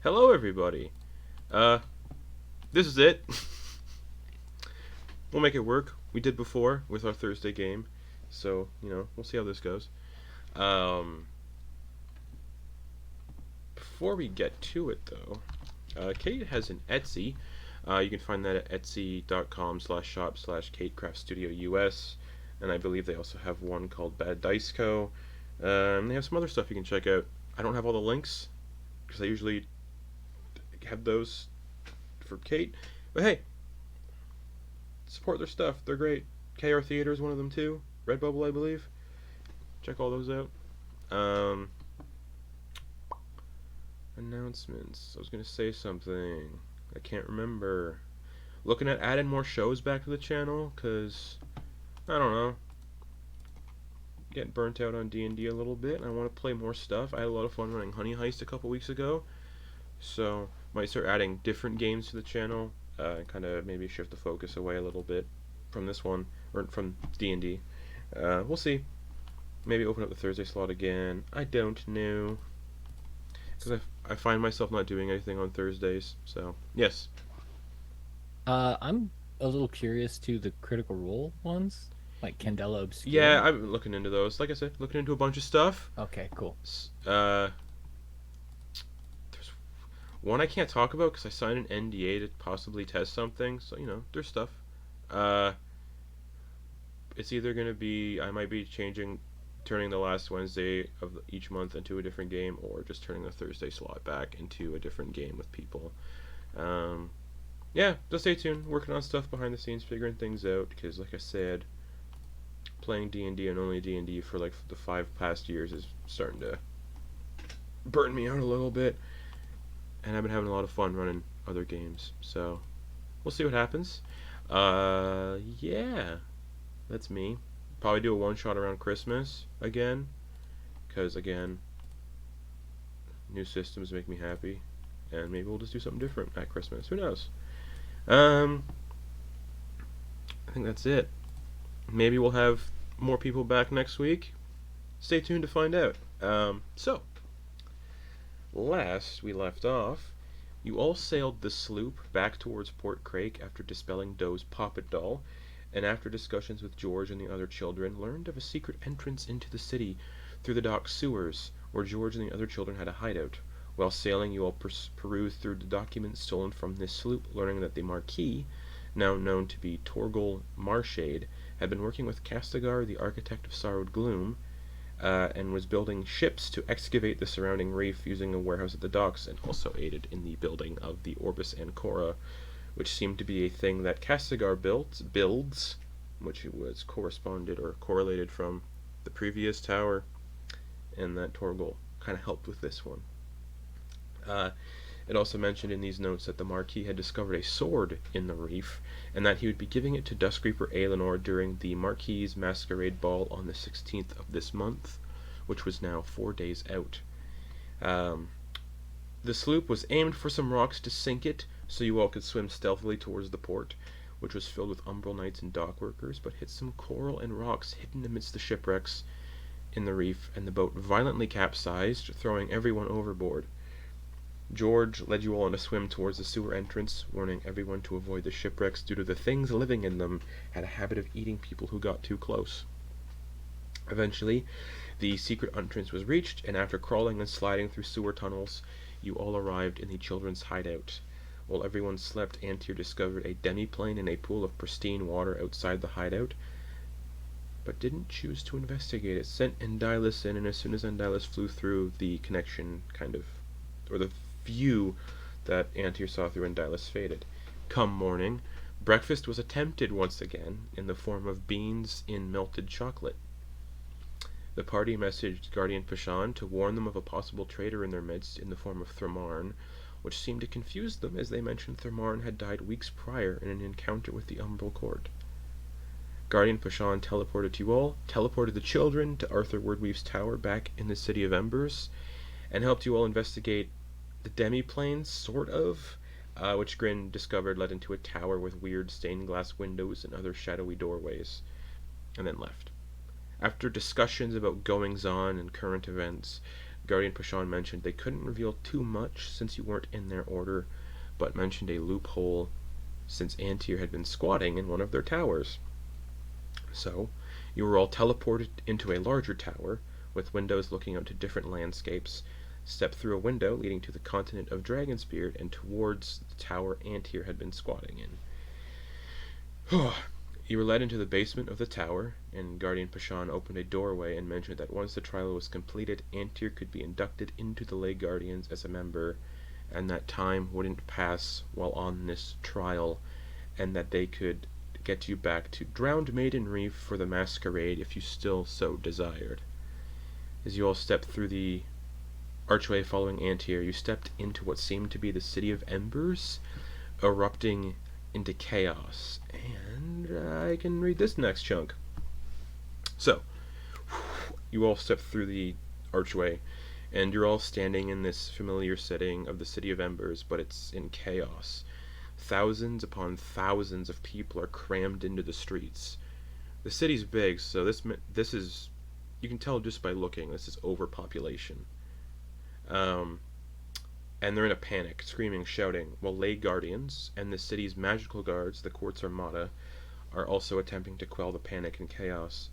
Hello, everybody. Uh, this is it. We'll make it work. We did before with our Thursday game, so we'll see how this goes. Um, Before we get to it, though, Kate has an Etsy. You can find that at etsy.com/shop/KateCraftStudioUS, and I believe they also have one called Bad Dice Co. They have some other stuff you can check out. I don't have all the links because I usually have those for Kate, but hey, support their stuff. They're great. KR Theater is one of them too. Redbubble, I believe. Check all those out. Announcements. I was gonna say something. I can't remember. Looking at adding more shows back to the channel, cause I don't know. Getting burnt out on D&D a little bit. I want to play more stuff. I had a lot of fun running Honey Heist a couple weeks ago, so might start adding different games to the channel. Kind of maybe shift the focus away a little bit from this one or from D&D. We'll see. Maybe open up the Thursday slot again. I don't know, because I find myself not doing anything on Thursdays. So yes. I'm a little curious to the Critical Role ones, like Candela Yeah, Obscura. I've been looking into those. Like I said, looking into a bunch of stuff. Okay, cool. There's one I can't talk about because I signed an NDA to possibly test something. So there's stuff. Uh, it's either gonna be I might be turning the last Wednesday of each month into a different game, or just turning the Thursday slot back into a different game with people. Um, yeah, just stay tuned. Working on stuff behind the scenes, figuring things out. Because, like I said, playing D&D and only D&D for like the 5 past years is starting to burn me out a little bit. And I've been having a lot of fun running other games. So we'll see what happens. Yeah, that's me. Probably do a one shot around Christmas again, because again, new systems make me happy, and maybe we'll just do something different at Christmas. Who knows? Um, I think that's it. Maybe we'll have more people back next week. Stay tuned to find out. So, last we left off, you all sailed the sloop back towards Port Crake after dispelling Doe's poppet doll, and after discussions with George and the other children, learned of a secret entrance into the city through the dock sewers, where George and the other children had a hideout. While sailing, you all perused through the documents stolen from this sloop, learning that the Marquis, now known to be Torgel Marshade, had been working with Castigar, the architect of Sorrowed Gloom, and was building ships to excavate the surrounding reef using a warehouse at the docks, and also aided in the building of the Orbis Ancora, which seemed to be a thing that Castigar builds, which was corresponded or correlated from the previous tower, and that Torgel kind of helped with this one. Uh, it also mentioned in these notes that the Marquis had discovered a sword in the reef, and that he would be giving it to Duskreeper Aelinor during the Marquis's Masquerade Ball on the 16th of this month, which was now 4 days out. Um, the sloop was aimed for some rocks to sink it, so you all could swim stealthily towards the port, which was filled with umbral knights and dock workers, but hit some coral and rocks hidden amidst the shipwrecks in the reef, and the boat violently capsized, throwing everyone overboard. George led you all on a swim towards the sewer entrance, warning everyone to avoid the shipwrecks due to the things living in them had a habit of eating people who got too close. Eventually, the secret entrance was reached, and after crawling and sliding through sewer tunnels, you all arrived in the children's hideout. While everyone slept, Antyr discovered a demi-plane in a pool of pristine water outside the hideout, but didn't choose to investigate it. Sent Endylus in, and as soon as Endylus flew through, the connection or the view that Antyr saw through Endylus faded. Come morning, breakfast was attempted once again in the form of beans in melted chocolate. The party messaged Guardian Pashan to warn them of a possible traitor in their midst in the form of Thermarn, which seemed to confuse them as they mentioned Thermarn had died weeks prior in an encounter with the Umbral Court. Guardian Pashan teleported you all, teleported the children to Arthur Wordweave's tower back in the City of Embers, and helped you all investigate the demi-plane, sort of, which Grin discovered led into a tower with weird stained glass windows and other shadowy doorways, and then left. After discussions about goings-on and current events, Guardian Pashan mentioned they couldn't reveal too much since you weren't in their order, but mentioned a loophole since Antyr had been squatting in one of their towers. So, you were all teleported into a larger tower, with windows looking out to different landscapes. Stepped through a window leading to the continent of Dragonsbeard and towards the tower Antyr had been squatting in. You were led into the basement of the tower, and Guardian Pashan opened a doorway and mentioned that once the trial was completed, Antyr could be inducted into the Lay Guardians as a member, and that time wouldn't pass while on this trial, and that they could get you back to Drowned Maiden Reef for the masquerade if you still so desired. As you all stepped through the archway following Antyr, you stepped into what seemed to be the City of Embers, erupting into chaos. And I can read this next chunk. So, you all step through the archway, and you're all standing in this familiar setting of the City of Embers, but it's in chaos. Thousands upon thousands of people are crammed into the streets. The city's big, so this is, you can tell just by looking, this is overpopulation. And they're in a panic, screaming, shouting, while Lay Guardians and the city's magical guards, the Quartz Armada, are also attempting to quell the panic and chaos.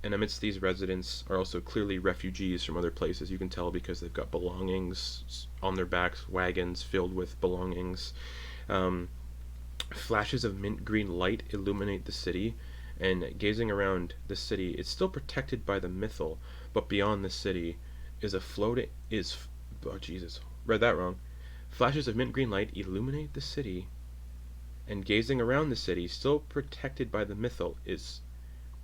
And amidst these residents are also clearly refugees from other places, you can tell because they've got belongings on their backs, wagons filled with belongings. Flashes of mint green light illuminate the city, and gazing around the city, it's still protected by the mythal, but beyond the city is oh Jesus, read that wrong. Flashes of mint green light illuminate the city, and gazing around the city, still protected by the mythal,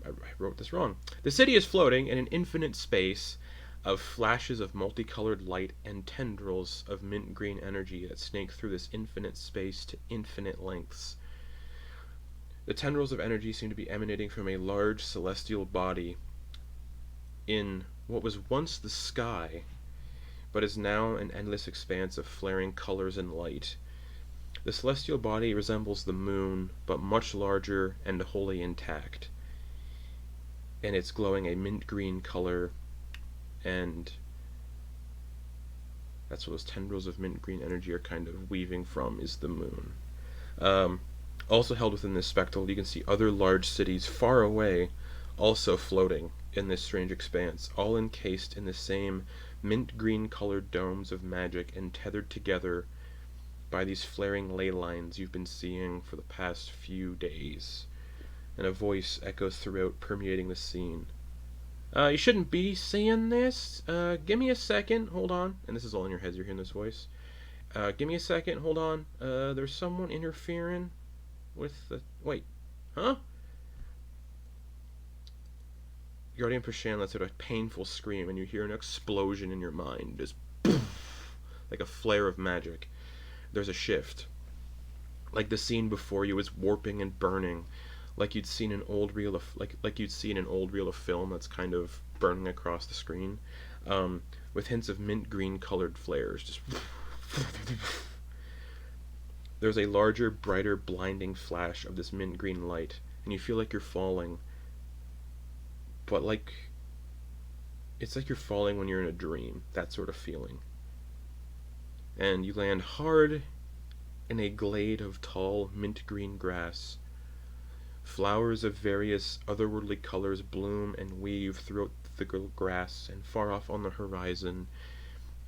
I wrote this wrong. The city is floating in an infinite space of flashes of multicolored light and tendrils of mint green energy that snake through this infinite space to infinite lengths. The tendrils of energy seem to be emanating from a large celestial body in what was once the sky, but is now an endless expanse of flaring colors and light. The celestial body resembles the moon, but much larger and wholly intact, and it's glowing a mint green color, and that's what those tendrils of mint green energy are kind of weaving from, is the moon. Also held within this spectacle, you can see other large cities far away, also floating in this strange expanse, all encased in the same mint green colored domes of magic and tethered together by these flaring ley lines you've been seeing for the past few days. And a voice echoes throughout, permeating the scene. You shouldn't be seeing this. Give me a second. Hold on. And this is all in your heads. You're hearing this voice. Give me a second. Hold on. There's someone interfering with the... Wait. Huh? Guardian Pashan lets out a painful scream, and you hear an explosion in your mind. Just poof, like a flare of magic. There's a shift. Like the scene before you is warping and burning. Like you'd seen an old reel of like you'd seen an old reel of film that's kind of burning across the screen, with hints of mint green colored flares. Just there's a larger, brighter, blinding flash of this mint green light, and you feel like you're falling. But it's like you're falling when you're in a dream, that sort of feeling. And you land hard in a glade of tall, mint green grass. Flowers of various otherworldly colors bloom and weave throughout the grass, and far off on the horizon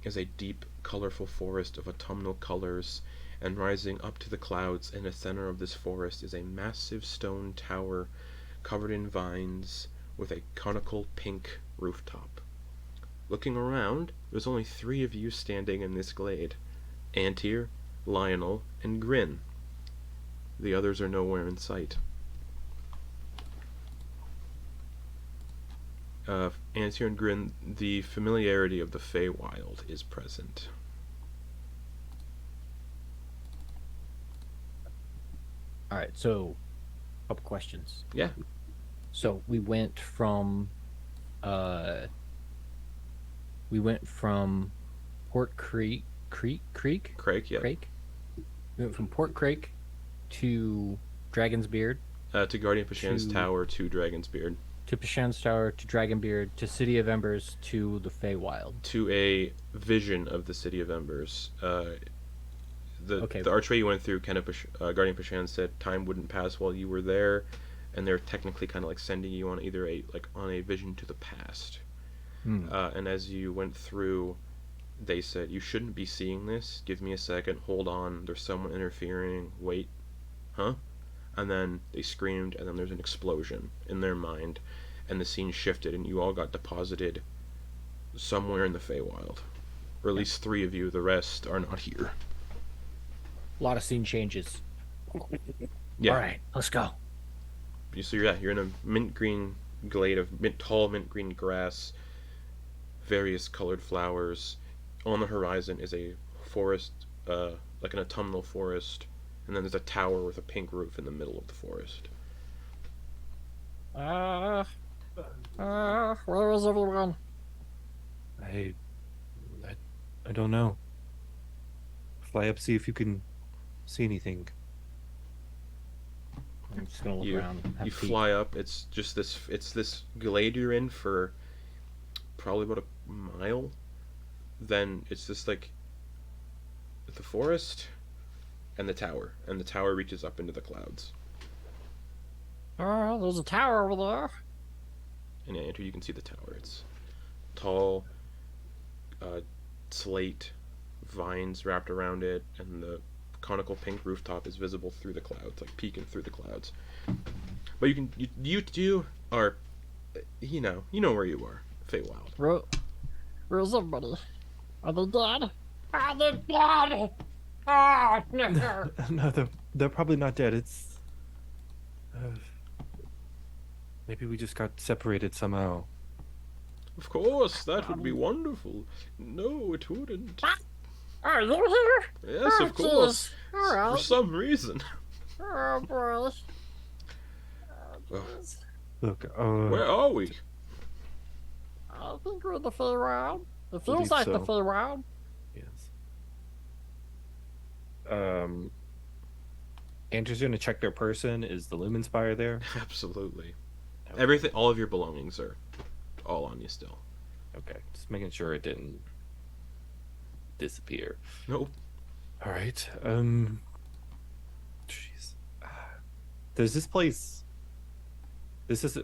is a deep, colorful forest of autumnal colors, and rising up to the clouds in the center of this forest is a massive stone tower covered in vines with a conical pink rooftop. Looking around, there's only 3 of you standing in this glade: Antyr, Lionel, and Grin. The others are nowhere in sight. Antyr and Grin, the familiarity of the Feywild is present. Alright, so, couple questions. Yeah. So, we went from Port Creek, Crake, yeah. We went from Port Creek to Dragon's Beard. To Guardian Pashan's Tower to Dragon's Beard. to Pashan's Tower, to Dragonbeard, to City of Embers, to the Feywild. To a vision of the City of Embers. Okay. The archway you went through, Guardian Pashan said time wouldn't pass while you were there, and they're technically kind of like sending you on either on a vision to the past. And as you went through, they said you shouldn't be seeing this. Give me a second. Hold on. There's someone interfering. Wait. Huh? And then they screamed, and then there's an explosion in their mind, and the scene shifted, and you all got deposited somewhere in the Feywild. Or at least 3 of you. The rest are not here. A lot of scene changes. Yeah. All right, let's go. So you're in a mint green glade of tall mint green grass, various colored flowers. On the horizon is a forest, like an autumnal forest, and then there's a tower with a pink roof in the middle of the forest. Where is everyone? I don't know. Fly up, see if you can see anything. I'm just gonna look You around. And have you a peek. fly up. It's just this glade you're in for probably about a mile. Then it's just like the forest and the tower reaches up into the clouds. There's a tower over there. And yeah, Antyr, you can see the tower. It's tall, slate, vines wrapped around it, and the conical pink rooftop is visible through the clouds, like peeking through the clouds. But you are, you know where you are, Feywild. Where's everybody? Are they dead? Are they dead? Ah, no. No, they're probably not dead. It's maybe we just got separated somehow. Of course, that would be wonderful. No, it wouldn't. Are you here? Yes, of course. All right. For some reason. Oh, boy. Well, Look, where are we? I think we're in the Feywild. It Believe feels like the so. Feywild. yes. Antyr's gonna check their person. Is the Lumen Spire there? Absolutely. Okay. Everything, all of your belongings are all on you still. Okay, just making sure it didn't disappear. Nope. All right. Jeez. Does this place?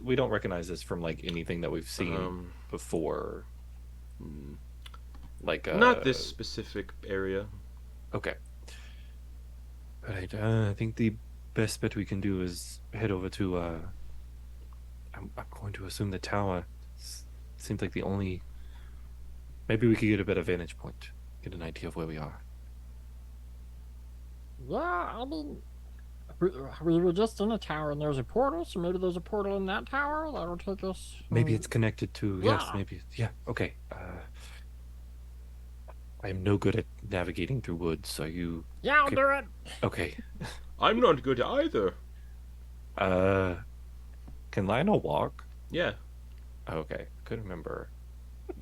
We don't recognize this from like anything that we've seen before. Like Not this specific area. Okay. All right. I think the best bet we can do is head over to. I'm going to assume the tower. Seems like the only. Maybe we could get a better vantage point, get an idea of where we are. Yeah, I mean, we were just in a tower and there's a portal, so maybe there's a portal in that tower that'll take us. Maybe it's connected to. Yes, Yeah. maybe. Yeah. Okay. I am no good at navigating through woods. Are you? Yeah, I'll Okay. do it. Okay. I'm not good either. Can Lionel walk? Yeah. Okay. Couldn't remember.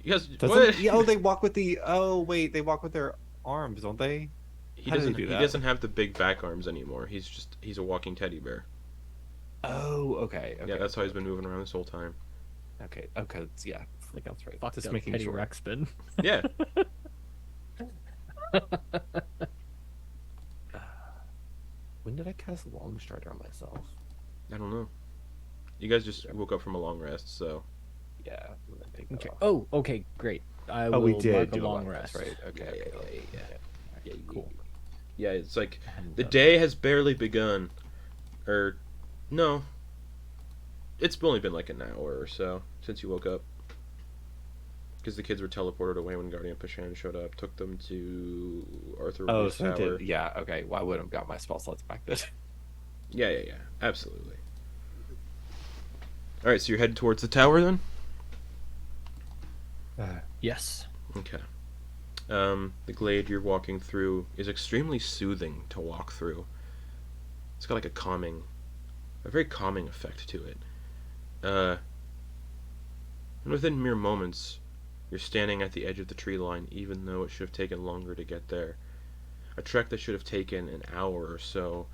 You guys, Doesn't, what? yeah, oh, they walk with the. Oh, wait. They walk with their arms, don't they? He How does he doesn't. do He that? doesn't have the big back arms anymore. He's a walking teddy bear. Oh, okay. Yeah, that's how he's been moving around this whole time. Okay. Okay. Yeah. I think that's right. Fucked Just up making Teddy sure. Ruxpin. Yeah. When did I cast Long Strider on myself? I don't know. You guys just woke up from a long rest, so Yeah. I'm gonna take that Okay. off. Oh, okay, great. I Oh, will we did mark a do long long rest. right? Okay. yeah, Cool. yeah. It's like I hadn't the done day has barely begun, or no. It's only been like an hour or so since you woke up. Because the kids were teleported away when Guardian Pashan showed up, took them to Arthur Oh, Wood's so I tower. did. Yeah. Okay. Well, I would have got my spell slots back then. Yeah, absolutely. All right, so you're headed towards the tower then. Yes. Okay. The glade you're walking through is extremely soothing to walk through. It's got like a very calming effect to it. And within mere moments, you're standing at the edge of the tree line, even though it should have taken longer to get there. A trek that should have taken an hour or so,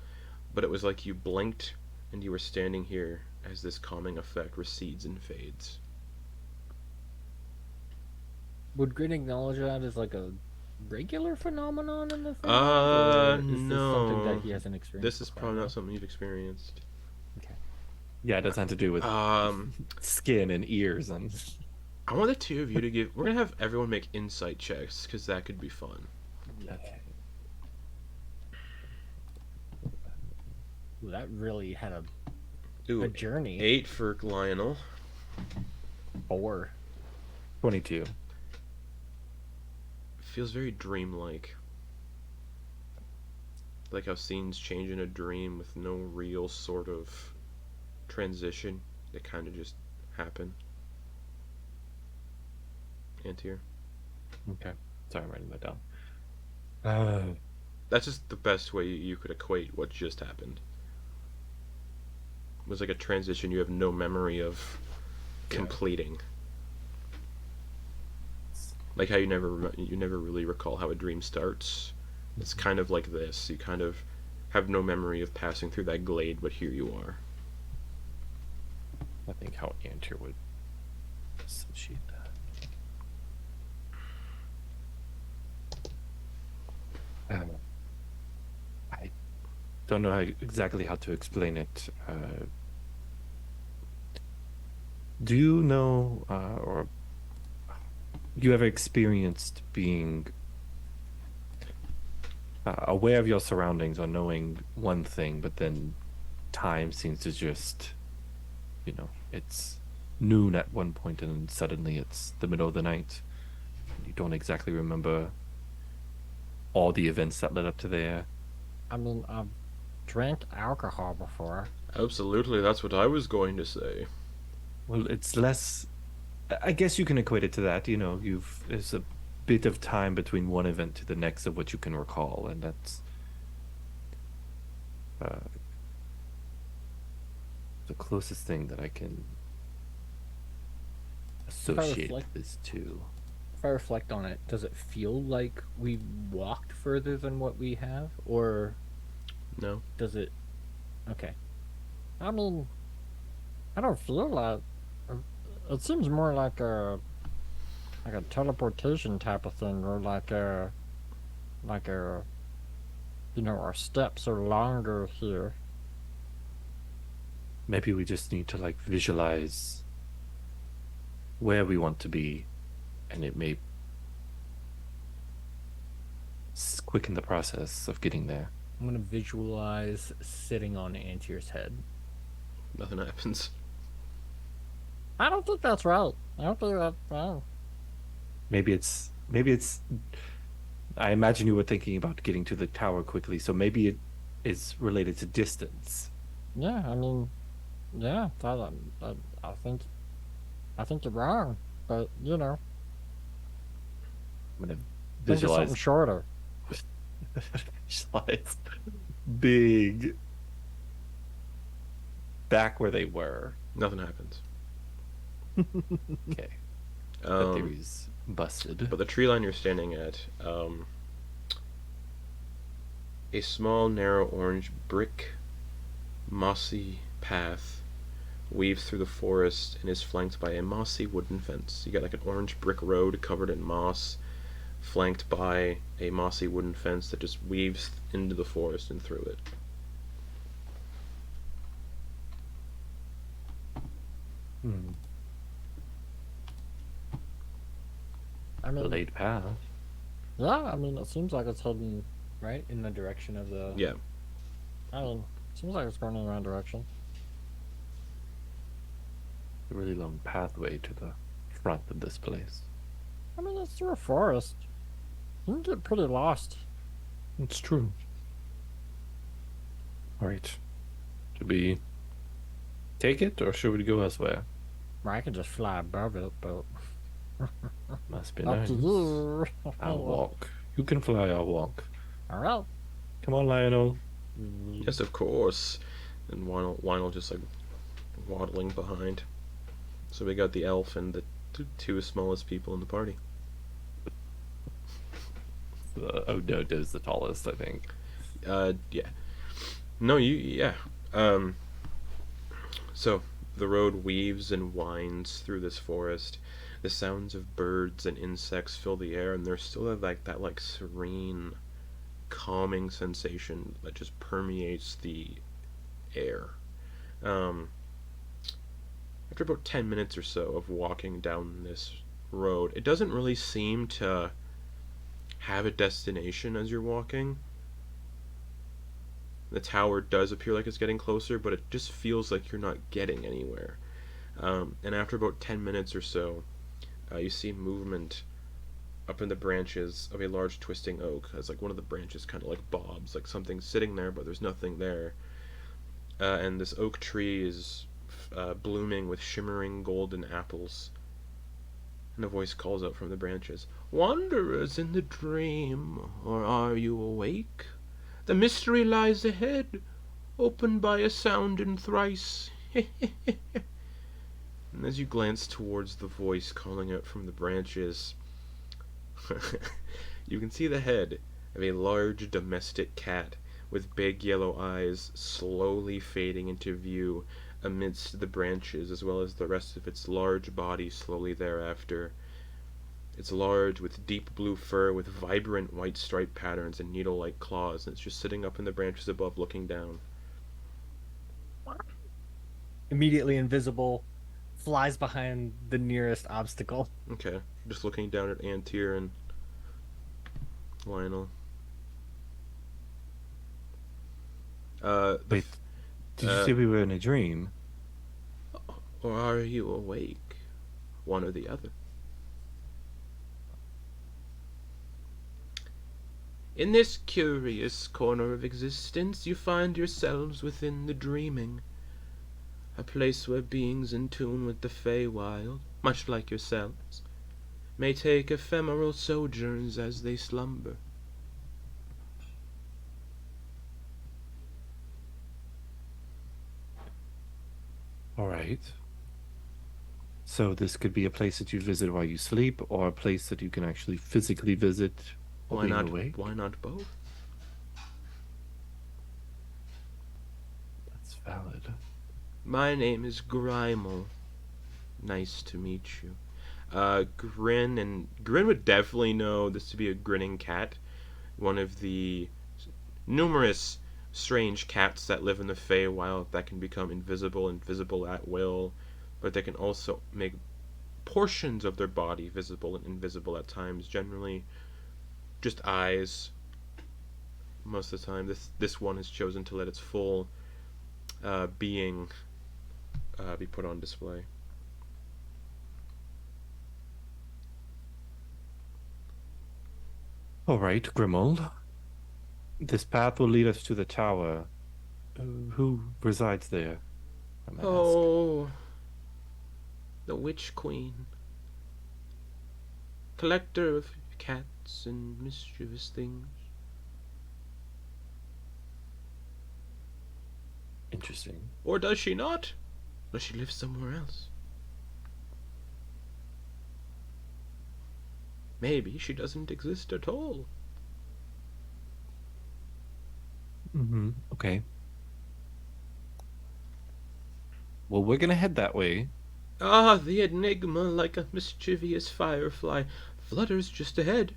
but it was like you blinked and you were standing here as this calming effect recedes and fades. Would Grin acknowledge that as like a regular phenomenon in the film? Or is this something that No. he hasn't experienced? This is before, probably no? not something you've experienced. Okay. Yeah, it does have to do with skin and ears and. I want the two of you to give. We're gonna have everyone make insight checks because that could be fun. Okay. Ooh, that really had a Ooh, journey. 8 for Lionel. 4. 22. Feels very dreamlike. Like how scenes change in a dream with no real sort of transition. They kind of just happen. Antyr. Okay. Sorry, I'm writing that down. That's just the best way you could equate what just happened. It was like a transition you have no memory of completing. Like how you never really recall how a dream starts. It's kind of like this. You kind of have no memory of passing through that glade, but here you are. I think how Antyr would associate that. I don't know exactly how to explain it. Do you know, or you ever experienced being aware of your surroundings or knowing one thing, but then time seems to just, it's noon at one point and then suddenly it's the middle of the night. You don't exactly remember all the events that led up to there. I mean, I've drank alcohol before. Absolutely, that's what I was going to say. Well, it's less. I guess you can equate it to that. There's a bit of time between one event to the next of what you can recall, and that's the closest thing that I can associate this to. If I reflect on it, does it feel like we've walked further than what we have, or No. does it? Okay. I mean, I don't feel like. It seems more like a teleportation type of thing, or our steps are longer here. Maybe we just need to visualize where we want to be, and it may quicken the process of getting there. I'm gonna visualize sitting on Antyr's head. Nothing happens. I don't think that's right. I don't think that's right. Maybe it's. I imagine you were thinking about getting to the tower quickly, so maybe it is related to distance. Yeah, I mean, yeah. I think you're wrong, but I'm gonna think of visualize something shorter. visualize big back where they were. Nothing happens. Okay. That theory's busted. But the tree line you're standing at, a small, narrow orange brick, mossy path weaves through the forest and is flanked by a mossy wooden fence. You got an orange brick road covered in moss, flanked by a mossy wooden fence that just weaves into the forest and through it. I mean, Laid path. yeah. I mean, it seems like it's heading right in the direction of the. Yeah. I mean, it seems like it's going in the right direction. A really long pathway to the front of this place. I mean, it's through a forest. You can get pretty lost. It's true. Alright. Should we take it, or should we go elsewhere? Well, I can just fly above it, but Must be up nice. to you. I'll walk. You can fly, I'll walk. All right. Come on, Lionel. Yes, of course. And Lionel just waddling behind. So we got the elf and the two smallest people in the party. Odo's the tallest, I think. Yeah. No, yeah. So The road weaves and winds through this forest. The sounds of birds and insects fill the air, and there's still that like serene, calming sensation that just permeates the air. Um, After about 10 minutes or so of walking down this road, it doesn't really seem to have a destination as you're walking. The tower does appear like it's getting closer, but it just feels like you're not getting anywhere. And after about 10 minutes or so, you see movement up in the branches of a large twisting oak, as like one of the branches kind of like bobs, like something's sitting there, but there's nothing there. And this oak tree is blooming with shimmering golden apples. And a voice calls out from the branches, "Wanderers in the dream, or are you awake? The mystery lies ahead, opened by a sound in thrice." And as you glance towards the voice calling out from the branches, you can see the head of a large domestic cat with big yellow eyes slowly fading into view amidst the branches, as well as the rest of its large body slowly thereafter. It's large, with deep blue fur, with vibrant white stripe patterns and needle-like claws, and it's just sitting up in the branches above, looking down. Immediately invisible, flies behind the nearest obstacle. Okay, just looking down at Antyr and Lionel. Wait, did you say we were in a dream? Or are you awake? One or the other. In this curious corner of existence, you find yourselves within the dreaming, a place where beings in tune with the Feywild, much like yourselves, may take ephemeral sojourns as they slumber. All right. So this could be a place that you visit while you sleep, or a place that you can actually physically visit while being awake? Why not both? That's valid. My name is Grimel. Nice to meet you. Grin would definitely know this to be a grinning cat, one of the numerous strange cats that live in the Feywild that can become invisible at will, but they can also make portions of their body visible and invisible at times. Generally, just eyes. Most of the time, this one has chosen to let its full being be put on display. All right, Grimold. This path will lead us to the tower. Who resides there? I might ask. Oh, the Witch Queen. Collector of cats and mischievous things. Interesting. Or does she not? Does she live somewhere else? Maybe she doesn't exist at all. Mm-hmm. Okay. Well, we're gonna head that way. Ah, the enigma, like a mischievous firefly, flutters just ahead.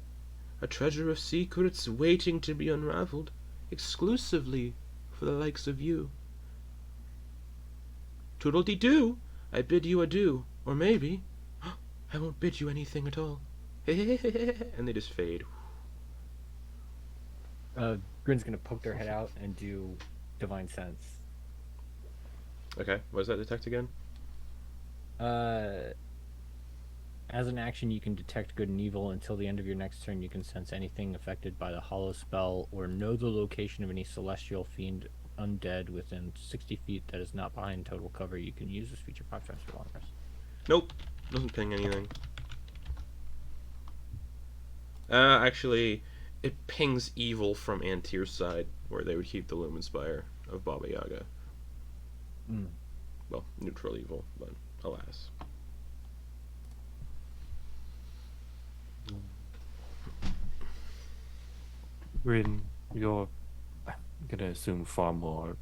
A treasure of secrets waiting to be unraveled, exclusively for the likes of you. Toodle-dee-doo, I bid you adieu, or maybe I won't bid you anything at all. And they just fade. Grin's gonna poke their head out and do Divine Sense. Okay, what does that detect again? As an action, you can detect good and evil. Until the end of your next turn, you can sense anything affected by the hollow spell or know the location of any celestial fiend undead within 60 feet that is not behind total cover. You can use this feature 5 times for long rest. Nope, doesn't ping anything. Actually, it pings evil from Antyr's side, where they would keep the Lumen Spire of Baba Yaga. Well, neutral evil, but alas. Grin, you're, I'm gonna assume, far more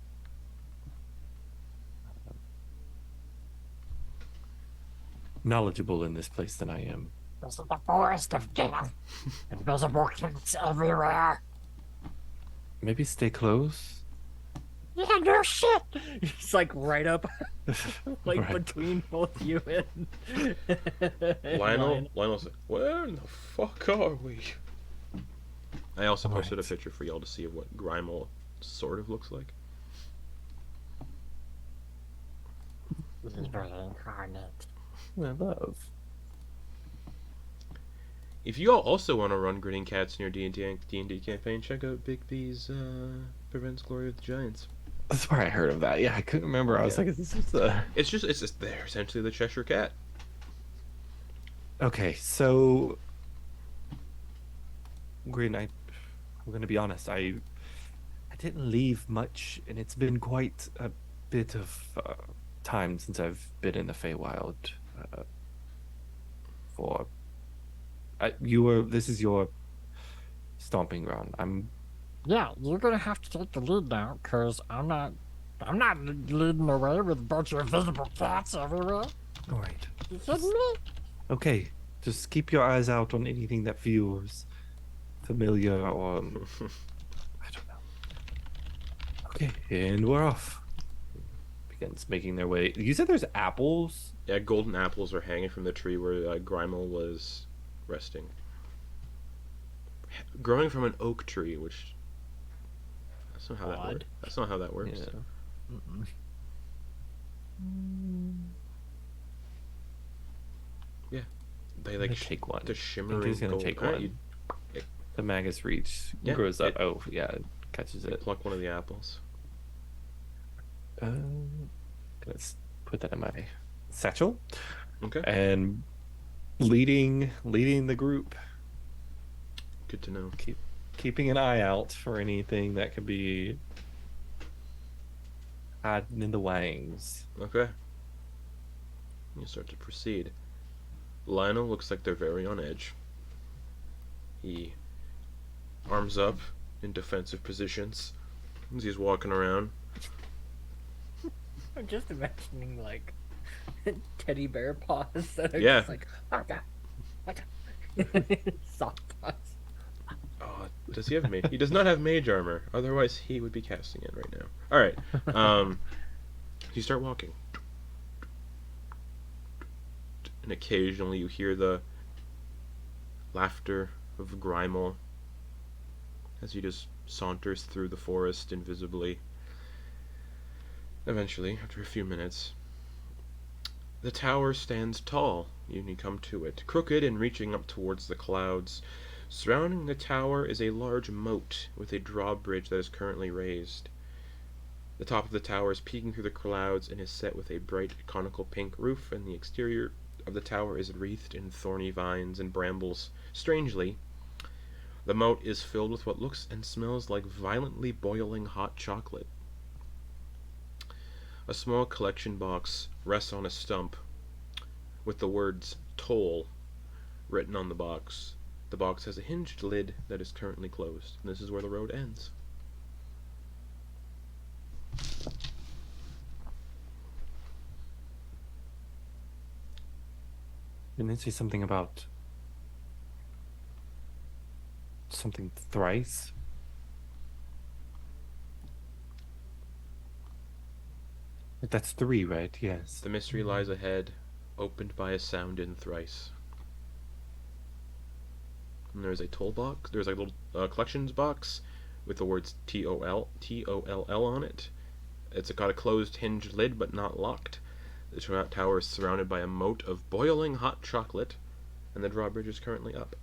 knowledgeable in this place than I am. This is the forest of death. Invisible cats everywhere. Maybe stay close. Yeah, no shit. It's like right up, like Right. between both you and Lionel's like, where in the fuck are we? I also posted a Right. picture for y'all to see of what Grimel sort of looks like. This is very incarnate. I love. If you all also want to run Grinning Cats in your D&D campaign, check out Big B's Prevents Glory of the Giants. That's where I heard of that. Yeah, I couldn't remember. I was Yeah. like, is this a... It's just they're essentially the Cheshire Cat. Okay, so... Grin, I'm going to be honest. I didn't leave much, and it's been quite a bit of time since I've been in the Feywild. For... This is your stomping ground. Yeah, you're gonna have to take the lead now, cause I'm not leading the way with a bunch of invisible cats everywhere. All right. You kidding me? Okay, just keep your eyes out on anything that feels familiar or I don't know. Okay, and we're off. Begins making their way. You said there's apples? Yeah, golden apples are hanging from the tree where Grimel was resting. Growing from an oak tree, which that's not how that Odd. works. That's not how that works. Yeah. Mm-mm. They I'm like gonna take one. the I'm shimmering just gonna gold. take Alright, one. you The Magus reach Yeah, grows up. it- Oh, yeah, it catches it. pluck one of the apples. Let's put that in my satchel. Okay, And leading the group, good to know. keeping an eye out for anything that could be hiding in the wangs. Okay, you start to proceed. Lionel looks like they're very on edge. He arms up in defensive positions as he's walking around. I'm just imagining like teddy bear paws that are Yeah. just like soft paws. Oh, does he have mage? He does not have mage armor. Otherwise, he would be casting it right now. All right. You start walking, and occasionally you hear the laughter of Grimel as he just saunters through the forest invisibly. Eventually, after a few minutes, the tower stands tall. You come to it, crooked and reaching up towards the clouds. Surrounding the tower is a large moat with a drawbridge that is currently raised. The top of the tower is peeking through the clouds and is set with a bright conical pink roof, and the exterior of the tower is wreathed in thorny vines and brambles. Strangely, the moat is filled with what looks and smells like violently boiling hot chocolate. A small collection box rests on a stump with the words "Toll" written on the box. The box has a hinged lid that is currently closed, and this is where the road ends. Didn't it say something about something thrice? That's 3, right? Yes. The mystery lies ahead, opened by a sound in thrice. And there's a toll box. There's a little collections box with the words T-O-L-L on it. It's got a closed hinged lid, but not locked. The tower is surrounded by a moat of boiling hot chocolate, and the drawbridge is currently up.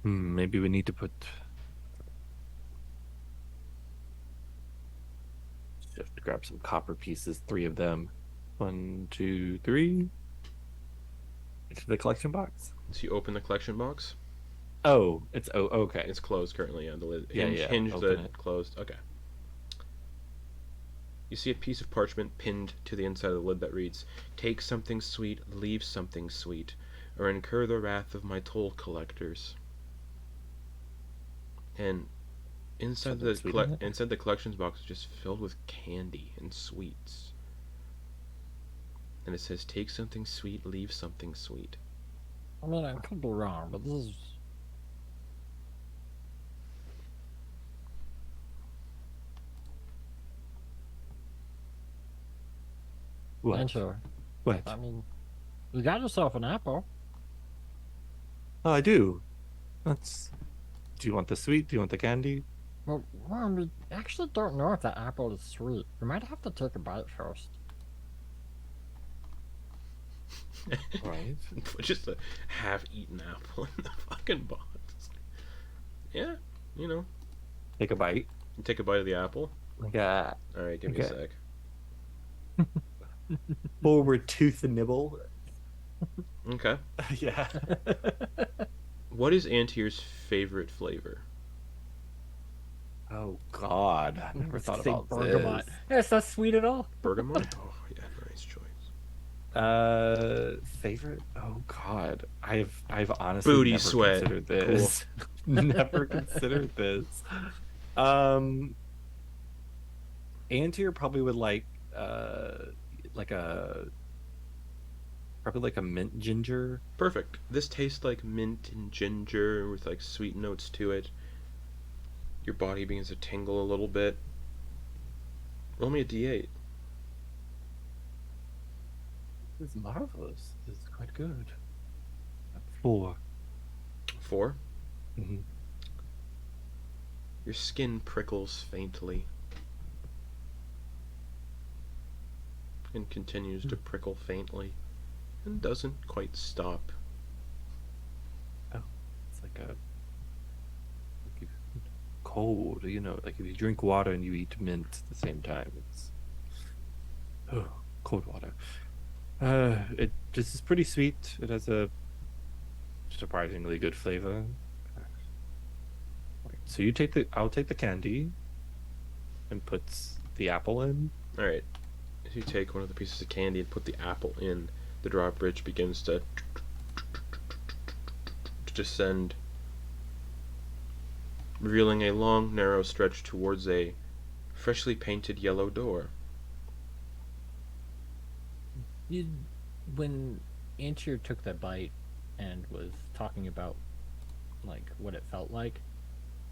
Maybe we need to put... Just have to grab some copper pieces, 3 of them. 1, 2, 3. Into the collection box. So you open the collection box. Oh, okay. It's closed currently. Yeah, the lid, Yeah, yeah, hinged open lid, it. closed. Okay. You see a piece of parchment pinned to the inside of the lid that reads, "Take something sweet, leave something sweet, or incur the wrath of my toll collectors." and inside Something sweet in it? inside the collections box is just filled with candy and sweets. And it says, "Take something sweet, leave something sweet." I mean, I could be wrong, but this is. What? Antyr, What? I mean, you got yourself an apple. Oh, I do. That's. Do you want the sweet? Do you want the candy? Well, we actually don't know if that apple is sweet. We might have to take a bite first. Right. Put just a half-eaten apple in the fucking box. Yeah, you know. Take a bite. You take a bite of the apple. Like a Alright, give me a Okay. sec. forward tooth and nibble. Okay. Yeah. What is Antyr's favorite flavor? Oh God, I never thought Say about bergamot. this. That's not sweet at all. Bergamot? Oh, yeah, nice choice. Favorite? Oh God, I've honestly Booty never sweat. considered this. Never considered this. Antyr probably would like a probably like a mint ginger. Perfect. This tastes like mint and ginger with like sweet notes to it. Your body begins to tingle a little bit. Roll me a d8. This is marvelous. This is quite good. 4. 4. Mm-hmm. Your skin prickles faintly. And continues to prickle faintly. And doesn't quite stop. It's like cold, you know, like if you drink water and you eat mint at the same time, it's cold water. This is pretty sweet. It has a surprisingly good flavor. So I'll take the candy and put the apple in. Alright. As you take one of the pieces of candy and put the apple in, the drawbridge begins to descend, revealing a long, narrow stretch towards a freshly painted yellow door. When Antyr took that bite and was talking about like what it felt like,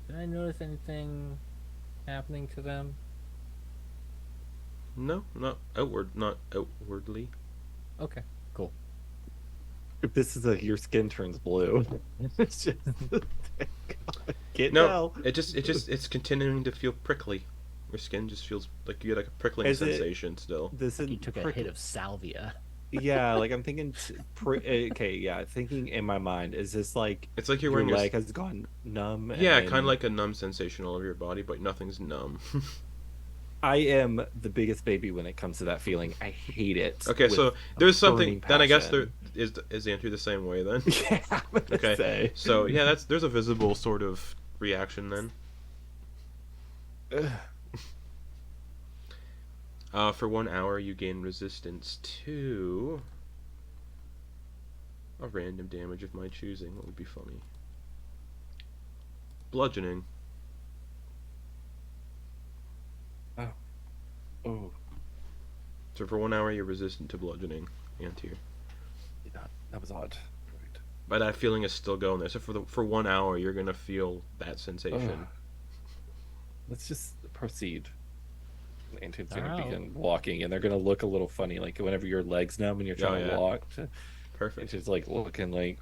did I notice anything happening to them? No, not outwardly. Okay, cool. If this is your skin turns blue. It's just can't No, tell. it's continuing to feel prickly. Your skin just feels like you get like a prickling Is it- sensation still. This Like is you took a hit of salvia. Yeah, like I'm thinking. Okay, yeah, thinking in my mind, is this like It's like you're your wearing leg has gone numb? yeah, and kind of like a numb sensation all over your body, but nothing's numb. I am the biggest baby when it comes to that feeling. I hate it. Okay, with so a there's something. burning Then I guess there passion. is Andrew the same way then. Yeah, I'm gonna Okay, say. so yeah, there's a visible sort of reaction then. Ugh. For 1 hour, you gain resistance to a random damage of my choosing. What would be funny? Bludgeoning. Oh, So for 1 hour, you're resistant to bludgeoning, Antyr. that was odd. Right. But that feeling is still going there. So for 1 hour, you're gonna feel that sensation. Ugh. Let's just proceed. Antyr's gonna Wow. begin walking, and they're gonna look a little funny, like whenever your legs numb and you're trying yeah. to walk. Perfect. Antyr's like looking like,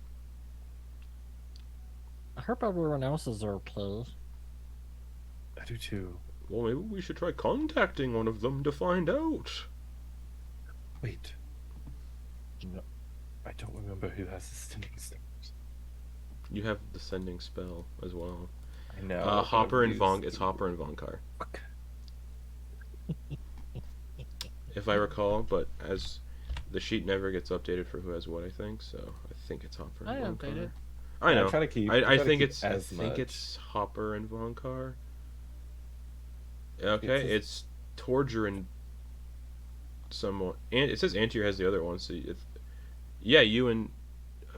I hope everyone else is okay. I do too. Well, maybe we should try contacting one of them to find out. Wait. No, I don't remember who has the sending stars. You have the sending spell as well. I know. Hopper and I've Von. used- It's Hopper and Vonkar, Fuck. if I recall. But as the sheet never gets updated for who has what, I think. So I think it's Hopper and I Vonkar. update it. I know. try to keep. I try to think keep it's. I as think much. it's Hopper and Vonkar. Okay, it's Torger and someone. And it says Antyr has the other one. So it's, yeah, you and.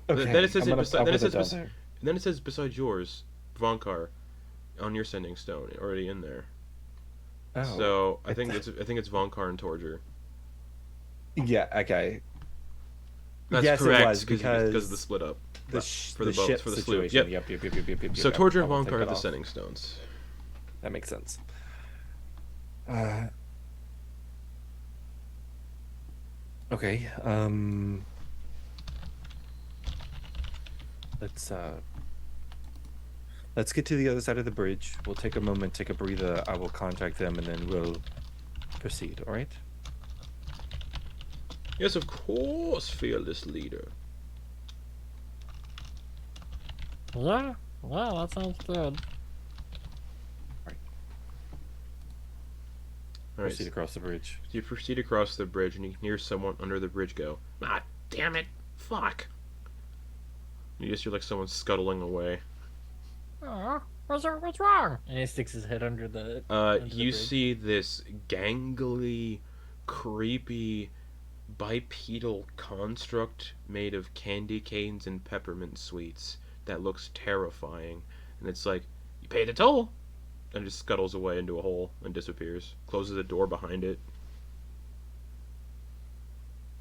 Okay, Then it says I'm gonna- I'll then put it says that down bes- there. then it says besides yours, Vonkar. on your sending stone, already in there. Oh, So I think it's Vonkar and Torger. yeah. Okay. That's yes, correct, it was because of the split up. the for the boats, ship for the sloop. situation. Yep. Yep. So I Torger and will take Vonkar that have the off. sending stones. That makes sense. Uh, okay. Let's get to the other side of the bridge. We'll take a moment, take a breather. I will contact them, and then we'll proceed. All right. Yes, of course, fearless leader. Yeah, that sounds good. All right. Proceed across the bridge. You proceed across the bridge, and you can hear someone under the bridge go, "Ah, damn it! Fuck!" You just hear like someone scuttling away. Oh, what's wrong? And he sticks his head under the. under the You bridge. see this gangly, creepy, bipedal construct made of candy canes and peppermint sweets that looks terrifying. And it's like, "You pay the toll!" And it just scuttles away into a hole and disappears. Closes the door behind it.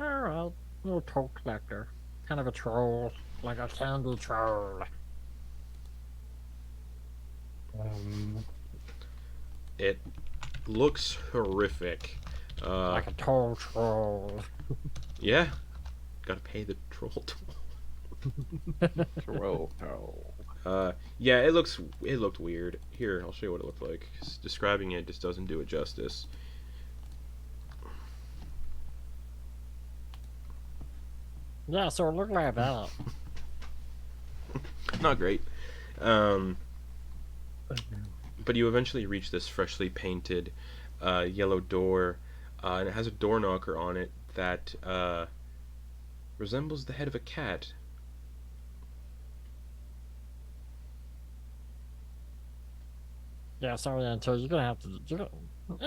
Alright, little toll collector. Kind of a troll, like a candy troll. It looks horrific. Like a toll troll. Yeah. Gotta pay the troll toll. Yeah, it looked weird. Here, I'll show you what it looked like. 'Cause describing it just doesn't do it justice. Yeah, so it looked like that. Not great. But you eventually reach this freshly painted yellow door, and it has a door knocker on it that resembles the head of a cat. Yeah, sorry, Antyr, you're gonna have to.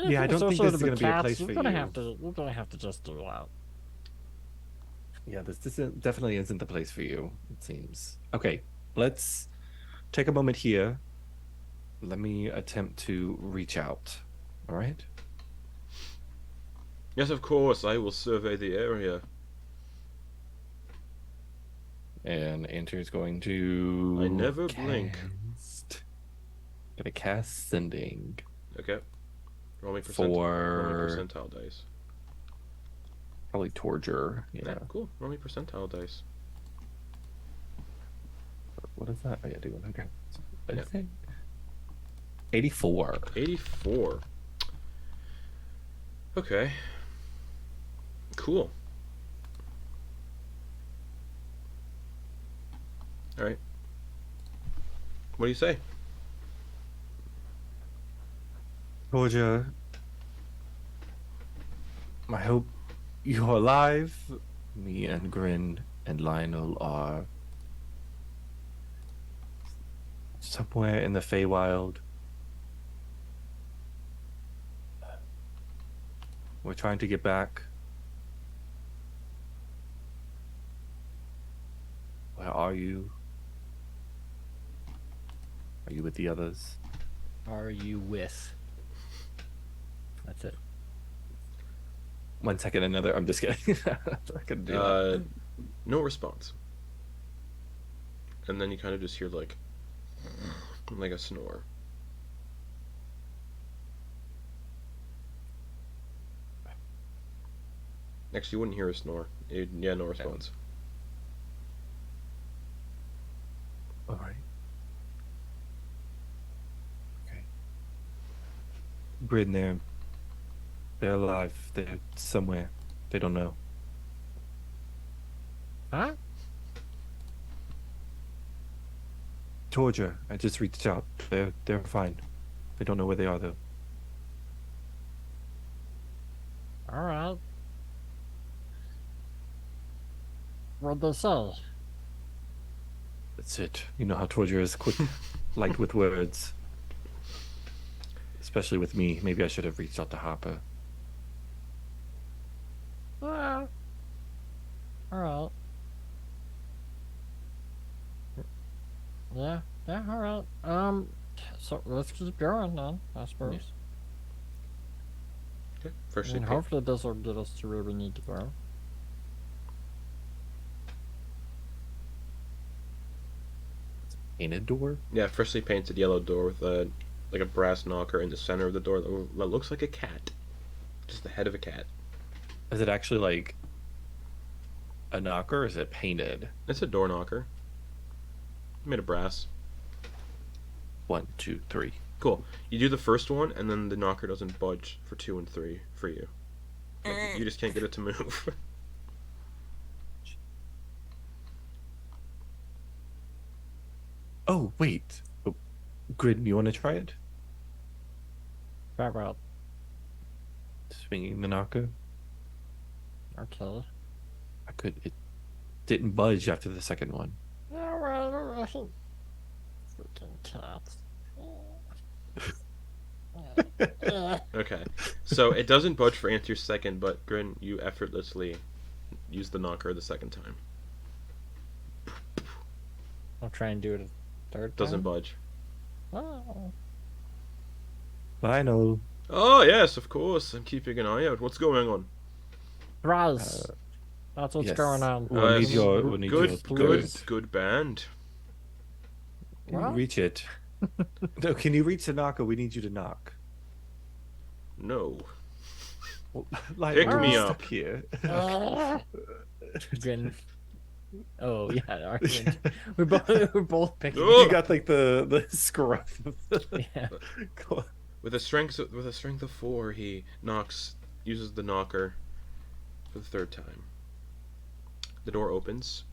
Yeah, I don't think this is gonna be a place you're for gonna you. have to. You're gonna have to just do that. Yeah, this definitely isn't the place for you, it seems. Okay, let's take a moment here. Let me attempt to reach out. All right? Yes, of course, I will survey the area. And Antyr's going to. I never blink. Gonna cast Sending. Okay. Roll me For- percentile dice. Probably Torger. Yeah. Cool. Roll me percentile dice. What is that? Oh, yeah, do 100. What Yeah. is it? 84. 84. Okay. Cool. Alright. What do you say? Torger, I hope you're alive. Me and Grin and Lionel are somewhere in the Feywild. We're trying to get back. Where are you? Are you with the others? Are you with? That's it. 1 second, another. I'm just kidding. I couldn't do that. No response. And then you kind of just hear like a snore. Actually, you wouldn't hear a snore. Yeah, no response. All right. Okay. Grin, they're alive. They're somewhere. They don't know. Huh? Torger, I just reached out. They're fine. They don't know where they are though. Alright. What'd they say? That's it. You know how Torger is quick, light with words. Especially with me. Maybe I should have reached out to Harper. Alright. Alright. Yeah, alright. So let's keep going then, I suppose. Okay. I First mean, thing. hopefully this will get us to where we need to go. Painted door? Yeah, freshly painted yellow door with a like a brass knocker in the center of the door that looks like a cat, just the head of a cat. Is it actually like a knocker or is it painted? It's a door knocker, made of brass. 1, 2, 3. Cool. You do the first one, and then the knocker doesn't budge for 2 and 3 for you. Like, you just can't get it to move. Oh, wait. Oh, Grin, you want to try it? Right, well, Swinging the knocker? okay. It didn't budge after the second one. Alright. Freaking cats. Okay. So it doesn't budge for Antyr's second, but Grin, you effortlessly use the knocker the second time. I'll try and do it a third time. Doesn't budge. Oh. Lionel. Oh, yes, of course. I'm keeping an eye out. What's going on? Rise. That's what's yes. going on. We'll need Yes. your, we'll need Good, your good, please. good band. Can you What? reach it? No, can you reach the knocker? We need you to knock. No. Well, Pick we're me stuck up. here. Grin. Oh yeah, we're both picking. Oh! You got like the scruff of the... Yeah. With a strength of 4, he uses the knocker for the third time. The door opens,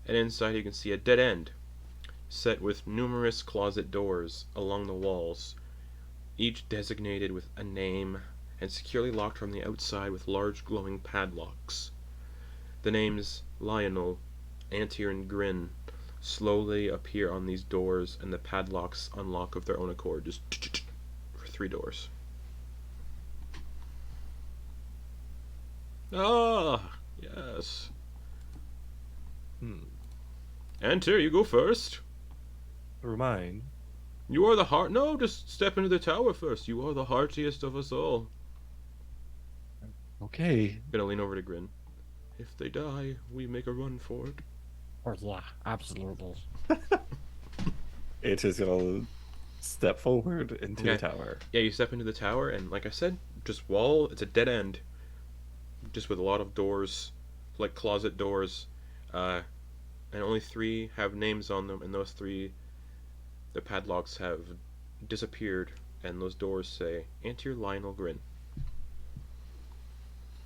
and inside you can see a dead end, set with numerous closet doors along the walls, each designated with a name and securely locked from the outside with large glowing padlocks. The names Lionel, Antyr, and Grin slowly appear on these doors, and the padlocks unlock of their own accord, just for 3 doors. Ah, yes. Antyr, you go first. Remind. You are the heart. No, just step into the tower first. You are the heartiest of us all. Okay. Gonna lean over to Grin. If they die, we make a run for it. Oh yeah, absolutely. It's just gonna step forward into the Okay. tower. Yeah, you step into the tower, and like I said, just wall. It's a dead end, just with a lot of doors, like closet doors, and only 3 have names on them, and those 3, the padlocks have disappeared, and those doors say Antyr, Lionel, Grin.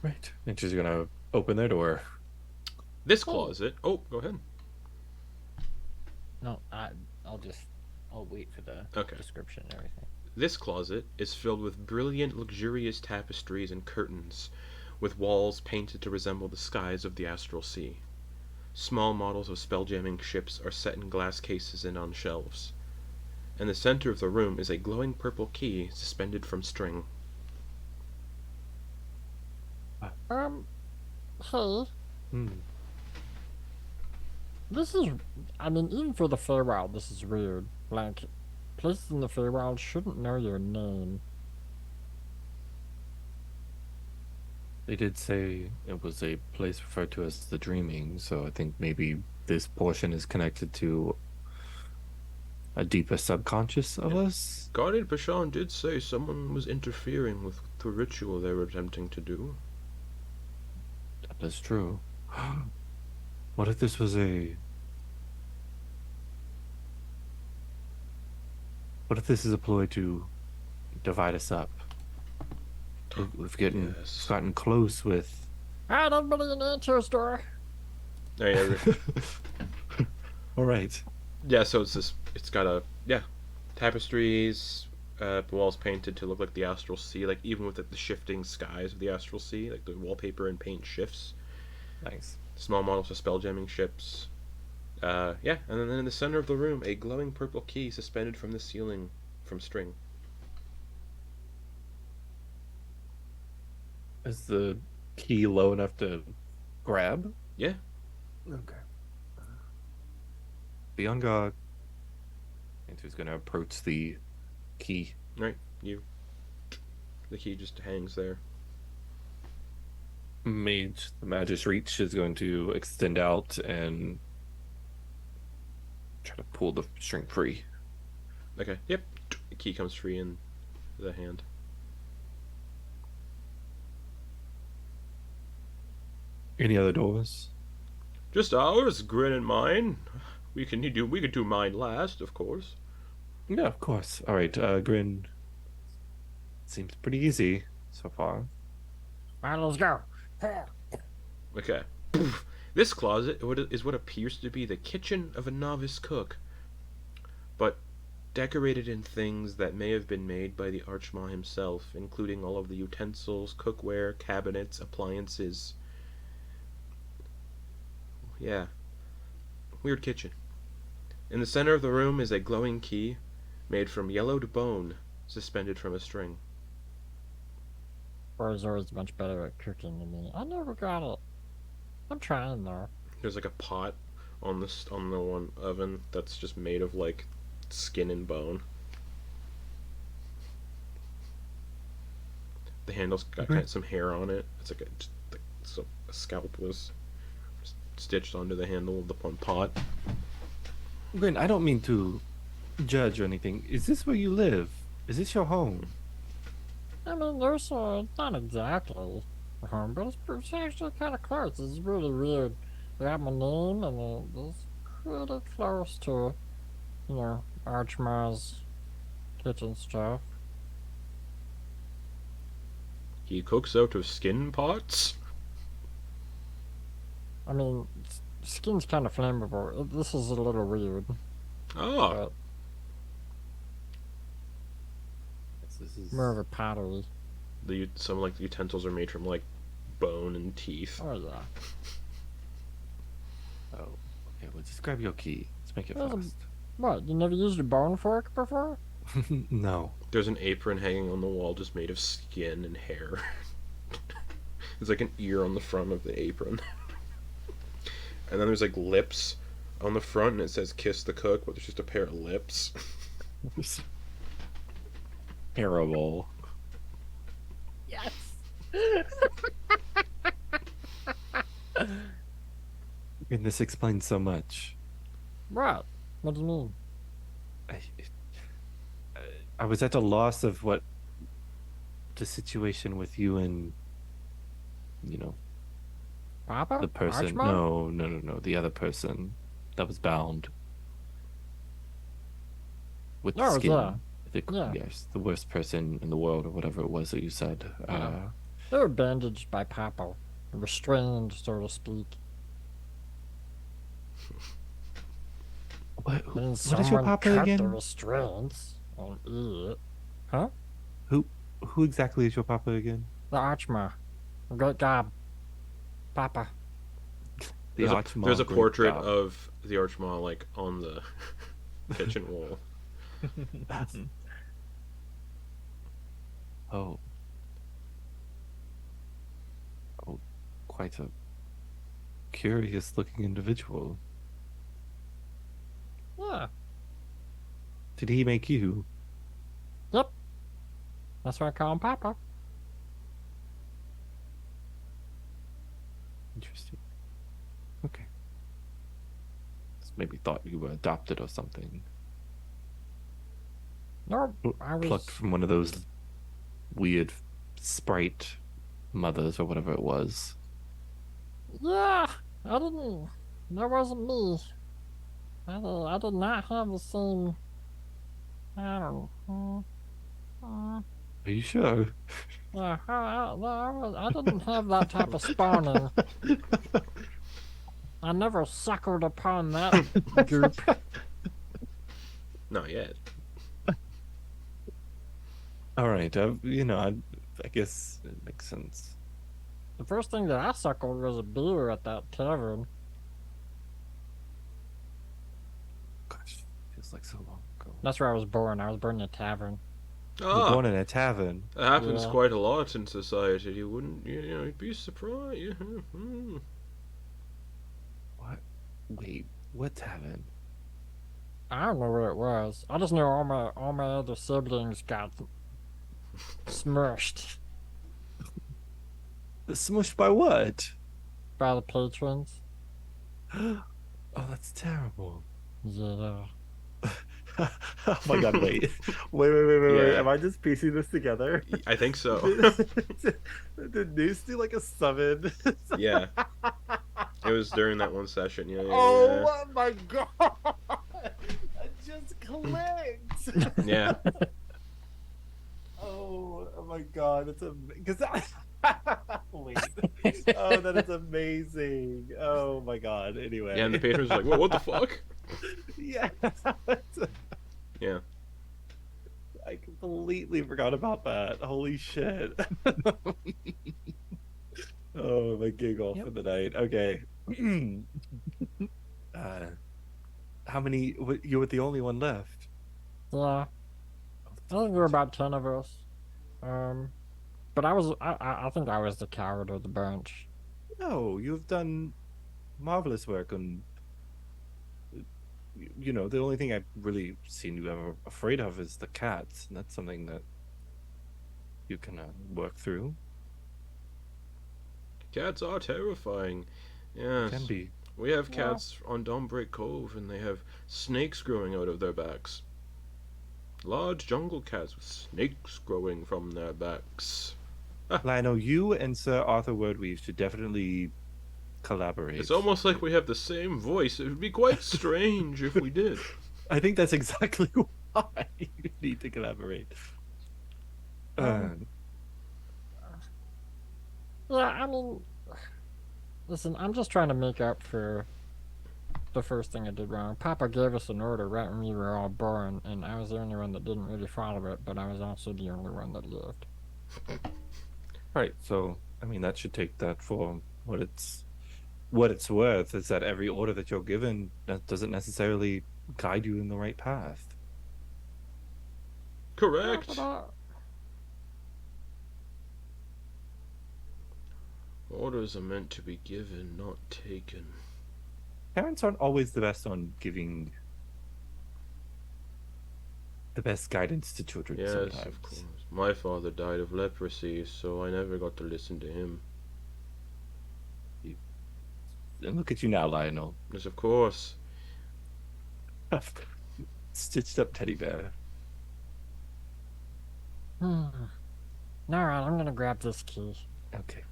Right. And she's gonna open their door. This closet. Oh, go ahead. No, I'll wait for the Okay. description and everything. This closet is filled with brilliant, luxurious tapestries and curtains, with walls painted to resemble the skies of the Astral Sea. Small models of spelljamming ships are set in glass cases and on shelves. In the center of the room is a glowing purple key suspended from string. Hey, this is, I mean, even for the Feywild, this is weird. Like, places in the Feywild shouldn't know your name. They did say it was a place referred to as the Dreaming, so I think maybe this portion is connected to a deeper subconscious of us. Guardian Bashan did say someone was interfering with the ritual they were attempting to do. That is true. What if this was a... What if this is a ploy to divide us up? We've Yes. gotten close with... Alright, everybody in Antyr's door. Oh, yeah, All right. yeah, so it's got tapestries, walls painted to look like the Astral Sea, like even with the shifting skies of the Astral Sea, like the wallpaper and paint shifts. Nice. Small models of spelljamming ships. Yeah, and then in the center of the room, a glowing purple key suspended from the ceiling from string. Is the key low enough to grab? Yeah. Okay. Be on guard. Antyr's gonna approach the key. Right, the key just hangs there. Mage, the Magus Reach is going to extend out and try to pull the string free. Okay, yep. The key comes free in the hand. Any other doors? Just ours, Grin and mine. We can do mine last, of course. Yeah, of course. All right, Grin. Seems pretty easy so far. Alright, let's go. Okay. This closet is what appears to be the kitchen of a novice cook, but decorated in things that may have been made by the Archmaw himself, including all of the utensils, cookware, cabinets, appliances. Yeah. Weird kitchen. In the center of the room is a glowing key made from yellowed bone suspended from a string. Sorcerer is much better at cooking than me. I never got it. I'm trying though. There's like a pot on the one oven that's just made of like skin and bone. The handle's got kind of some hair on it. It's like a scalp was stitched onto the handle of the one pot. Grin, I don't mean to judge or anything. Is this where you live? Is this your home? I mean, there's not exactly a home, but it's actually kind of close. It's really weird. They have my name, and it's pretty close to, Archmaw's kitchen stuff. He cooks out of skin pots? I mean, skin's kind of flammable. This is a little weird. Oh. But This is more of a pottery. Some like the utensils are made from like bone and teeth. Oh yeah. Oh, okay. Well, just grab your key. Let's make it There's fast. What? You never used a bone fork before? No. There's an apron hanging on the wall just made of skin and hair. There's like an ear on the front of the apron. And then there's like lips on the front and it says kiss the cook, but there's just a pair of lips. Terrible. Yes. And this explains so much. What? What do you mean? I was at a loss of what the situation with you and, Papa? the person. Archmaw? No. The other person that was bound with the Oh, skin. yeah. Yeah. Yes, the worst person in the world, or whatever it was that you said. They were bandaged by Papa. Restrained, so to speak. What And is your someone papa cut the again? restraints on it. Huh? Who exactly is your papa again? The Archmaw. Great job. Papa. The There's Archmaw a Great portrait God. of the Archmaw like on the kitchen wall. Oh. Oh, quite a curious looking individual. Yeah. Did he make you? Yep. That's why I call him Papa. Interesting. Okay. Just maybe thought you were adopted or something. No, I was. Plucked from one of those weird sprite mothers or whatever it was. Yeah, I didn't. That wasn't me. I did not have the same. I don't know. Are you sure? Yeah, I didn't have that type of spawning. I never suckled upon that goop. Not yet. All right. I guess it makes sense. The first thing that I suckled was a beer at that tavern. Gosh, feels like so long ago. That's where I was born. I was born in a tavern. You were Ah, born in a tavern. that happens Yeah. quite a lot in society. You wouldn't, you'd be surprised. Yeah. Mm. What? Wait, what tavern? I don't know what it was. I just know all my other siblings got smushed Smushed by what? by the patrons. Oh, that's terrible. Yeah. Oh my god, wait. Wait. Yeah. Am I just piecing this together? I think so. Did Noose do like a summon? Yeah. It was during that one session. Yeah. Oh my god! I just clicked. Yeah. Oh my god, it's a because wait. Oh, that is amazing. Oh my god. Anyway. Yeah, and the patrons were like, "What the fuck?" Yeah. Yeah. I completely forgot about that. Holy shit. Oh, my giggle Yep. for the night. Okay. uh, how many? You were the only one left. Yeah. I think there were about 10 of us. But I think I was the coward of the bunch. No, you've done marvelous work on. You know, the only thing I've really seen you ever afraid of is the cats, and that's something that you can work through. Cats are terrifying. Yes. Can be. We have Yeah. cats on Dawnbreak Cove, and they have snakes growing out of their backs. Large jungle cats with snakes growing from their backs. Lionel, you and Sir Arthur Wordweave should definitely collaborate. It's almost like we have the same voice. It would be quite strange if we did. I think that's exactly why you need to collaborate. Yeah, I mean, listen, I'm just trying to make up for the first thing I did wrong. Papa gave us an order right when we were all born, and I was the only one that didn't really follow it, but I was also the only one that lived. Right, so I mean that should take that for what it's worth. Is that every order that you're given that doesn't necessarily guide you in the right path. Correct. Yeah, Orders are meant to be given, not taken. Parents aren't always the best on giving the best guidance to children. Yes, sometimes. of course. My father died of leprosy, so I never got to listen to him. And look at you now, Lionel. Yes, of course. Stitched up teddy bear. Alright, I'm gonna grab this key. Okay.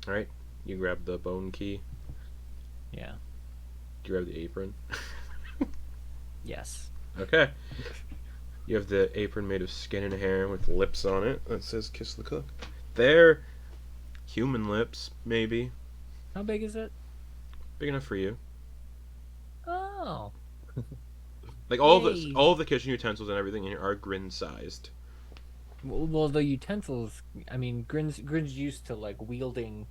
Alright, you grab the bone key. Yeah. Do you grab the apron? Yes. Okay. You have the apron made of skin and hair with lips on it that says "Kiss the Cook." They're human lips, maybe. How big is it? Big enough for you. Oh. Like all Yay. all the kitchen utensils and everything in here are Grin sized. Well, the utensils. I mean, Grin's used to like wielding.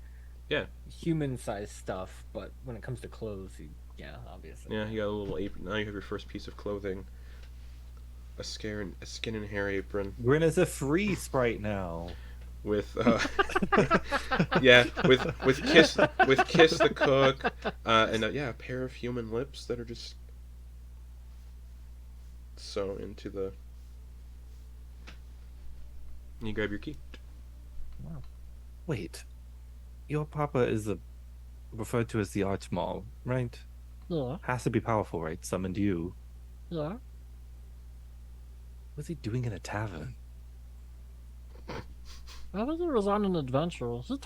Yeah. Human-sized stuff, but when it comes to clothes, yeah, obviously. Yeah, you got a little apron. Now you have your first piece of clothing. A skin and hair apron Grin is a free sprite now. with yeah, with kiss the cook, and yeah, a pair of human lips that are just sewn into the. And you grab your key. Wait, your papa is referred to as the Archmaul, right? Yeah, Has to be powerful, right? Summoned you. yeah. What's he doing in a tavern? I think he was on an adventure. He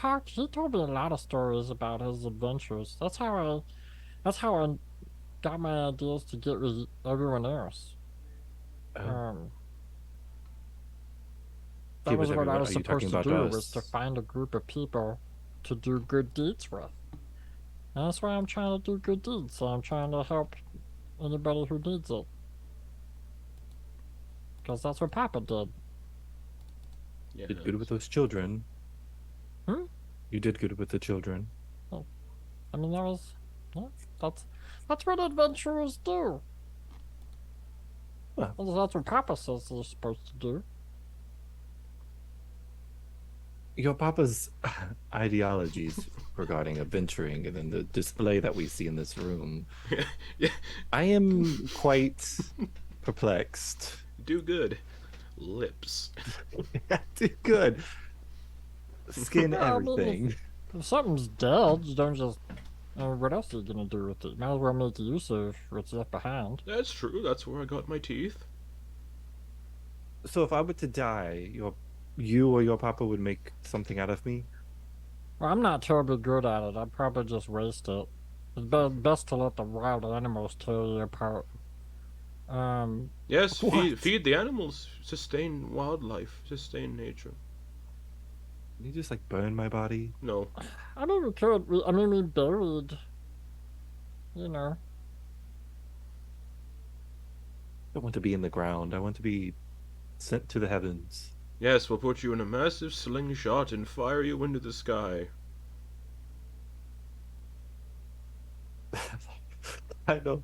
told me a lot of stories about his adventures. That's how I got my ideas to get with everyone else. Oh. That was with what I everyone- was are you talking supposed to about do, was to us? find a group of people to do good deeds with. And that's why I'm trying to do good deeds. So I'm trying to help anybody who needs it. Because that's what Papa did. Yeah. Did good with those children. Hmm? You did good with the children. I mean, that's what adventurers do. Well. Well, that's what Papa says they're supposed to do. your papa's ideologies regarding adventuring and then the display that we see in this room, Yeah, I am quite perplexed. do good. Lips. Too good. Skin Yeah, I mean, everything. if something's dead, you don't just. What else are you gonna do with it? Might as well make use of what's left behind. That's true. That's where I got my teeth. So if I were to die, you or your papa would make something out of me? Well, I'm not terribly good at it. I'd probably just waste it. It's best to let the wild animals tear you apart. Yes, What? feed the animals. Sustain wildlife. Sustain nature. Can you just like burn my body? No. I mean, we could. We buried. You know. I don't want to be in the ground. I want to be sent to the heavens. Yes, we'll put you in a massive slingshot and fire you into the sky. I know.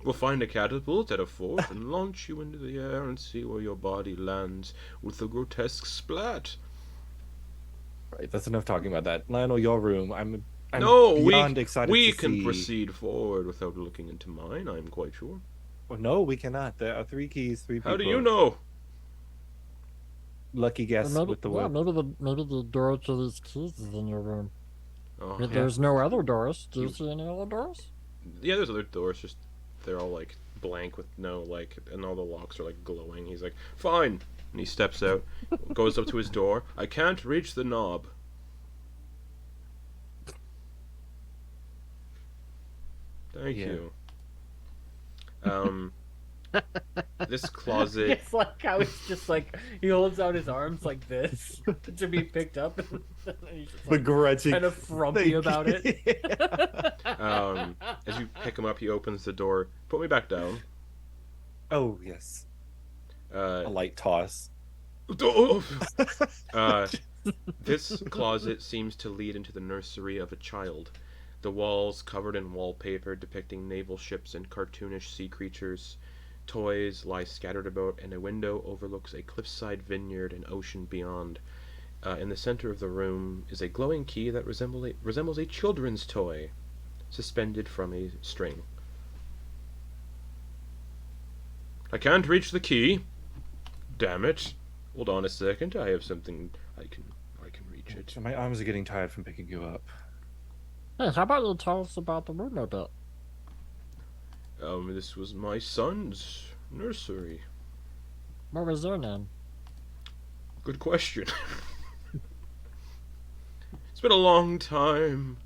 We'll find a catapult at a fort and launch you into the air and see where your body lands with a grotesque splat. Right, that's enough talking about that. Lionel, your room. I'm No, beyond excited we to can see. proceed forward without looking into mine, I'm quite sure. Oh, no, we cannot. There are 3 keys, 3 How people. do you know? Lucky guess Maybe, with the yeah, word. maybe the door to these keys is in your room. Oh, But yeah. there's no other doors. Do you see any other doors? yeah, there's other doors, just they're all like blank with no like, and all the locks are like glowing. He's like, fine, and he steps out, goes up to his door. I can't reach the knob. Thank Yeah. you. This closet. It's like how it's just like he holds out his arms like this to be picked up, and he's just like Begrudging. kind of frumpy about it. As you pick him up, he opens the door. Put me back down. Oh, yes. A Uh, light toss. uh, this closet seems to lead into the nursery of a child. The walls covered in wallpaper depicting naval ships and cartoonish sea creatures. Toys lie scattered about, and a window overlooks a cliffside vineyard and ocean beyond. In the center of the room is a glowing key that resembles a children's toy, suspended from a string. I can't reach the key. Damn it. Hold on a second. I have something. I can reach it. My arms are getting tired from picking you up. Hey, how about you tell us about the room a bit? This was my son's nursery. What was their name? Good question. It's been a long time.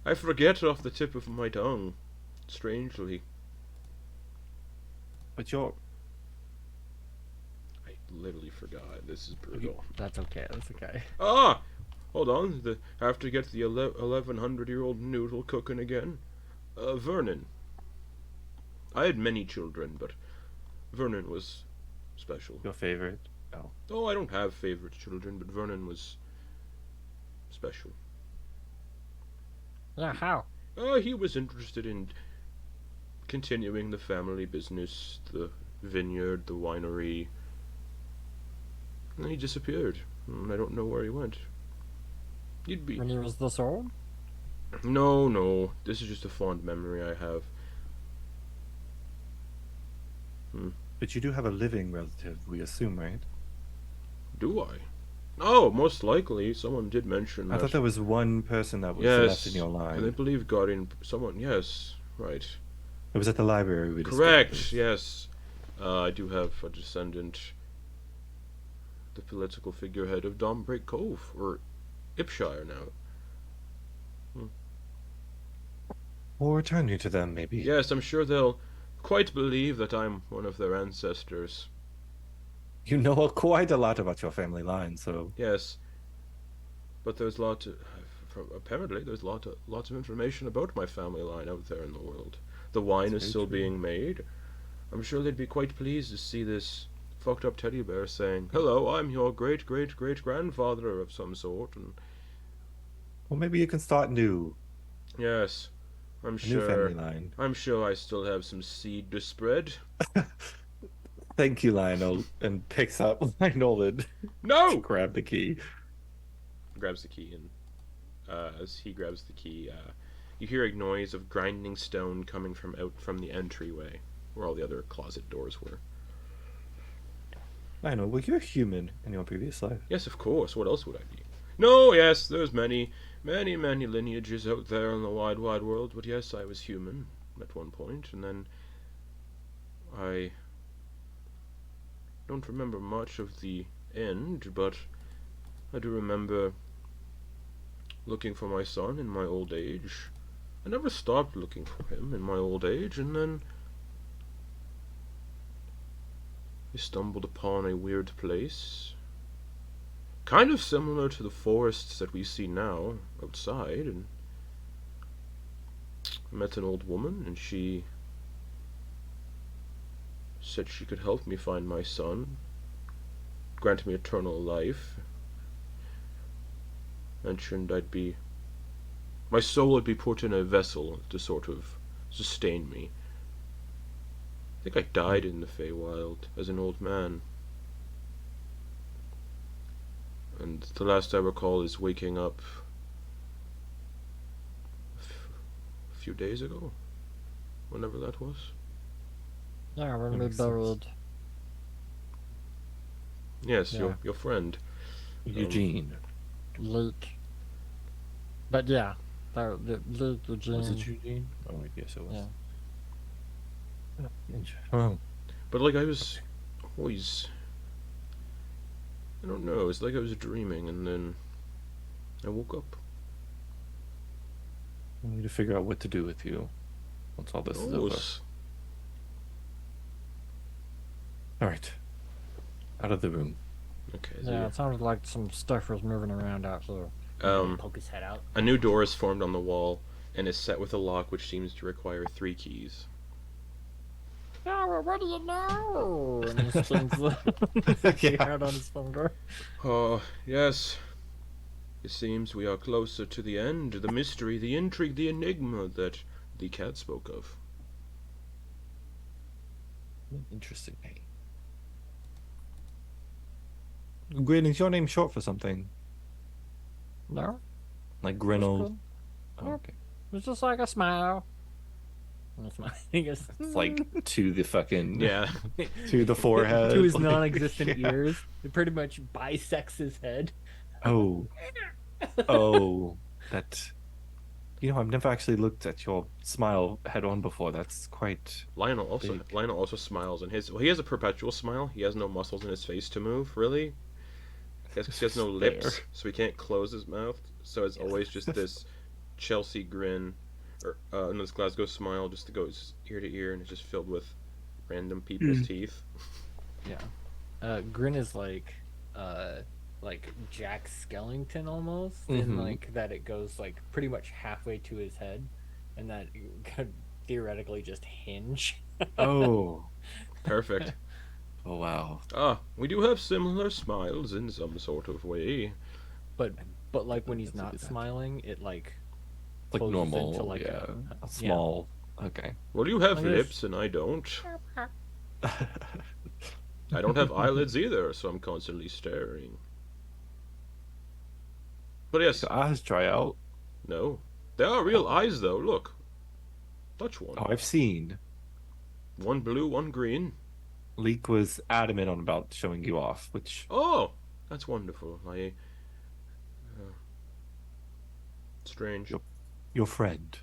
I forget off the tip of my tongue. Strangely. But you're... I literally forgot. This is brutal. That's okay. That's okay. Ah! Hold on. I have to get the 1100-year-old noodle cooking again. Vernon. I had many children, but Vernon was special. your favorite. Oh. Oh, I don't have favorite children, but Vernon was special. Yeah, how? He was interested in continuing the family business, the vineyard, the winery. And he disappeared. I don't know where he went. You'd be... When he was this old? No. This is just a fond memory I have. But you do have a living relative, we assume, right? Do I? Oh, most likely. Someone did mention that. I thought there was one person that was Yes. left in your line. And I believe Guardian... Someone... Yes. Right. It was at the library we Correct. discovered. Yes. I do have a descendant. The political figurehead of Dombreak Cove. Or Ipshire now. We'll return you to them, maybe. Yes, I'm sure they'll quite believe that I'm one of their ancestors. You know quite a lot about your family line, so... Yes. But there's apparently there's lots of information about my family line out there in the world. The wine That's is very still true. being made. I'm sure they'd be quite pleased to see this fucked up teddy bear saying, "Hello, I'm your great great great grandfather of some sort." And Well, maybe you can start new. yes, A new family line. I'm sure I still have some seed to spread. Thank you, Lionel, and picks up Lionel and No! grab the key. Grabs the key, and as he grabs the key, you hear a noise of grinding stone coming from out from the entryway, where all the other closet doors were. Lionel, were you a human in your previous life? Yes, of course. What else would I be? No, yes, there's many lineages out there in the wide, wide world, but yes, I was human at one point, and then I don't remember much of the end, but I do remember looking for my son in my old age. I never stopped looking for him in my old age, and then I stumbled upon a weird place. Kind of similar to the forests that we see now outside, and I met an old woman, and she said she could help me find my son, grant me eternal life, mentioned my soul would be put in a vessel to sort of sustain me. I think I died in the Feywild as an old man. And the last I recall is waking up a few days ago, whenever that was. Yeah, when That we makes sense. buried. Yes, Yeah. your friend. Eugene. Leak. But yeah, the Leak, Eugene. Was it Eugene? Oh, yes, it was. Yeah. Oh, But like I was always, I don't know, it's like I was dreaming, and then I woke up. we need to figure out what to do with you once all this is over. All right. Out of the room. Okay. Yeah, it sounded like some stuff was moving around out here. Poke his head out. A new door is formed on the wall and is set with a lock which seems to require 3 keys. Yeah, well, what do you know? And he spins the out on his finger. Oh, yes. It seems we are closer to the end, the mystery, the intrigue, the enigma that the cat spoke of. Interesting name. Grin, is your name short for something? No? Like It's Grinnell? cool. Oh, Yep. okay. It's just like a smile. And it's It's like to the fucking Yeah. to the forehead. To his like- non-existent yeah. ears. It pretty much bisects his head. Oh. Oh. That. You know, I've never actually looked at your smile head on before. That's quite. Lionel also Big. smiles, and he has a perpetual smile. He has no muscles in his face to move, really. He has no lips, so he can't close his mouth. So it's always just this Chelsea grin, or this Glasgow smile, just goes ear to ear, and it's just filled with random people's teeth. Yeah. Grin is like Jack Skellington almost, in Mhm. like that it goes like pretty much halfway to his head, and that it could theoretically just hinge. Oh. Perfect. Oh, wow. Ah, we do have similar smiles in some sort of way. But like when he's That's a not good idea. smiling, it like Like closes normal. into, like, yeah. a- A small. Okay. Well, you have Like this. lips, and I don't. I don't have eyelids either, so I'm constantly staring. But yes, So eyes dry out. no. There are real eyes, though. Look. Touch one. Oh, I've seen. One blue, one green. Leek was adamant on about showing you off, which Oh, that's wonderful. Strange. Yep. your friend.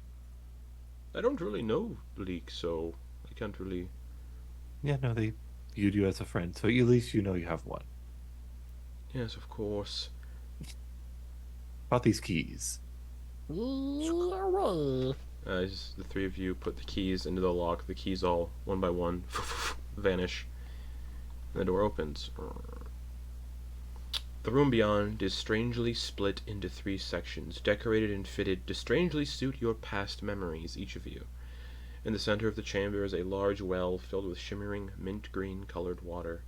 I don't really know Leek, so I can't really. Yeah, no, they viewed you as a friend, so at least you know you have one. Yes, of course. About these keys. As the 3 of you put the keys into the lock, the keys all, one by one, vanish. And the door opens. The room beyond is strangely split into 3 sections, decorated and fitted to strangely suit your past memories, each of you. In the center of the chamber is a large well filled with shimmering mint-green colored water.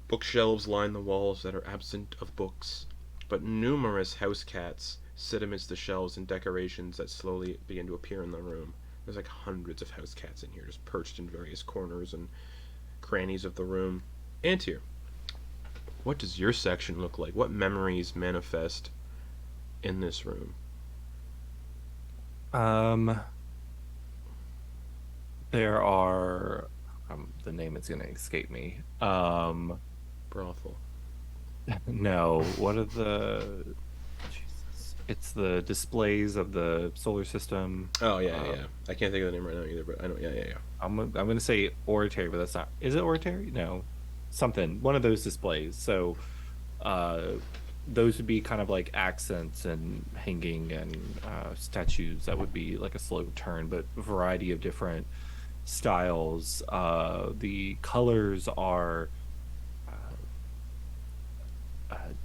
Bookshelves line the walls that are absent of books, but numerous house cats sit amidst the shelves and decorations that slowly begin to appear in the room. There's like hundreds of house cats in here, just perched in various corners and crannies of the room. Antyr, what does your section look like? What memories manifest in this room? There are the name is gonna escape me. Brothel. No, what are the Jesus. It's the displays of the solar system. Oh yeah. I can't think of the name right now either, but I know. Yeah. I'm gonna say oratory, but that's not. Is it oratory? No, something. One of those displays. So, those would be kind of like accents and hanging and statues. That would be like a slow turn, but a variety of different styles. The colors are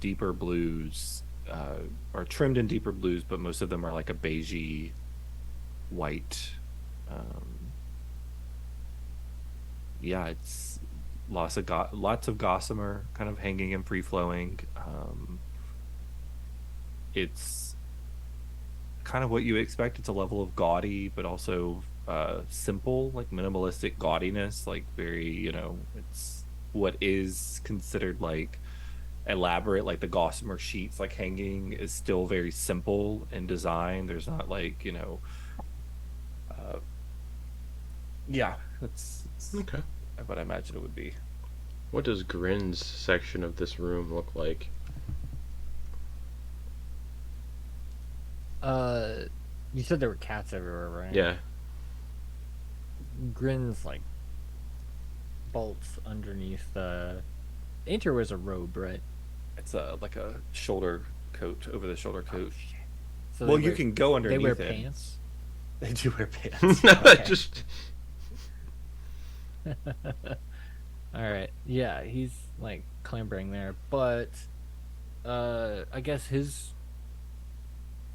deeper blues, are trimmed in deeper blues, but most of them are like a beigey white. Yeah, it's lots of gossamer kind of hanging and free flowing. It's kind of what you expect. It's a level of gaudy, but also simple, like minimalistic gaudiness, like very, it's what is considered like elaborate, like the gossamer sheets like hanging is still very simple in design. There's not like, yeah, that's Okay. what I imagine it would be. What does Grin's section of this room look like? You said there were cats everywhere, right? Yeah. Grin's like bolts underneath the. Antyr wears a robe, right? It's like a shoulder coat over the shoulder coat. So Well, they you wear- can go underneath They wear it. pants. They do wear pants. Okay. Just All right. Yeah, he's like clambering there, but I guess his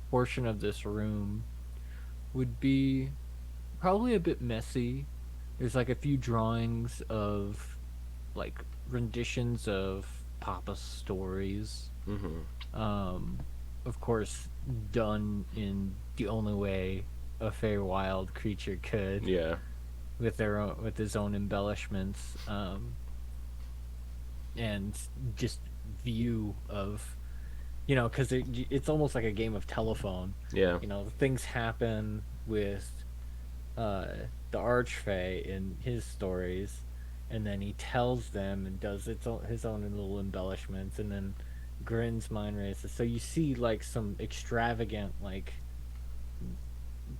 portion of this room would be probably a bit messy. There's like a few drawings of like renditions of Papa's stories. Of course, done in the only way a Feywild creature could. yeah. With his own embellishments, and just view of, because it's almost like a game of telephone. Yeah. Things happen with the Archfey in his stories, and then he tells them and does his own little embellishments, and then Grin's mind races. So you see like some extravagant, like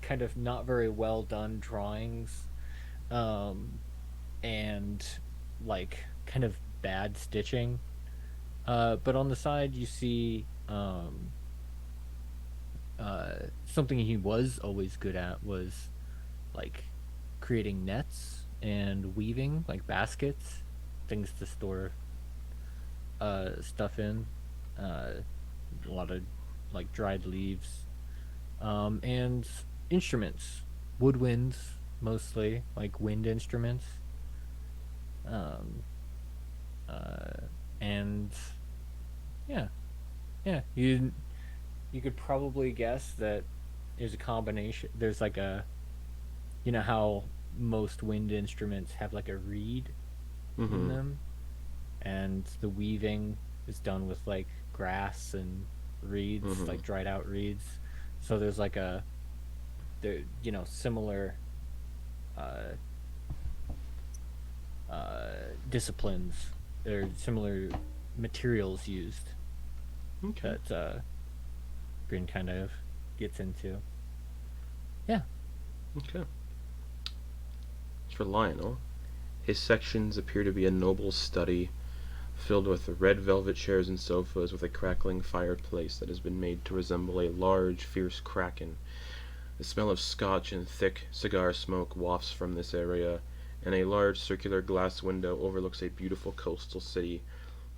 kind of not very well done drawings, and like kind of bad stitching. But on the side you see something he was always good at was like creating nets and weaving, like baskets, things to store stuff in. A lot of like dried leaves, and instruments, woodwinds mostly, like wind instruments. And yeah, you could probably guess that there's a combination. There's like a, how most wind instruments have like a reed in them, and the weaving is done with like grass and reeds, like dried out reeds. So there's like similar disciplines or similar materials used that Grin kind of gets into. Yeah. Okay. As for Lionel, his sections appear to be a noble study, filled with red velvet chairs and sofas with a crackling fireplace that has been made to resemble a large, fierce kraken. The smell of scotch and thick cigar smoke wafts from this area, and a large circular glass window overlooks a beautiful coastal city,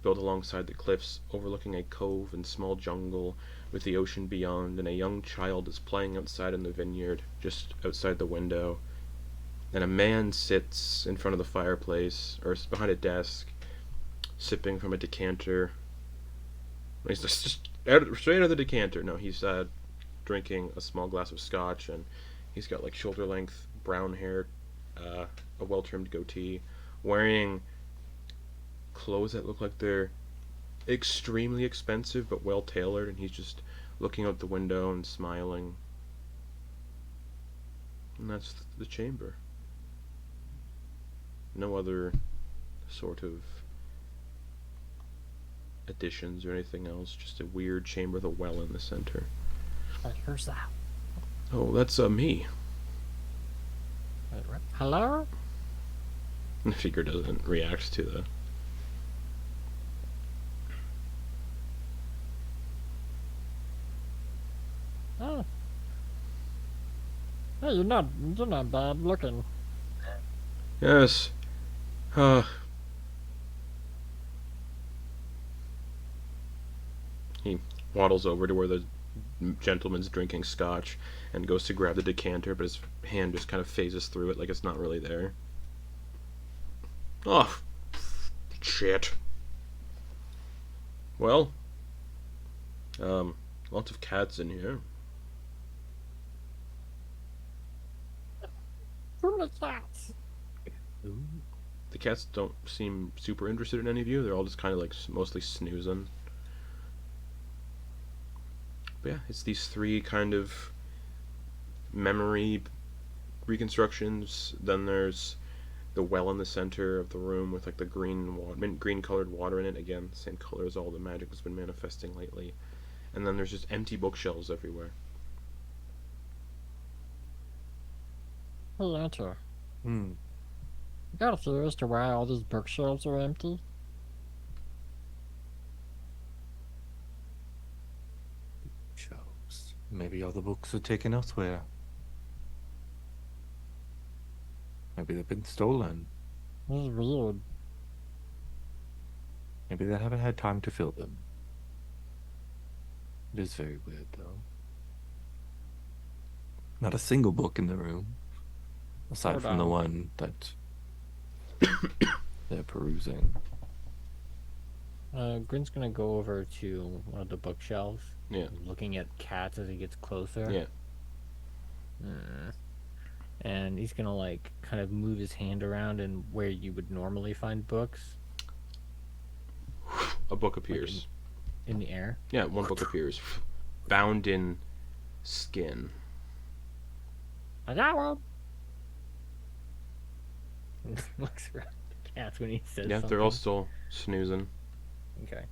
built alongside the cliffs, overlooking a cove and small jungle, with the ocean beyond, and a young child is playing outside in the vineyard, just outside the window. And a man sits in front of the fireplace, or behind a desk, sipping from a decanter. He's just straight out of the decanter. No, he's drinking a small glass of scotch, and he's got like shoulder-length brown hair, a well-trimmed goatee, wearing clothes that look like they're extremely expensive but well tailored, and he's just looking out the window and smiling. And that's the chamber. No other sort of additions or anything else, just a weird chamber with a well in the center. Hey, who's that? Oh, that's me. Wait, what? Hello? The figure doesn't react to the... Oh. Hey, you're not bad looking. Yes. He waddles over to where the gentleman's drinking scotch and goes to grab the decanter, but his hand just kind of phases through it like it's not really there. Oh, shit. Well, lots of cats in here. Who the cats? Ooh. The cats don't seem super interested in any of you. They're all just kind of like mostly snoozing. But yeah, it's these three kind of memory reconstructions. Then there's the well in the center of the room with like the green colored water in it. Again, same color as all the magic that's been manifesting lately. And then there's just empty bookshelves everywhere. Hey, Antyr. Hmm. You got a theory as to why all these bookshelves are empty? Shelves. Maybe all the books are taken elsewhere. Maybe they've been stolen. This is weird. Maybe they haven't had time to fill them. It is very weird, though. Not a single book in the room, aside Hold from the on. one that they're perusing. Grin's gonna go over to one of the bookshelves. Yeah. Looking at cats as he gets closer. Yeah. And he's gonna like kind of move his hand around and where you would normally find books A book appears. in the air. Yeah, one book appears. Bound in skin. I got one. Looks around the cats when he says Yeah, something. they're all still snoozing. Okay.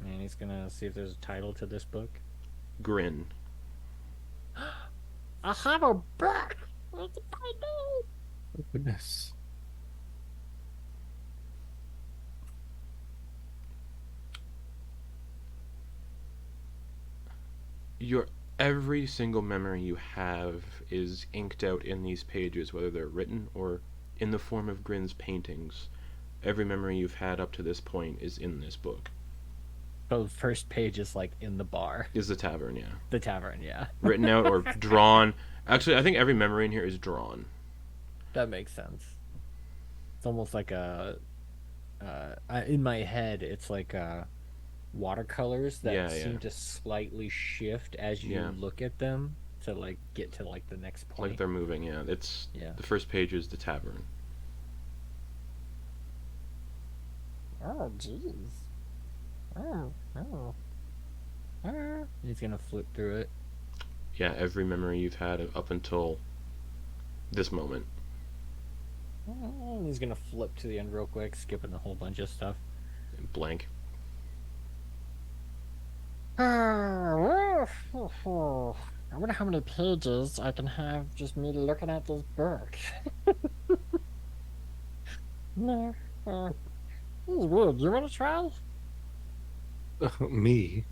And he's gonna see if there's a title to this book. Grin. I have a book. What's the title? Oh, goodness. Every single memory you have is inked out in these pages, whether they're written or in the form of Grin's paintings. Every memory you've had up to this point is in this book. So the first page is like in the bar. Is the tavern, yeah. The tavern, yeah. Written out or drawn. Actually, I think every memory in here is drawn. That makes sense. It's almost like a in my head it's like watercolors that Yeah, seem yeah. to slightly shift as you Yeah. look at them to like get to like the next point. Like they're moving, yeah. It's Yeah. the first page is the tavern. Oh, jeez. Oh. He's gonna flip through it. Yeah, every memory you've had up until this moment. And he's gonna flip to the end real quick, skipping a whole bunch of stuff. Blank. I wonder how many pages I can have just me looking at this book. No. This is weird. You want to try? Me?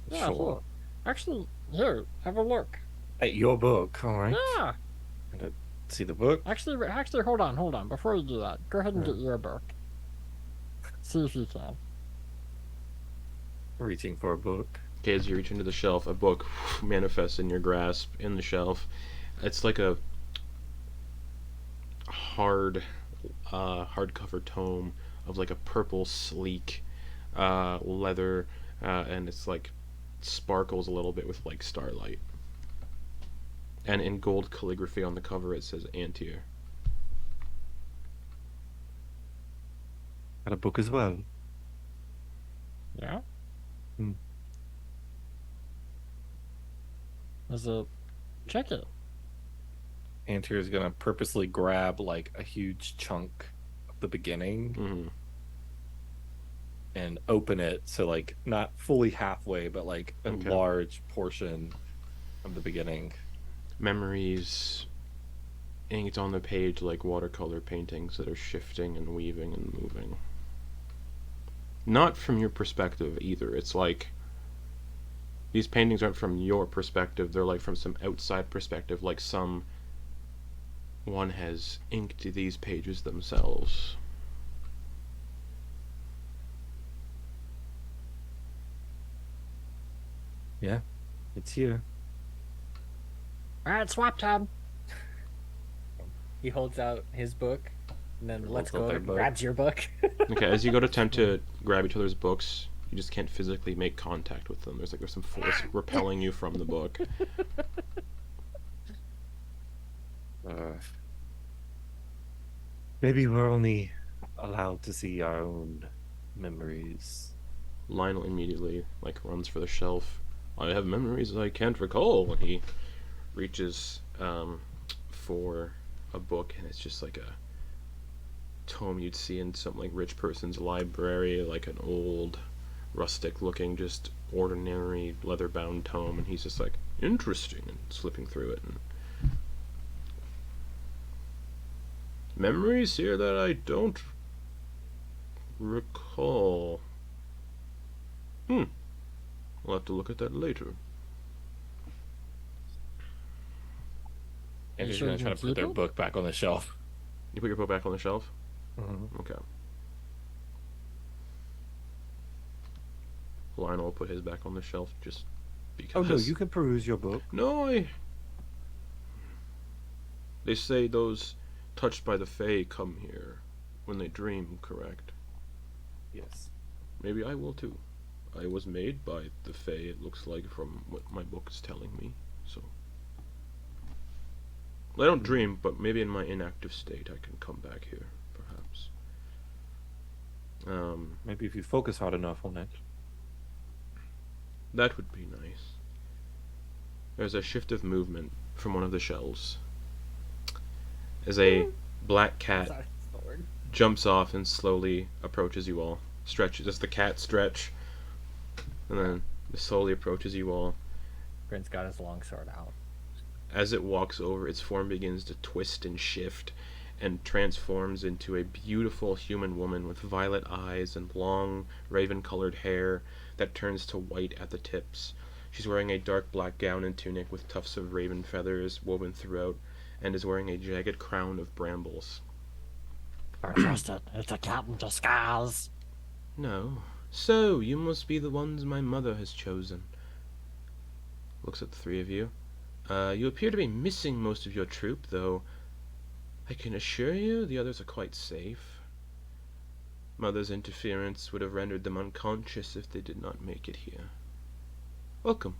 Yeah, Sure. here. Actually, here, have a look. Hey, your book, alright. Yeah. See the book? Actually, hold on. Before you do that, go ahead and Yeah. get your book. See if you can. Reaching for a book. Okay, as you reach into the shelf, a book manifests in your grasp in the shelf. It's like a hardcover tome of like a purple sleek leather, and it's like sparkles a little bit with like starlight. And in gold calligraphy on the cover it says Antyr. Got a book as well. Yeah. Hmm. There's a check it. Antyr is gonna purposely grab like a huge chunk of the beginning Mm-hmm. and open it, so like not fully halfway, but like a Okay. large portion of the beginning. Memories inked on the page like watercolor paintings that are shifting and weaving and moving. Not from your perspective either. It's like these paintings aren't from your perspective, they're like from some outside perspective, like some one has inked these pages themselves. Yeah, it's here. All right, swap time. He holds out his book, and then Holds lets up go their and book. grabs your book. Okay, as you go to attempt to grab each other's books, you just can't physically make contact with them. There's some force repelling you from the book. Maybe we're only allowed to see our own memories. Lionel immediately runs for the shelf. I have memories I can't recall. And he reaches for a book, and it's just like a tome you'd see in some rich person's library, like an old, rustic-looking, just ordinary leather-bound tome. And he's just like, interesting, and slipping through it. And memories here that I don't recall. We'll have to look at that later. Antyr's sure gonna you try can to put keep their it? book back on the shelf. You put your book back on the shelf? Mm-hmm. Okay. Lionel will put his back on the shelf just because. Oh no, you can peruse your book. No, They say those touched by the Fae come here when they dream, correct? Yes. Maybe I will too. I was made by the Fae, it looks like, from what my book is telling me, so. I don't dream, but maybe in my inactive state I can come back here, perhaps. Maybe if you focus hard enough on it. That would be nice. There's a shift of movement from one of the shelves. As a black cat Sorry, it's the word. jumps off and slowly approaches you all. Stretches, does the cat stretch? And then it slowly approaches you all. Grin's got his long sword out. As it walks over, its form begins to twist and shift and transforms into a beautiful human woman with violet eyes and long, raven-colored hair that turns to white at the tips. She's wearing a dark black gown and tunic with tufts of raven feathers woven throughout, and is wearing a jagged crown of brambles. I trust it. It's a cat in disguise. No. So, you must be the ones my mother has chosen. Looks at the three of you. You appear to be missing most of your troop, though I can assure you the others are quite safe. Mother's interference would have rendered them unconscious if they did not make it here. Welcome.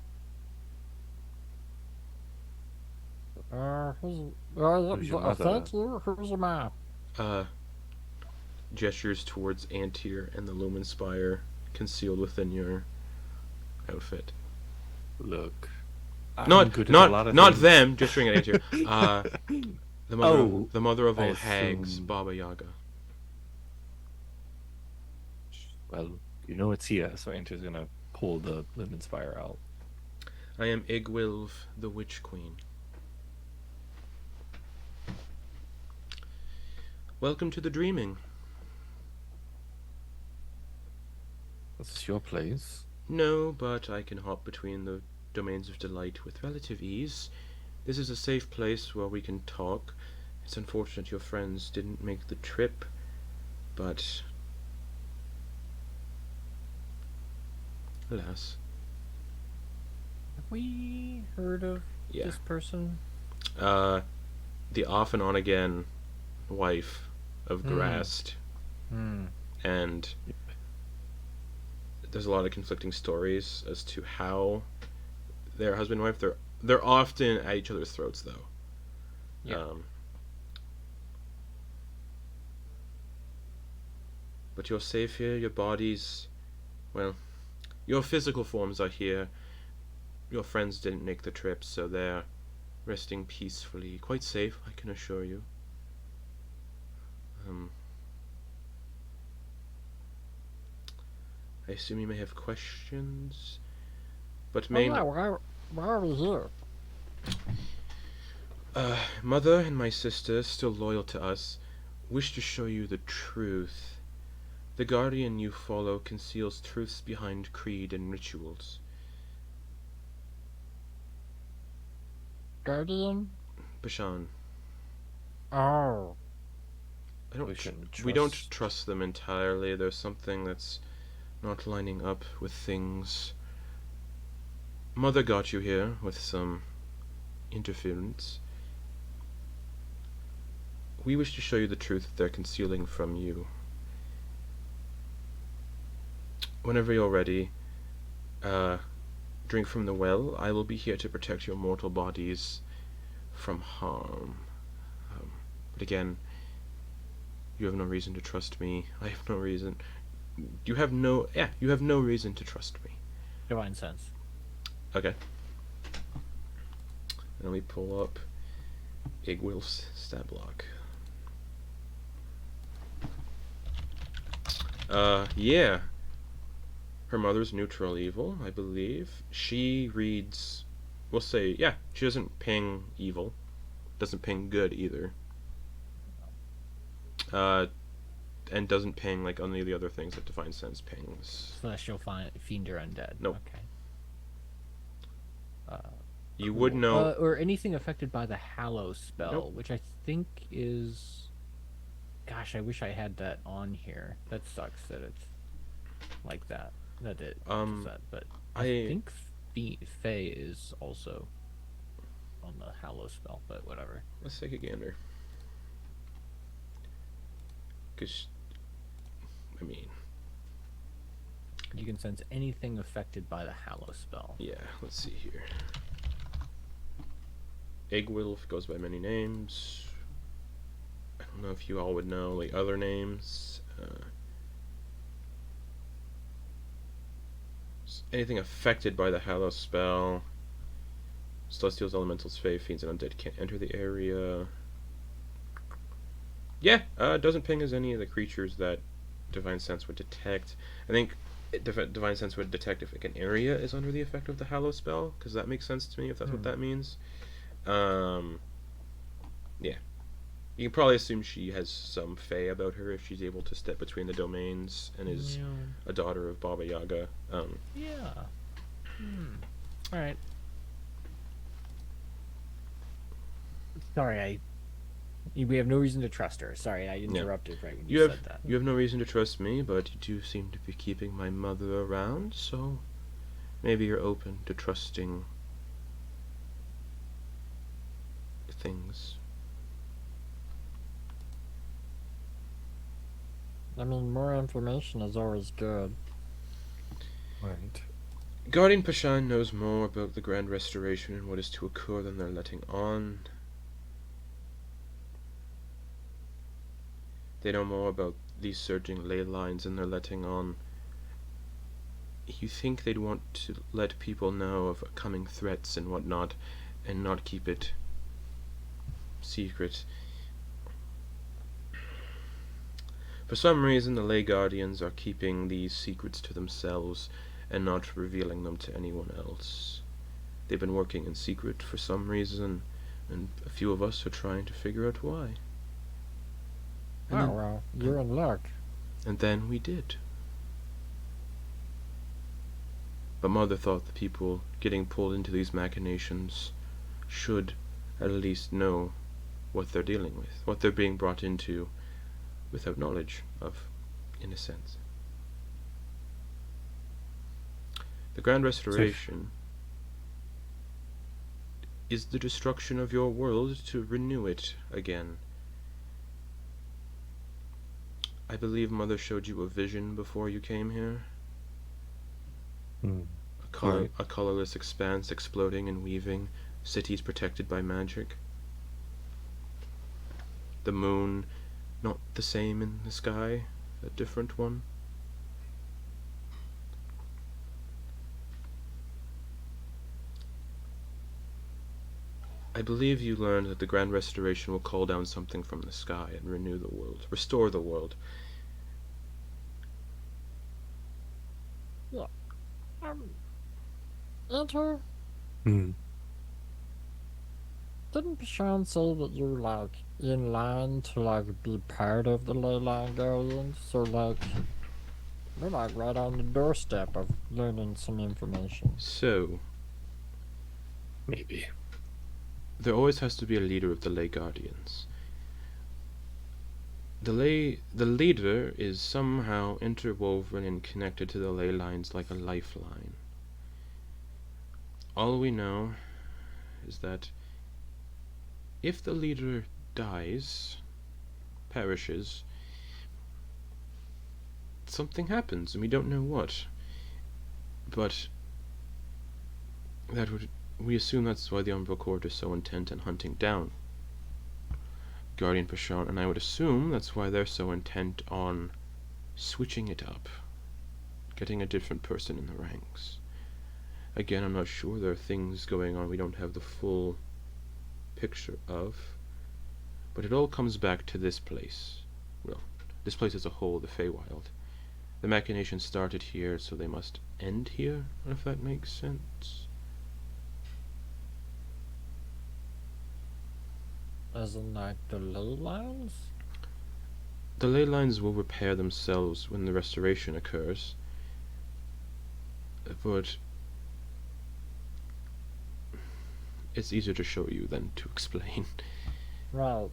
Who's your mother? thank you. Who's your mom? Gestures towards Antyr and the Lumen Spire concealed within your outfit. Look. Not good at a lot of things. them, gesturing at Antyr. The mother, Oh, the mother of I all hags, assume- Baba Yaga. Well, you know it's here, so Antyr's gonna pull the Lemon Spire out. I am Igwilv, the Witch Queen. Welcome to the dreaming. This is your place. No, but I can hop between the domains of delight with relative ease. This is a safe place where we can talk. It's unfortunate your friends didn't make the trip, but alas. Have we heard of Yeah. this person? The off and on again wife of Grast, and there's a lot of conflicting stories as to how their husband and wife, they're often at each other's throats though. Yeah. But you're safe here, your bodies, well, your physical forms are here. Your friends didn't make the trip, so they're resting peacefully. Quite safe, I can assure you. I assume you may have questions, but Oh, mainly, yeah, why are we here? Mother and my sister, still loyal to us, wish to show you the truth. The guardian you follow conceals truths behind creed and rituals. Guardian? Bashan, Oh. we don't trust them entirely. There's something that's not lining up with things. Mother got you here with some interference. We wish to show you the truth that they're concealing from you. Whenever you're ready, drink from the well. I will be here to protect your mortal bodies from harm. But again, you have no reason to trust me. I have no reason. You have no reason to trust me. Divine sense. Okay. And let me pull up Igwil's stat block. Yeah. Her mother's neutral evil, I believe. She reads, we'll say, yeah, she doesn't ping evil. Doesn't ping good either. And doesn't ping like any of the other things that Divine Sense pings. Celestial fiend or undead. No. Okay. You would know. Or anything affected by the Hallow spell, Nope. which I think is. Gosh, I wish I had that on here. That sucks that it's like that. That it. But I think Fae is also on the Hallow spell, but whatever. Let's take a gander. Because, I mean, You can sense anything affected by the Hallow spell. yeah, let's see here. Igwilf goes by many names. I don't know if you all would know like other names. Anything affected by the Hallow spell. Celestials, elementals, fae, fiends, and undead can't enter the area. Yeah, doesn't ping as any of the creatures that Divine Sense would detect. I think Divine Sense would detect if like an area is under the effect of the Hallow spell, because that makes sense to me if that's what that means. Yeah. You can probably assume she has some fae about her if she's able to step between the domains and is a daughter of Baba Yaga. Yeah. Alright. Sorry, we have no reason to trust her. Sorry, I interrupted right when you said that. You have no reason to trust me, but you do seem to be keeping my mother around, so maybe you're open to trusting things. I mean, more information is always good. Right. Guardian Pashan knows more about the Grand Restoration and what is to occur than they're letting on. They know more about these surging ley lines than they're letting on. You think they'd want to let people know of coming threats and whatnot, and not keep it secret. For some reason, the lay guardians are keeping these secrets to themselves and not revealing them to anyone else. They've been working in secret for some reason, and a few of us are trying to figure out why. Well, you're in luck. And then we did. But Mother thought the people getting pulled into these machinations should at least know what they're dealing with, what they're being brought into without knowledge of, in a sense. The Grand Restoration is the destruction of your world to renew it again. I believe Mother showed you a vision before you came here. A colorless expanse exploding and weaving, cities protected by magic. The moon not the same in the sky, A different one? I believe you learned that the Grand Restoration will call down something from the sky and renew the world, restore the world. Yeah. Antyr, Hmm. didn't Bashan say that you're like in line to like be part of the Leyline Guardians? So like we're like right on the doorstep of learning some information. So, Maybe. there always has to be a leader of the Ley Guardians. The leader is somehow interwoven and connected to the ley lines like a lifeline. All we know is that if the leader dies, perishes, something happens and we don't know what. But we assume that's why the Umbral Court is so intent on hunting down Guardian Pashon, and I would assume that's why they're so intent on switching it up, getting a different person in the ranks. Again, I'm not sure. There are things going on we don't have the full picture of, but it all comes back to this place. Well, this place as a whole, the Feywild. The machinations started here, so they must end here, if that makes sense. As in like the ley lines? The ley lines will repair themselves when the restoration occurs, but it's easier to show you than to explain. Right.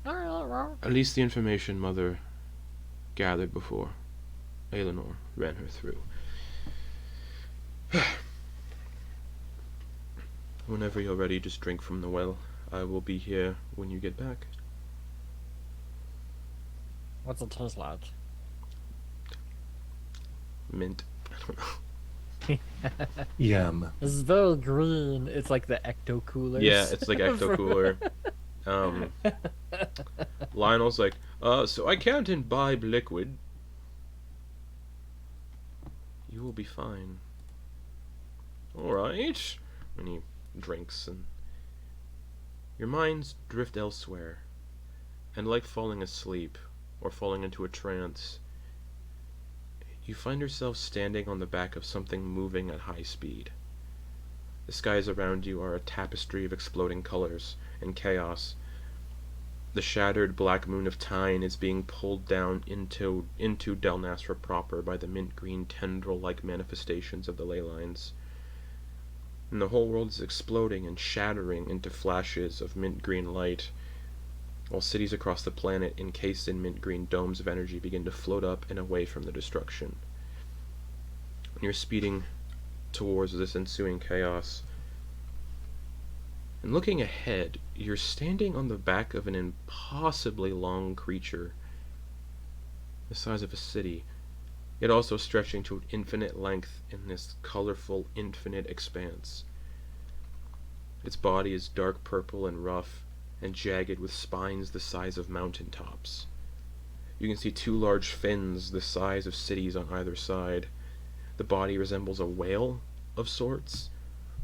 Alright, well. At least the information Mother gathered before Eleanor ran her through. Whenever you're ready, just drink from the well. I will be here when you get back. What's it taste like? Mint. I don't know. Yum. It's very green. It's like the ecto coolers. Yeah, it's like Ecto Cooler. Lionel's like, so I can't imbibe liquid. You will be fine. Alright. And he drinks, and your minds drift elsewhere, and like falling asleep or falling into a trance, you find yourself standing on the back of something moving at high speed. The skies around you are a tapestry of exploding colors and chaos. The shattered black moon of Tyne is being pulled down into Delnasra proper by the mint-green tendril-like manifestations of the ley lines. And the whole world is exploding and shattering into flashes of mint-green light, while cities across the planet encased in mint-green domes of energy begin to float up and away from the destruction. And you're speeding towards this ensuing chaos. And looking ahead, you're standing on the back of an impossibly long creature, the size of a city, yet also stretching to infinite length in this colorful, infinite expanse. Its body is dark purple and rough, and jagged with spines the size of mountain tops. You can see two large fins the size of cities on either side. The body resembles a whale of sorts,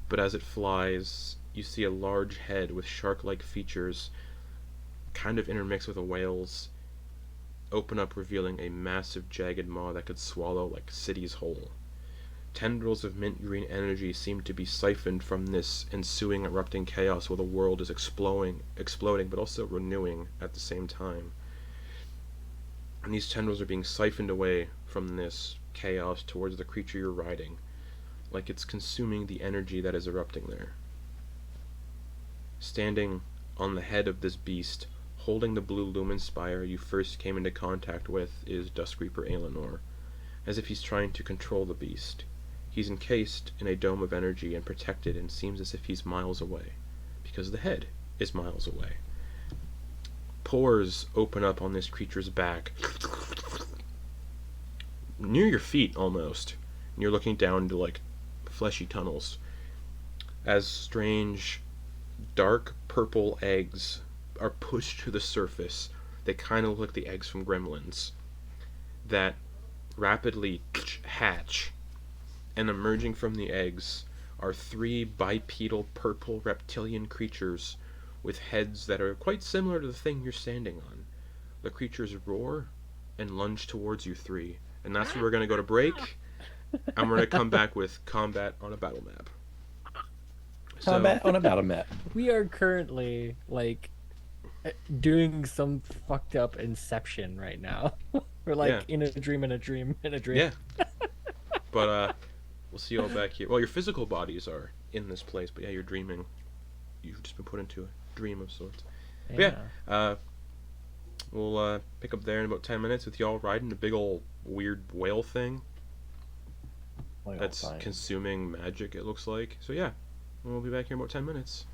but as it flies, you see a large head with shark-like features, kind of intermixed with a whale's, open up, revealing a massive jagged maw that could swallow like cities whole. Tendrils of mint-green energy seem to be siphoned from this ensuing erupting chaos while the world is exploding but also renewing at the same time. And these tendrils are being siphoned away from this chaos towards the creature you're riding, like it's consuming the energy that is erupting there. Standing on the head of this beast, holding the blue lumen spire you first came into contact with, is Duskreeper Eleanor, as if he's trying to control the beast. He's encased in a dome of energy and protected, and seems as if he's miles away, because the head is miles away. Pores open up on this creature's back, near your feet almost, and you're looking down into like fleshy tunnels, as strange dark purple eggs are pushed to the surface. They kind of look like the eggs from Gremlins that rapidly hatch, and emerging from the eggs are 3 bipedal purple reptilian creatures with heads that are quite similar to the thing you're standing on. The creatures roar and lunge towards you 3. And that's where we're going to go to break. And we're going to come back with combat on a battle map. Combat on a battle map. We are currently like doing some fucked up Inception right now. We're like in a dream, in a dream, in a dream. Yeah. But we'll see you all back here. Well, your physical bodies are in this place, but yeah, you're dreaming. You've just been put into a dream of sorts. But yeah, we'll pick up there in about 10 minutes with y'all riding a big old weird whale thing that's consuming magic, it looks like. So yeah, we'll be back here in about 10 minutes.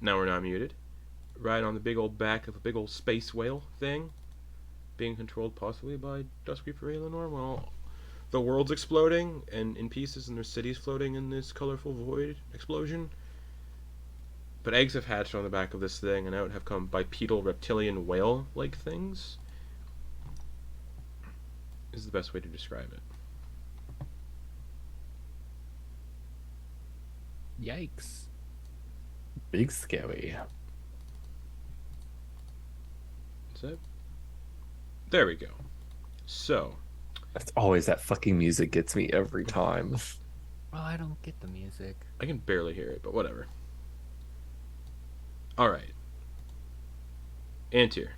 Now we're not muted. Right on the big old back of a big old space whale thing, being controlled possibly by Duskreeper Aelinor while the world's exploding and in pieces and their cities floating in this colorful void explosion. But eggs have hatched on the back of this thing, and out have come bipedal reptilian whale-like things. Is the best way to describe it. Yikes. Big scary. Is that? There we go. So, That's always that fucking music gets me every time. Well, I don't get the music. I can barely hear it, but whatever. Alright. Antyr.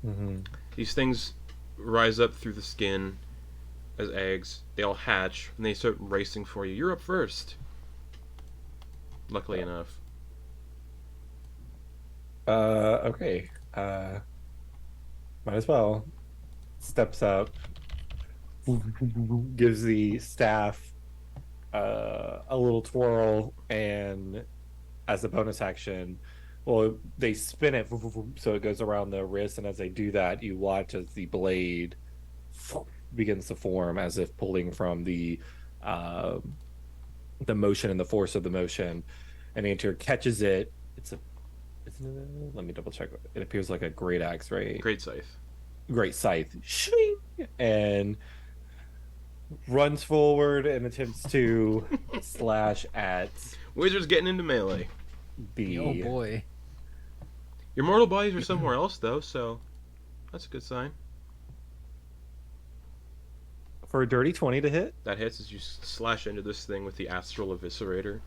Mm-hmm. These things rise up through the skin as eggs. They all hatch, and they start racing for you. You're up first. Luckily enough. Okay. Might as well. Steps up. Gives the staff a little twirl, and as a bonus action, well, they spin it so it goes around the wrist, and as they do that, you watch as the blade begins to form, as if pulling from the motion and the force of the motion. And Antyr catches it. Let me double check. It appears like a great axe, right? Great scythe. Great scythe. Shing! And runs forward and attempts to slash at Wizard's getting into melee. the. Oh boy. Your mortal bodies are somewhere else, though, so that's a good sign. For a dirty 20 to hit. That hits as you slash into this thing with the Astral Eviscerator.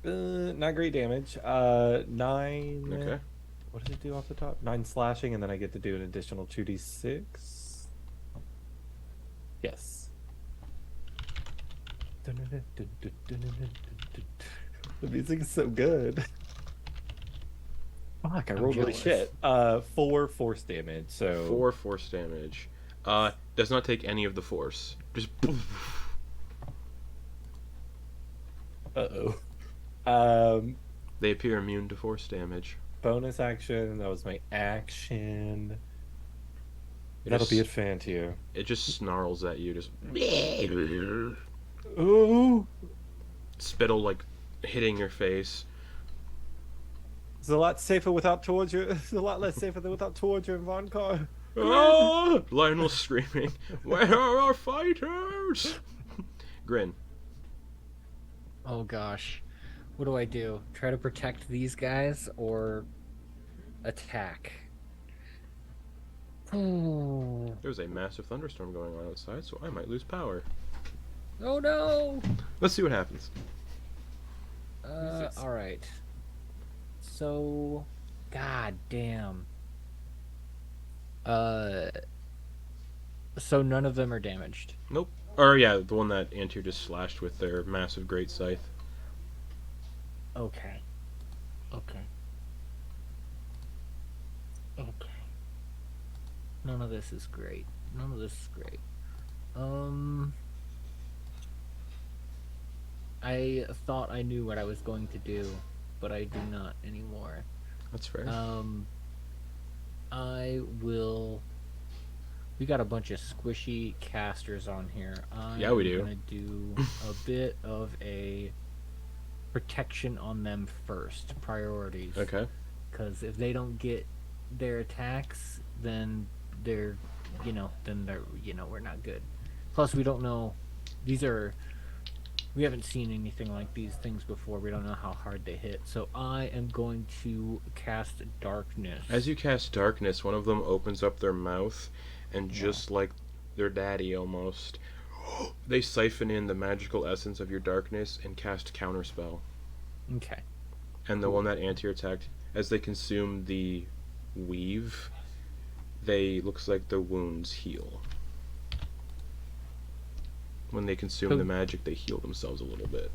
Not great damage. 9. Okay. What does it do off the top? 9 slashing, and then I get to do an additional 2d6. Yes. The music is so good. Fuck, I I'm rolled really jealous. shit. 4 force damage, so... 4 force damage. Does not take any of the force. Just Uh-oh. They appear immune to force damage. Bonus action, that was my action. It That'll just- be it for Antyr. It just snarls at you, just Ooh! spittle like hitting your face. It's a lot safer without Torger. It's a lot less safer than without Torger and Vonkar. Ah! Lionel's screaming, "Where are our fighters?" Grin. Oh gosh. What do I do? Try to protect these guys or attack? Oh There's a massive thunderstorm going on outside, so I might lose power. no! Let's see what happens. Alright. So, god damn. So none of them are damaged. Nope. Or yeah, the one that Antyr just slashed with their massive great scythe. Okay. Okay. Okay. None of this is great. None of this is great. I thought I knew what I was going to do, but I do not anymore. That's fair. I will. We got a bunch of squishy casters on here. Yeah, we do. I'm gonna do a bit of a protection on them first. Priorities. Okay. Because if they don't get their attacks, then they're, we're not good. Plus, we don't know. We haven't seen anything like these things before. We don't know how hard they hit. So I am going to cast Darkness. As you cast darkness, one of them opens up their mouth, and just like their daddy almost, they siphon in the magical essence of your darkness and cast Counterspell. Okay. And the one that Antyr attacked, as they consume the weave, looks like the wounds heal. When they consume So- the magic, they heal themselves a little bit.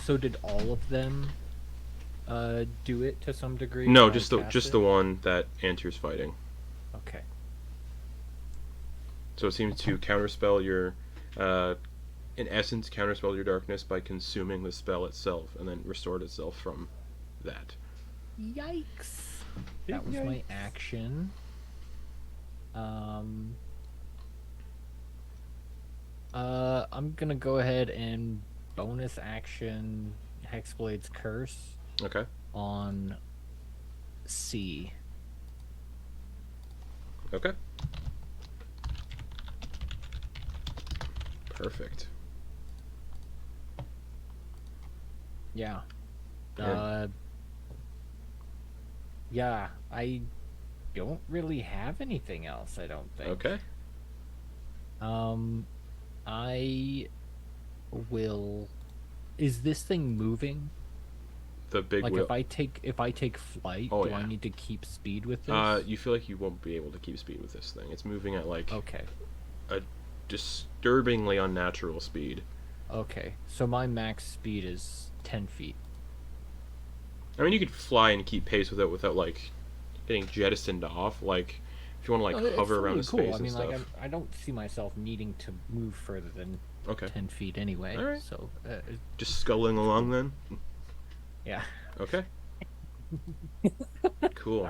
So did all of them do it to some degree? No, when I just the cast just it? the one that Antyr's fighting. Okay. So it seems to counterspell your, in essence, counterspell your darkness by consuming the spell itself, and then restore itself from that. Yikes. That was my action. I'm gonna go ahead and bonus action Hexblade's Curse Okay. on C. Okay. Perfect. Yeah. Yeah. Yeah, I don't really have anything else, I don't think. Okay. I will. Is this thing moving? The big Like wheel. if I take flight, Oh, do I yeah. need to keep speed with this? You feel like you won't be able to keep speed with this thing. It's moving at like Okay. a disturbingly unnatural speed. Okay. So my max speed is 10 feet. I mean, you could fly and keep pace with it without like getting jettisoned off. Like, if you want to like It's hover around really the cool. space I mean, and stuff. like I don't see myself needing to move further than Okay. 10 feet anyway. All right. So Just sculling along then. yeah. Okay. Cool.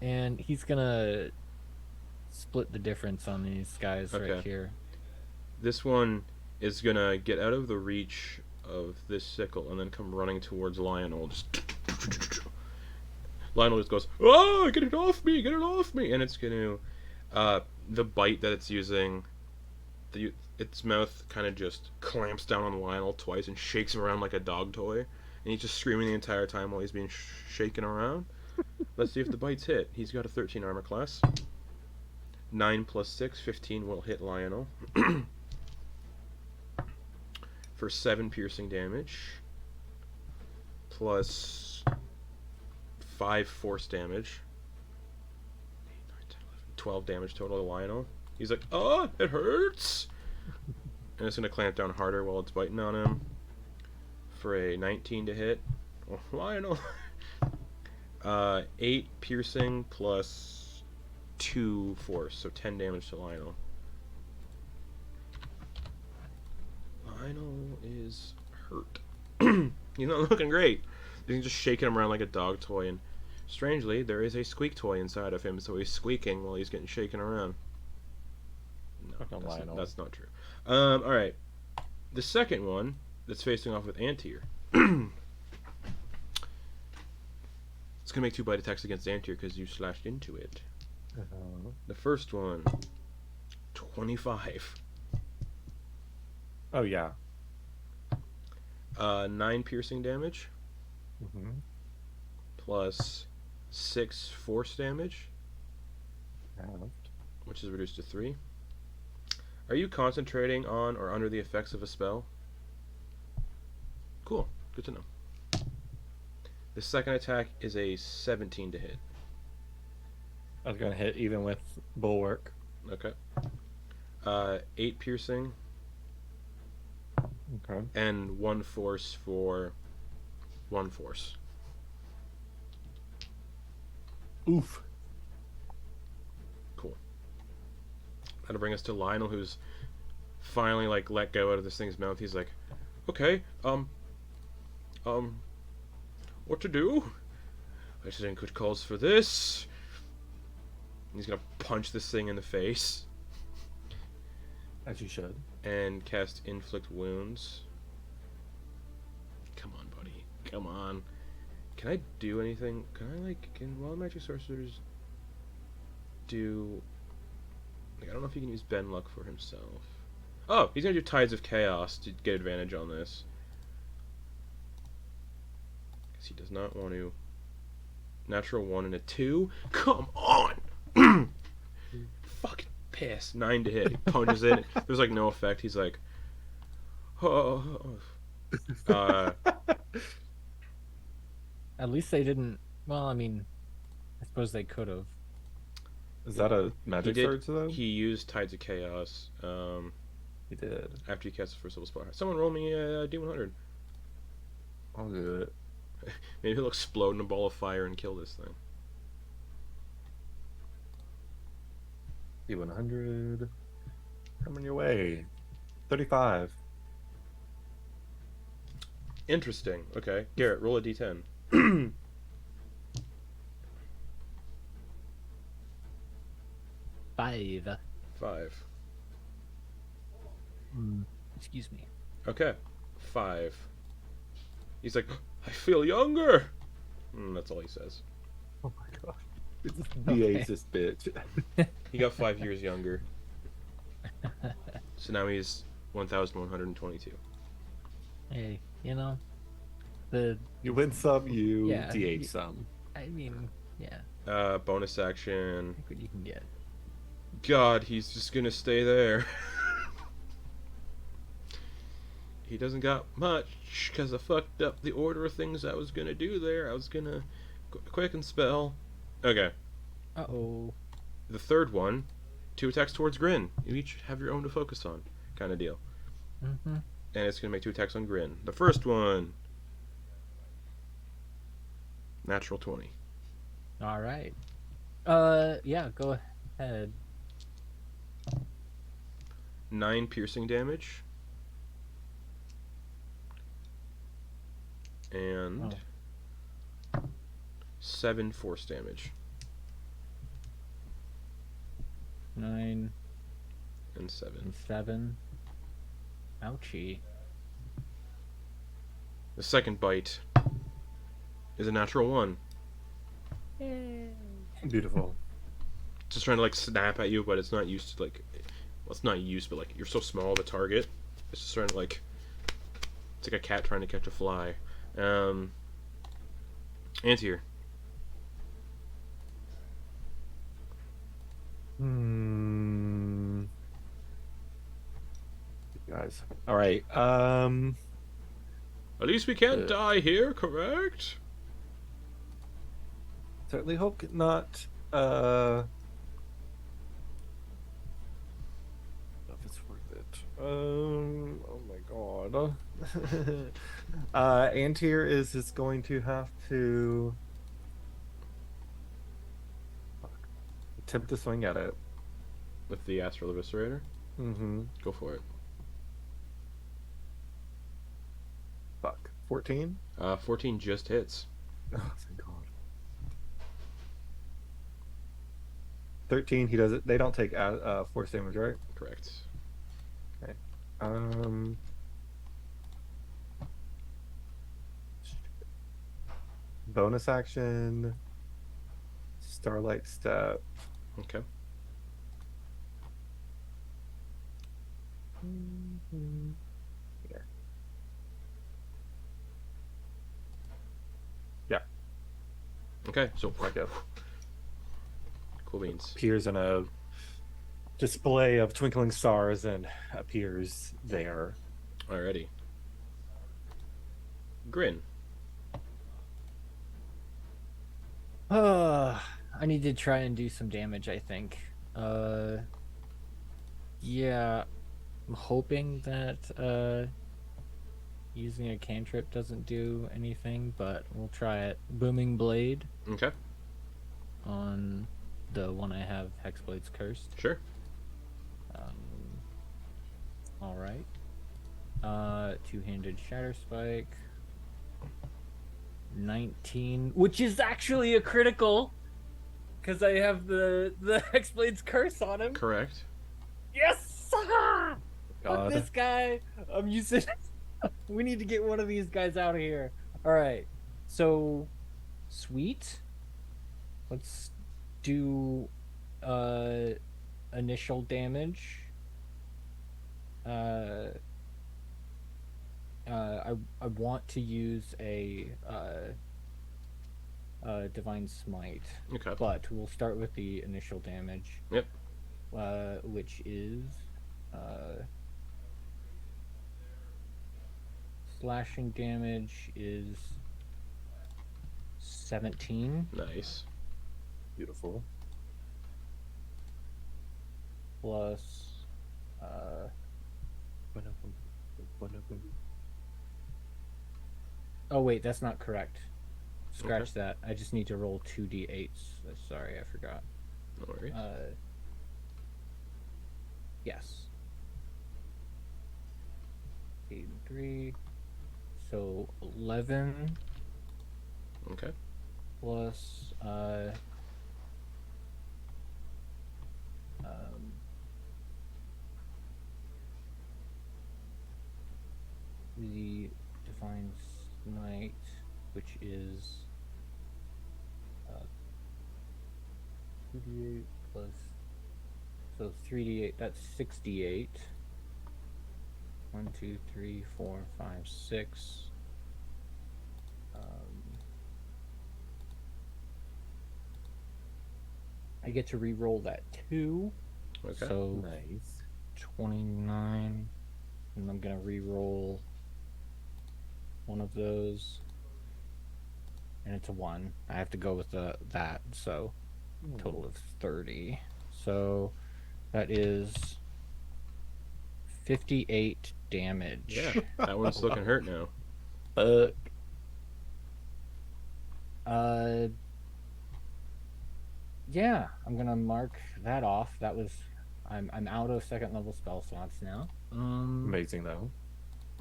And he's gonna split the difference on these guys right Okay. here. This one is gonna get out of the reach of this sickle and then come running towards Lionel. Lionel just goes, "Oh, get it off me! Get it off me!" And it's gonna, the bite that it's using, its mouth kind of just clamps down on Lionel twice and shakes him around like a dog toy, and he's just screaming the entire time while he's being shaken around. Let's see if the bites hit. He's got a 13 armor class. 9 plus 6, 15 will hit Lionel. For 7 piercing damage. Plus 5 force damage. 8, 9, 10, 11, 12 damage total to Lionel. He's like, "Oh, it hurts!" And it's going to clamp down harder while it's biting on him. For a 19 to hit. Oh, Lionel! 8 piercing plus 2 force, so 10 damage to Lionel. Lionel is hurt. He's not looking great. He's just shaking him around like a dog toy, and strangely, there is a squeak toy inside of him, so he's squeaking while he's getting shaken around. No, that's not true. Alright. The second one that's facing off with Antyr. It's gonna make 2 bite attacks against Antyr because you slashed into it. The first one, 25. Oh yeah. 9 piercing damage Mm-hmm. plus 6 force damage, which is reduced to 3. Are you concentrating on or under the effects of a spell? Cool. Good to know. The second attack is a 17 to hit. I was gonna hit even with bulwark. Okay. 8 piercing Okay. and 1 force for 1 force. Oof. Cool. That'll bring us to Lionel, who's finally like let go out of this thing's mouth. He's like, "Okay, what to do? I think good calls for this." He's gonna punch this thing in the face As you should. and cast Inflict Wounds. Come on, buddy. Come on. Can I do anything? Can Wild Magic Sorcerers do... Like, I don't know if he can use Ben Luck for himself. Oh, he's gonna do Tides of Chaos to get advantage on this. Because he does not want to... Natural 1 and a 2? Come on! Fucking piss. 9 to hit. He punches it. There's like no effect. He's like... Oh. At least they didn't. Well, I mean, I suppose they could have. Is that a magic sword though? He used Tides of Chaos He did. after he cast his first level spell. Someone roll me a D100. I'll do it. Maybe he'll explode in a ball of fire and kill this thing. D100. Coming your way. 35. Interesting. Okay. Garrett, roll a D10. 5. 5. Excuse me. Okay. 5. He's like, I feel younger. That's all he says. Oh my god. DA's this bitch. He got 5 years younger. So now he's 1,122. Hey, you know, the You win some, you Yeah, DH some. I mean, yeah, Bonus action. take what you can get. God, he's just gonna stay there. He doesn't got much, because I fucked up the order of things I was gonna do there. I was gonna quicken spell. Okay. Uh-oh. The third one, 2 attacks towards Grin. You each have your own to focus on, kind of deal. Mm-hmm. And it's gonna make 2 attacks on Grin. The first one, natural 20. All right. Yeah, go ahead. 9 piercing damage. And 7 force damage. 9 And 7. and 7. Ouchie. The second bite is a natural 1. Beautiful. Just trying to like snap at you, but it's not used to like. Well, it's not used, but like you're so small, the target. It's just trying to like. It's like a cat trying to catch a fly. Antyr. Guys. All right. At least we can't die here, correct? Certainly hope not. If it's worth it. Oh my god. Antyr is just going to have to attempt to swing at it. With the Astral Eviscerator? Mm-hmm. Go for it. Fuck. 14? 14 just hits. Oh, thank god. 13, he does it. They don't take force damage, right? Correct. Okay. Bonus action. Starlight Step. Okay. Yeah. Yeah. Okay, so Like a cool beans. appears in a display of twinkling stars and appears there. Alrighty. Grin. I need to try and do some damage, I think. Yeah, I'm hoping that using a cantrip doesn't do anything, but we'll try it. Booming Blade Okay, on the one I have, Hexblade's Cursed. sure. All right. Two-handed Shatter Spike. 19, which is actually a critical, because I have the Hexblade's Curse on him. Correct. Yes! Fuck God. this guy! I'm using. We need to get one of these guys out of here. All right. So, sweet. Let's do initial damage. I want to use a Divine Smite, Okay. but we'll start with the initial damage. Yep. Which is slashing damage is 17 Nice. Beautiful. plus oh wait, that's not correct. Scratch that. I just need to roll 2d8s. Sorry, I forgot. No worries. Yes. 8 and 3. So 11 Okay. plus Um, the Divine Smite, which is 2d8 plus, so 3d8, that's 68. 1, 2, 3, 4, 5, 6. I get to re-roll that 2. Okay. So Nice. 29. And I'm gonna re-roll one of those. And it's a 1. I have to go with that, so total of 30. So that is 58 damage. Yeah, that one's looking hurt now. Yeah, I'm gonna mark that off. That was I'm out of second level spell slots now. Amazing though.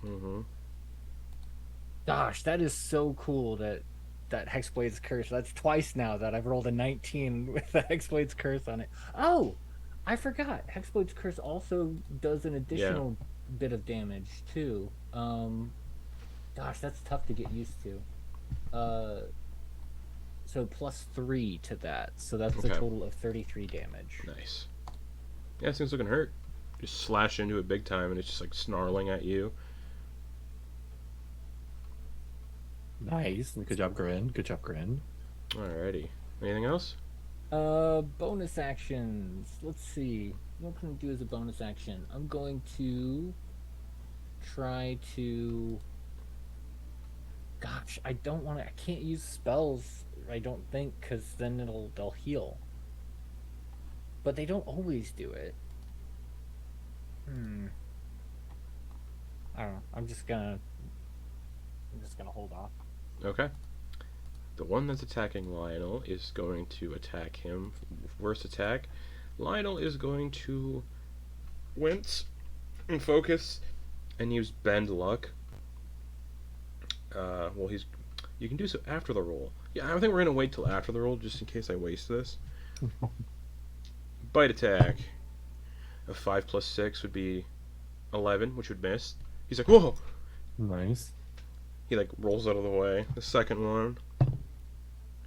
Mm-hmm. Gosh, that is so cool that Hexblade's Curse. That's twice now that I've rolled a 19 with the Hexblade's Curse on it. Oh, I forgot. Hexblade's Curse also does an additional bit of damage too. Gosh, that's tough to get used to. So +3 to that. So that's a Okay. total of 33 damage. Nice. Yeah, this thing's looking hurt. Just slash into it big time, and it's just like snarling at you. Nice. Good job, Grin. Good job, Grin. Alrighty. Anything else? Bonus actions. Let's see. What can I do as a bonus action? I'm going to try to. Gosh, I don't want to. I can't use spells. I don't think, because then they'll heal. But they don't always do it. I don't know. I'm just gonna hold off. Okay. The one that's attacking Lionel is going to attack him. Worst attack. Lionel is going to wince and focus and use Bend Luck. Well, you can do so after the roll. Yeah, I think we're gonna wait till after the roll just in case I waste this. Bite attack. A 5 plus 6 would be 11, which would miss. He's like, whoa! Nice. He like rolls out of the way. The second one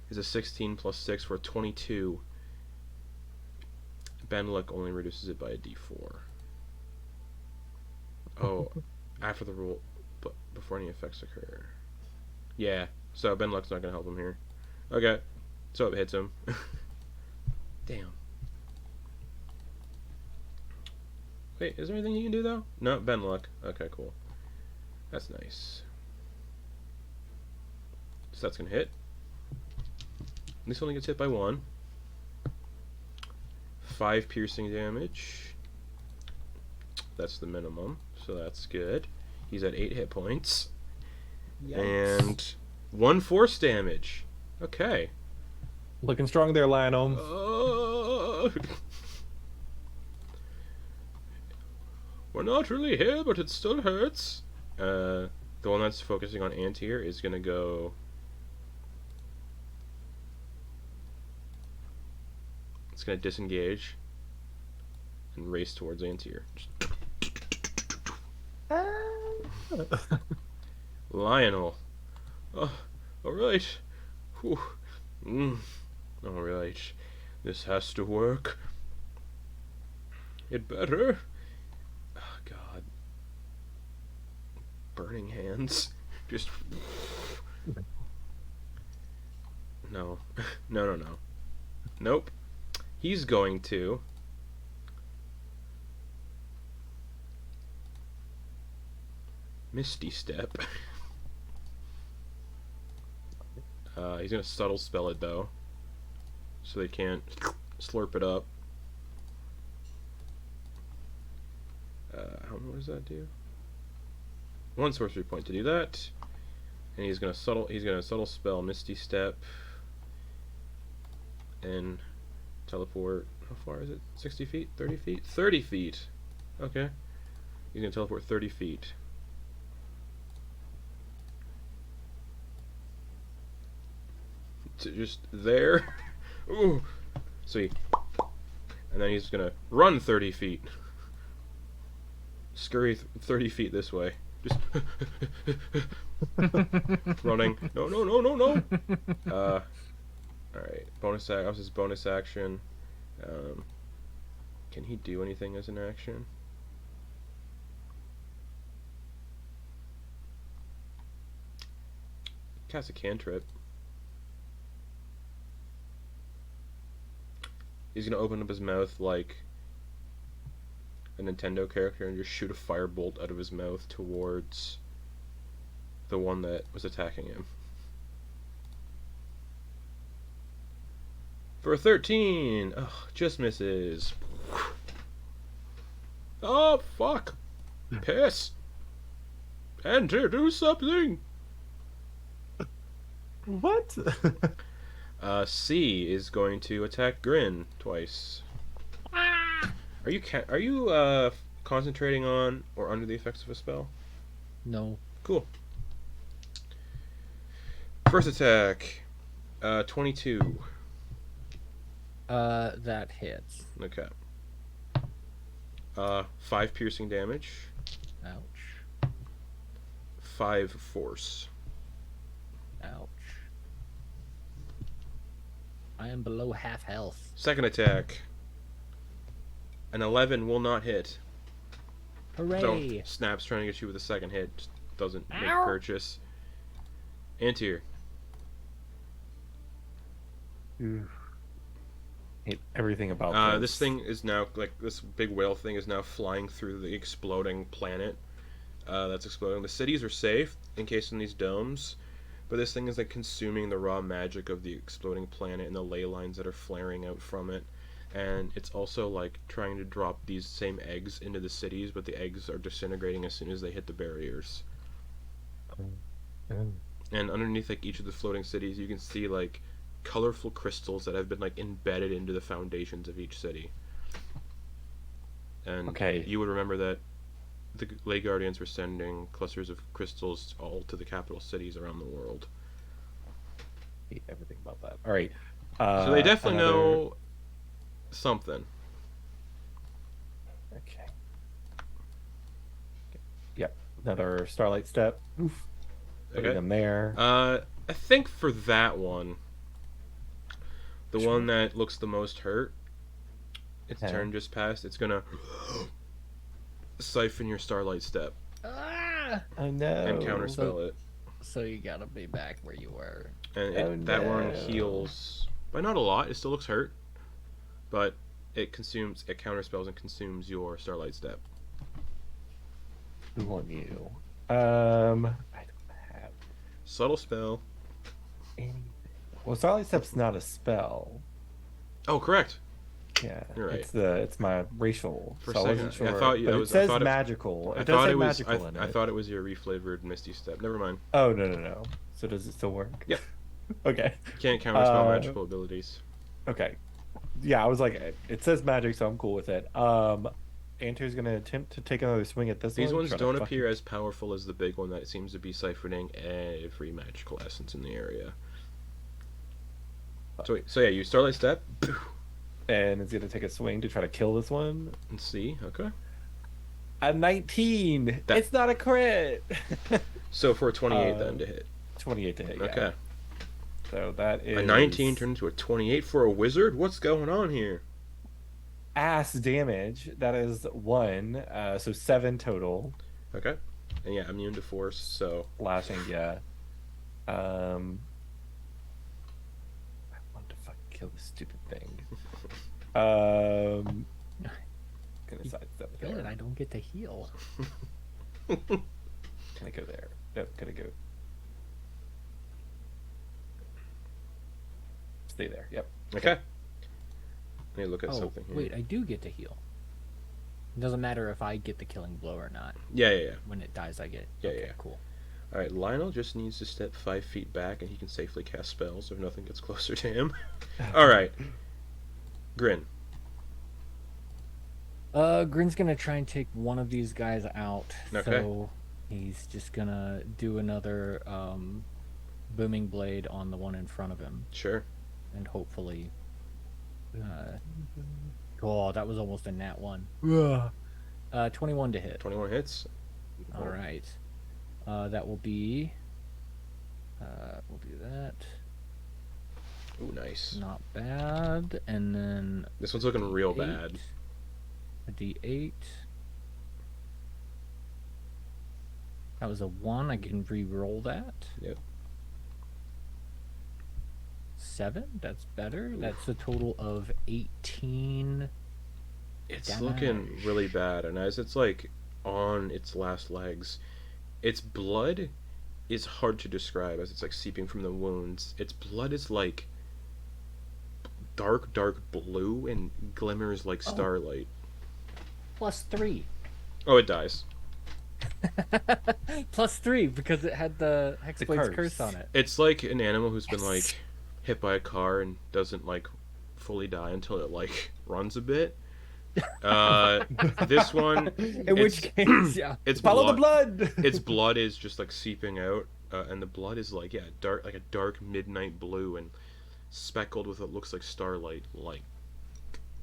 is a 16 plus 6 for a 22. Bend Luck only reduces it by a d4. Oh, after the roll, but before any effects occur. Yeah, so Bend Luck's not gonna help him here. Okay, so it hits him. Damn. Wait, is there anything you can do though? No, Bend Luck. Okay, cool. That's nice. So that's gonna hit. This only gets hit by 1. 5 piercing damage. That's the minimum, so that's good. He's at 8 hit points. Yikes. And 1 force damage. Okay. Looking strong there, Lionel. We're not really here, but it still hurts. The one that's focusing on Antyr is gonna go. It's gonna disengage and race towards Antyr. Lionel. Oh, alright. Alright. This has to work. It better. Oh, God. Burning hands. Just. No. No. Nope. He's going to. Misty Step. He's gonna subtle spell it though, so they can't slurp it up. What does that do? 1 sorcery point to do that, and he's gonna subtle spell Misty Step, and teleport. How far is it? 60 feet? 30 feet? 30 feet. Okay. He's gonna teleport 30 feet. To just there. Ooh. So he And then he's gonna run 30 feet. Scurry 30 feet this way. Just running. No, no, no, no, no. Alright. Bonus action. That was his bonus action. Can he do anything as an action? Cast a cantrip. He's gonna open up his mouth like a Nintendo character and just shoot a firebolt out of his mouth towards the one that was attacking him. For a 13! Ugh, just misses. Oh, fuck! Piss! Antyr, do something! What? C is going to attack Grin twice. Are you concentrating on or under the effects of a spell? No. Cool. First attack, 22. That hits. Okay. 5 piercing damage. Ouch. 5 force. Ouch. I am below half health. Second attack. An 11 will not hit. Hooray! So Snap's trying to get you with a second hit. Just doesn't make Ow. purchase. Antyr. Hate everything about This thing is now, like, this big whale thing is now flying through the exploding planet that's exploding. The cities are safe, encased in these domes, but this thing is, like, consuming the raw magic of the exploding planet and the ley lines that are flaring out from it. And it's also, like, trying to drop these same eggs into the cities, but the eggs are disintegrating as soon as they hit the barriers. And underneath, like, each of the floating cities, you can see, like, colorful crystals that have been, like, embedded into the foundations of each city. And Okay. you would remember that the Ley Guardians were sending clusters of crystals all to the capital cities around the world. Hate everything about that. All right. So they definitely know something. Okay. Yep. Another Starlight Step. Oof. Putting them there. I think for that one, the Sure. one that looks the most hurt, its Okay. turn just passed, it's gonna siphon your Starlight Step Ah! Oh no. and counterspell it. So you gotta be back where you were. And Oh, that one no. heals by not a lot, it still looks hurt, but it counterspells and consumes your Starlight Step. Who on you? I don't have Subtle spell. anything. Well, Starlight Step's not a spell. Oh, correct. Yeah, You're right. It's my racial. For a so I second, wasn't sure. I thought you- but I it was- I says thought it- magical. I It does thought say it was. magical in it. I thought it was your reflavored Misty Step. Never mind. Oh no. So does it still work? Yep. Okay. You can't counterspell magical abilities. Okay. Yeah, I was like, it says magic, so I'm cool with it. Antyr's gonna attempt to take another swing at this These one. ones try to don't fucking- appear as powerful as the big one that seems to be siphoning every magical essence in the area. So yeah, you Starlight Step And it's gonna take a swing to try to kill this one. and see. Okay. A 19. That- It's not a crit. So for a 28 then to hit. 28 to hit. Yeah. Okay. So that is A 19 turned into a 28 for a wizard. What's going on here? ass damage. That is 1. So 7 total. Okay. And yeah, immune to force. So Slashing, yeah. I want to fucking kill this stupid thing. Gonna sidestep Good, there. I don't get to heal. Gonna go there. Nope, gonna go. Stay there. Yep. okay. Let me look at Oh, something here. wait, I do get to heal. It doesn't matter if I get the killing blow or not. Yeah. When it dies, I get. Yeah, okay, yeah. Cool. All right, Lionel just needs to step 5 feet back, and he can safely cast spells if nothing gets closer to him. All right, Grin. Grin's gonna try and take one of these guys out. Okay. So he's just gonna do another booming blade on the one in front of him, Sure. and hopefully Oh, that was almost a nat 1. Ugh. 21 to hit. 21 hits. All right. That will be. We'll do that. Ooh, nice. Not bad. And then This one's looking real D8. bad. A D8. That was a 1. I can re-roll that. Yep. 7. That's better. That's a total of 18. It's looking Damage. really bad, and as it's like on its last legs, its blood is hard to describe as it's like seeping from the wounds. Its blood is like dark, dark blue and glimmers like Oh. starlight. +3. Oh, it dies. +3 because it had the Hexblade's curse. curse on it. It's like an animal who's been Yes. like hit by a car and doesn't like fully die until it like runs a bit. This one, In which case, yeah. its Follow the blood, blood. its blood is just like seeping out, and the blood is like dark, like a dark midnight blue and speckled with what looks like starlight, like,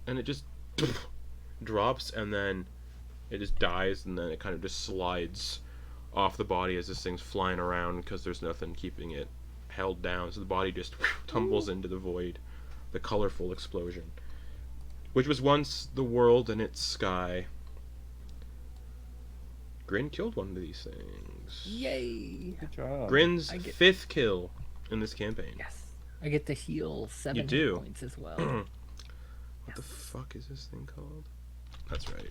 and it just drops and then it just dies and then it kind of just slides off the body as this thing's flying around because there's nothing keeping it held down, so the body just tumbles into the void, the colorful explosion, which was once the world and its sky. Grin killed one of these things. Yay! Good job. Grin's I get- 5th kill in this campaign. Yes. I get to heal 7 You hit do. points as well. What the fuck is this thing called? That's right.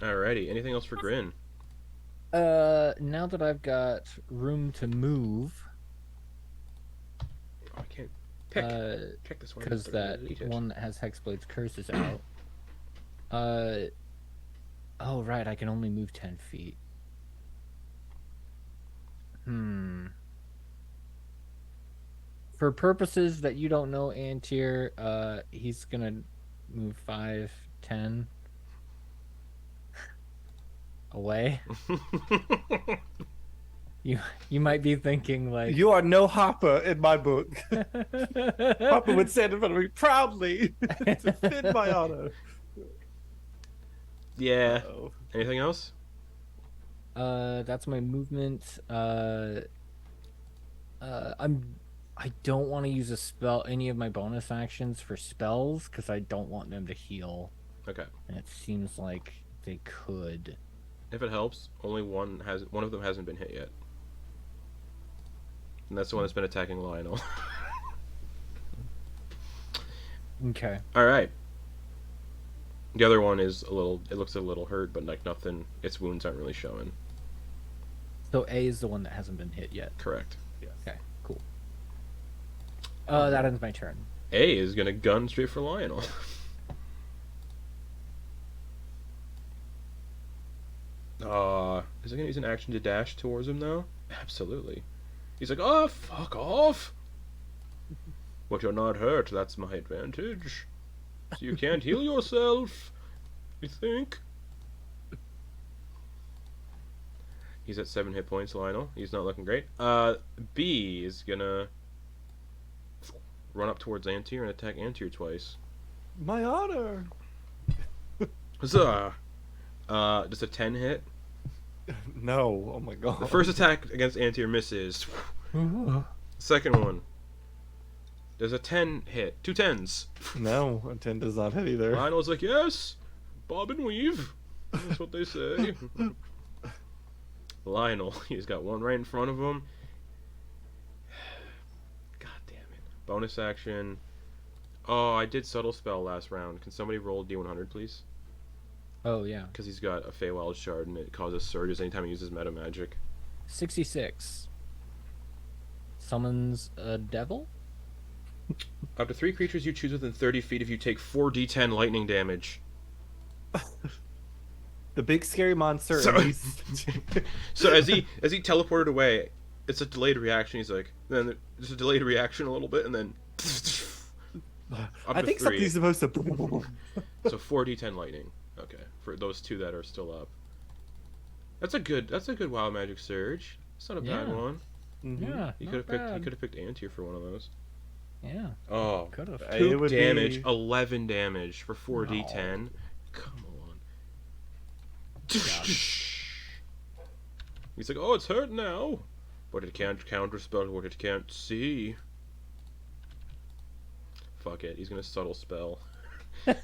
Alrighty, anything else for Grin? Now that I've got room to move, Oh, I can't pick. Check this one. because that Delete it. one that has Hexblade's curse is out. Oh right, I can only move 10 feet. For purposes that you don't know, Antyr, he's gonna move 5, 10 away. You might be thinking like You are no Hopper in my book. Hopper would stand in front of me proudly to defend my honor. Yeah. Uh-oh. Anything else? That's my movement. I don't want to use any of my bonus actions for spells because I don't want them to heal, Okay. and it seems like they could. If it helps, only one of them hasn't been hit yet. And that's the one that's been attacking Lionel. Okay. Alright. The other one is it looks a little hurt, but like nothing, its wounds aren't really showing. So A is the one that hasn't been hit yet. Correct. Okay, cool. That ends my turn. A is gonna gun straight for Lionel. Is it gonna use an action to dash towards him though? Absolutely. He's like, oh, fuck off! But you're not hurt, that's my advantage. So you can't heal yourself, you think? He's at 7 hit points, Lionel. He's not looking great. B is gonna run up towards Antyr and attack Antyr twice. My honor. Huzzah! Does a 10 hit? No. Oh my god. The first attack against Antyr misses. Second one. Does a 10 hit? 2 10s. No, a 10 does not hit either. Lionel's like, yes! Bob and weave. That's what they say. Lionel, he's got one right in front of him. God damn it. Bonus action. Oh, I did Subtle Spell last round. Can somebody roll D100, please? Oh yeah. Because he's got a Feywild Shard and it causes surges anytime he uses meta magic. 66. Summons a devil? Up to 3 creatures you choose within 30 feet if you take 4d10 lightning damage. The big scary monster. So- at least- So as he teleported away, it's a delayed reaction. He's like, then there's a delayed reaction a little bit, and then up I to think 3. something's supposed to. So 4d10 lightning. Okay, for those 2 that are still up. That's a good wild magic surge. It's not a bad Yeah. one. Yeah, He not could have picked. He bad. could have picked Antyr for one of those. Yeah, Oh, could have. It poop would damage, be- 11 damage for 4d10. No. Come on. Got it. He's like, oh, it's hurt now, but it can't counterspell what it can't see. Fuck it, he's gonna subtle spell. I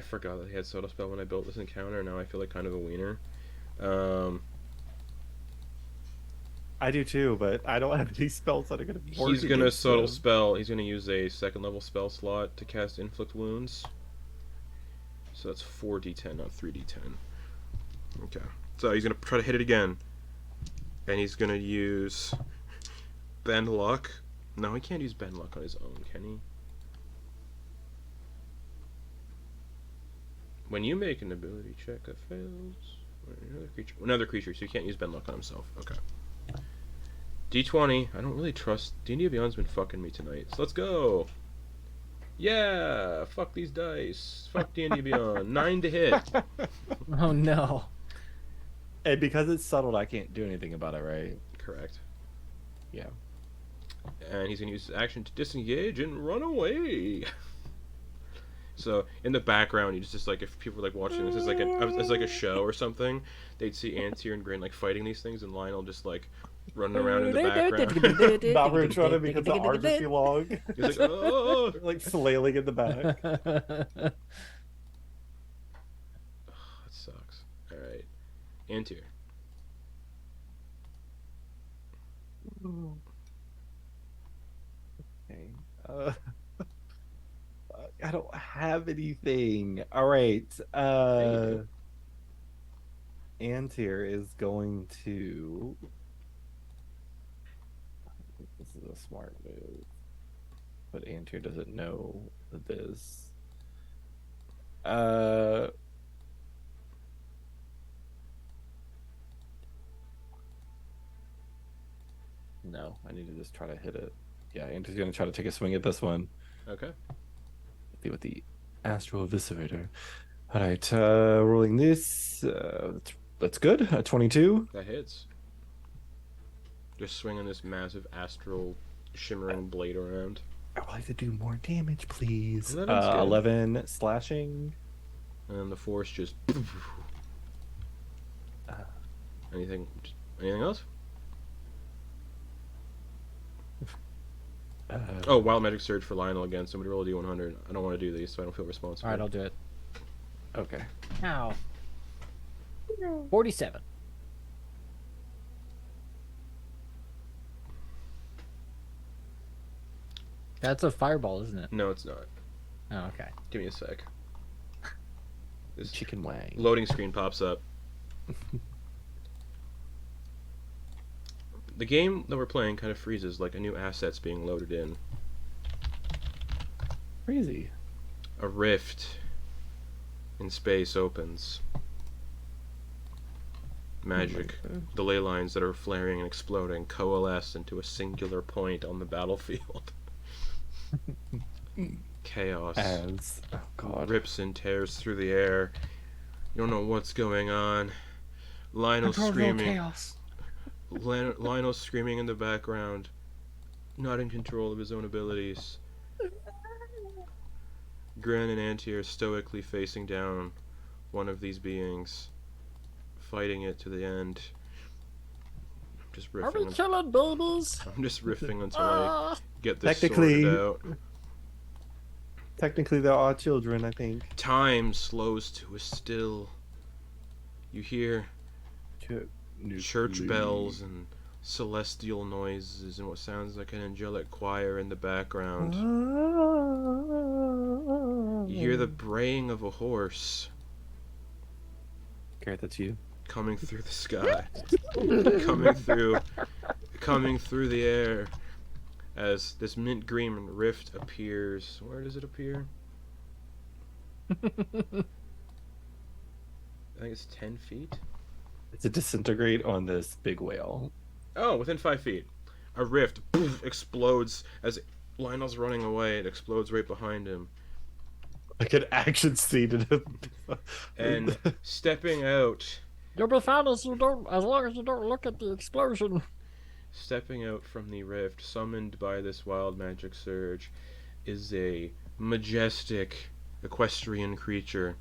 forgot that he had subtle spell when I built this encounter. Now I feel like kind of a wiener. I do too, but I don't have any spells that are gonna work. He's gonna against subtle them. spell. He's gonna use a second level spell slot to cast inflict wounds. So that's 4d10, not 3d10. Okay. So he's gonna try to hit it again, and he's gonna use bend luck. No, he can't use bend luck on his own, can he? When you make an ability check that fails, or another creature, so he can't use bend luck on himself. Okay. D20. I don't really trust. D&D Beyond's been fucking me tonight. So let's go. Yeah. Fuck these dice. Fuck D&D Beyond. 9 to hit. Oh no. And because it's settled, I can't do anything about it, right? Correct. Yeah. And he's gonna use his action to disengage and run away. So in the background, you just like if people were like watching this as like a show or something, they'd see Antyr and Grin like fighting these things, and Lionel just like running around in the background. Balrog trying to because the arms are too long. He's like, oh. Like flailing in the back. That sucks. All right, Antyr. Okay. I don't have anything. All right. Antyr is going to. This is a smart move, but Antyr doesn't know this. No, I need to just try to hit it. Yeah, Antyr's gonna try to take a swing at this one. Okay. With the Astral Eviscerator. All right, rolling this. That's good. A 22. That hits. Just swinging this massive astral shimmering blade around. I would like to do more damage, please. 11's good. 11 slashing. And then the force just. Anything else? Oh, Wild Magic Surge for Lionel again. Somebody roll a D100. I don't want to do these, so I don't feel responsible. All right, I'll do it. Okay. Ow. 47. That's a fireball, isn't it? No, it's not. Oh, okay. Give me a sec. This Chicken wang. loading screen pops up. The game that we're playing kind of freezes like a new asset's being loaded in. Crazy. A rift in space opens. Magic. The ley lines that are flaring and exploding coalesce into a singular point on the battlefield. Chaos As. Oh, God. rips and tears through the air. You don't know what's going on. Lionel's screaming. Chaos. Lionel's screaming in the background, not in control of his own abilities. Grin and Antyr stoically facing down one of these beings, fighting it to the end. I'm just Are we riffing. killing babies? I'm just riffing until I get this Technically- sorted out. Technically, there are children, I think. Time slows to a still. You hear church bells and celestial noises and what sounds like an angelic choir in the background. You hear the braying of a horse Garrett, that's you. coming through the sky. coming through the air as this mint green rift appears. Where does it appear? I think it's 10 feet. It's a disintegrate on this big whale. Oh, within 5 feet. A rift explodes as Lionel's running away. It explodes right behind him. Like an action scene in a... And stepping out You'll be fine as long as you don't look at the explosion. Stepping out from the rift, summoned by this wild magic surge, is a majestic equestrian creature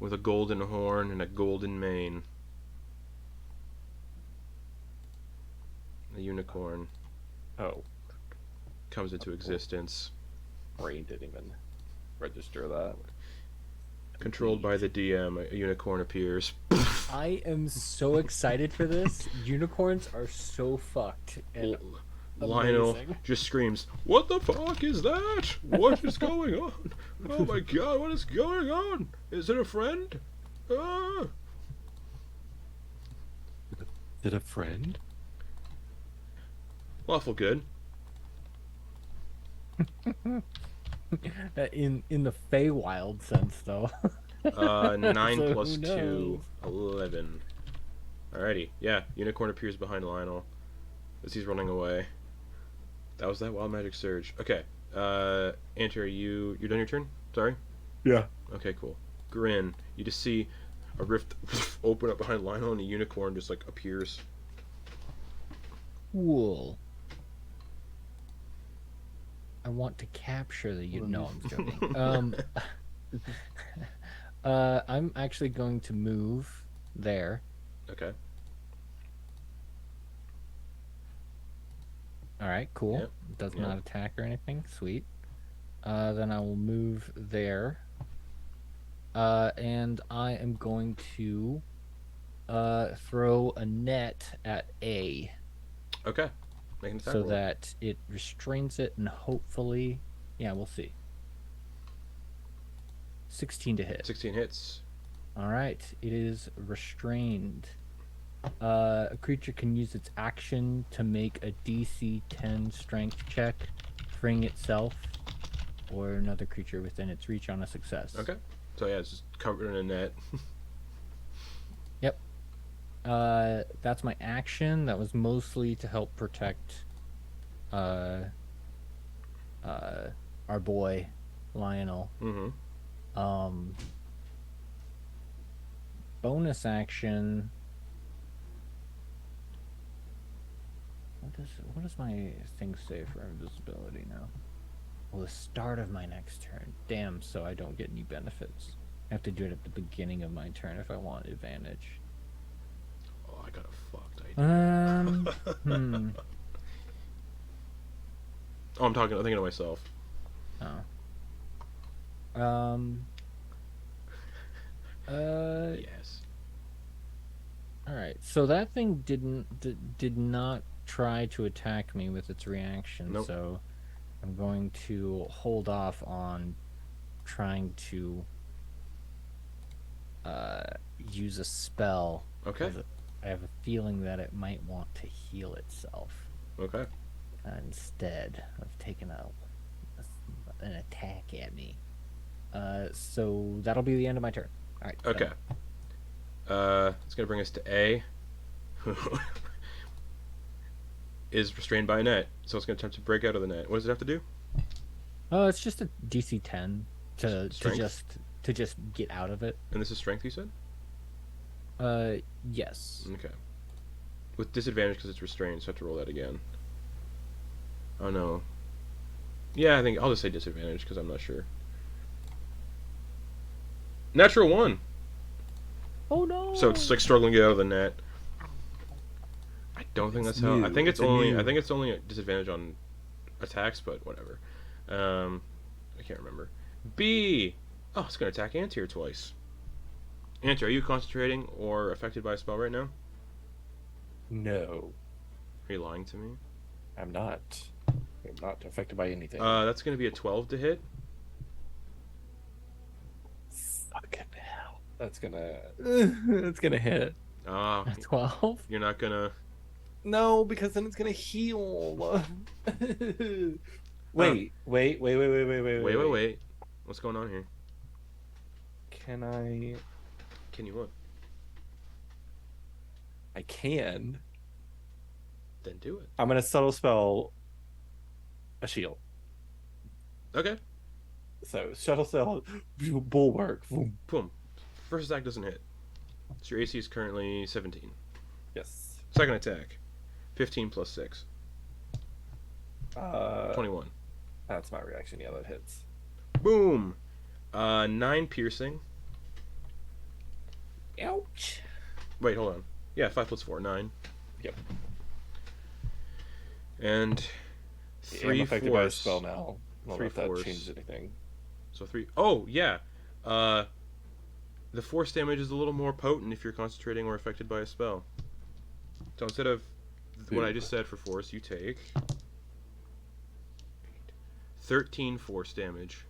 with a golden horn and a golden mane. A unicorn Oh, comes into existence. brain didn't even register that. Controlled by the DM, a unicorn appears. I am so excited for this. Unicorns are so fucked. And Lionel amazing. just screams, "What the fuck is that? What is going on? Oh my god, what is going on? Is it a friend? Ah!" Is it a friend? Lawful good. in the Feywild sense, though. 9 So plus who 2, knows? 11. Alrighty, yeah, unicorn appears behind Lionel as he's running away. That was that wild magic surge. Okay, Antyr, you're done your turn? Sorry? Yeah. Okay, cool. Grin, you just see a rift open up behind Lionel and a unicorn just like appears. Cool. I want to capture the No, I'm joking. I'm actually going to move there. Okay. All right, cool. Yep. Does Yep. not attack or anything. Sweet. Then I will move there. And I am going to throw a net at A Okay. Make an attack so roll. that it restrains it and hopefully, yeah, we'll see. 16 to hit. 16 hits. All right, it is restrained. A creature can use its action to make a DC 10 strength check, freeing itself or another creature within its reach on a success. Okay. So yeah, it's just covered in a net. Yep. That's my action. That was mostly to help protect our boy Lionel. Mm-hmm. Bonus action. What does my thing say for invisibility now? Well, the start of my next turn. Damn, so I don't get any benefits. I have to do it at the beginning of my turn if I want advantage. Oh, I got a fucked idea. Oh, I'm thinking to myself. Yes. All right. So that thing did not try to attack me with its reaction. Nope. So I'm going to hold off on trying to use a spell. Okay. 'Cause I have a feeling that it might want to heal itself Okay. instead of taking an attack at me. So that'll be the end of my turn. All right. Okay. It's gonna bring us to A. Is restrained by a net, so it's gonna attempt to break out of the net. What does it have to do? It's just a DC 10 to Strength? just get out of it. And this is strength, you said? Yes. Okay. With disadvantage because it's restrained, so I have to roll that again. Oh no. Yeah, I think I'll just say disadvantage because I'm not sure. Natural 1. Oh no. So it's like struggling to get out of the net. I don't think that's how. I think it's only a disadvantage on attacks, but whatever. I can't remember. B. Oh, it's gonna attack Antyr twice. Antyr, are you concentrating or affected by a spell right now? No, Are you lying to me? I'm not. I'm not affected by anything. That's gonna be a 12 to hit. Fucking hell. That's gonna hit. Ah, 12. you're not gonna. No, because then it's gonna heal. Wait. Wait. What's going on here? Can I? Can you what? I can. Then do it. I'm gonna subtle spell a shield. Okay. So shuttle spell, bulwark. Boom. Boom. First attack doesn't hit. So your AC is currently 17. Yes. Second attack, 15 plus 6. 21. That's my reaction. Yeah, that hits. Boom! 9 piercing. Ouch. Wait, hold on. Yeah, 5 plus 4, 9. Yep. And I'm 3 affected by a force. spell now. I don't know if that force. changes anything. So 3. Oh, yeah. The force damage is a little more potent if you're concentrating or affected by a spell. So instead of what I just said for force, you take 13 force damage.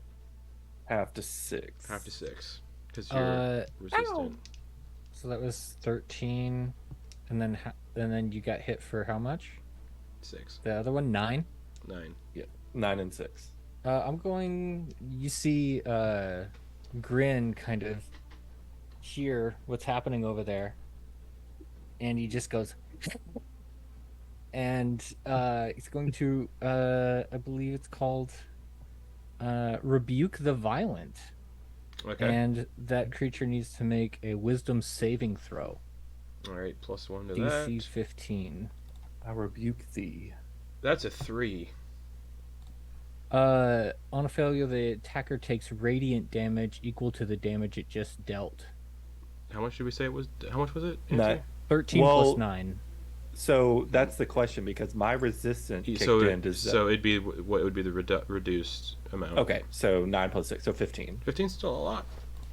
Half to 6. Half to 6. Because you're resistant. So that was 13, and then you got hit for how much? 6. The other one, 9. 9. Yeah, 9 and 6. I'm going. You see, Grin kind of hear what's happening over there, and he just goes, and he's going to, I believe it's called, Rebuke the Violent. Okay. And that creature needs to make a Wisdom saving throw. Alright, plus 1 to DC that. 15. I rebuke thee. That's a 3. On a failure, the attacker takes radiant damage equal to the damage it just dealt. How much did we say it was? How much was it? Not, 13 Well, plus 9. so that's the question because my resistance kicked So, in. so it'd be what would be the reduced amount? Okay, so 9 plus 6, so 15. 15's still a lot.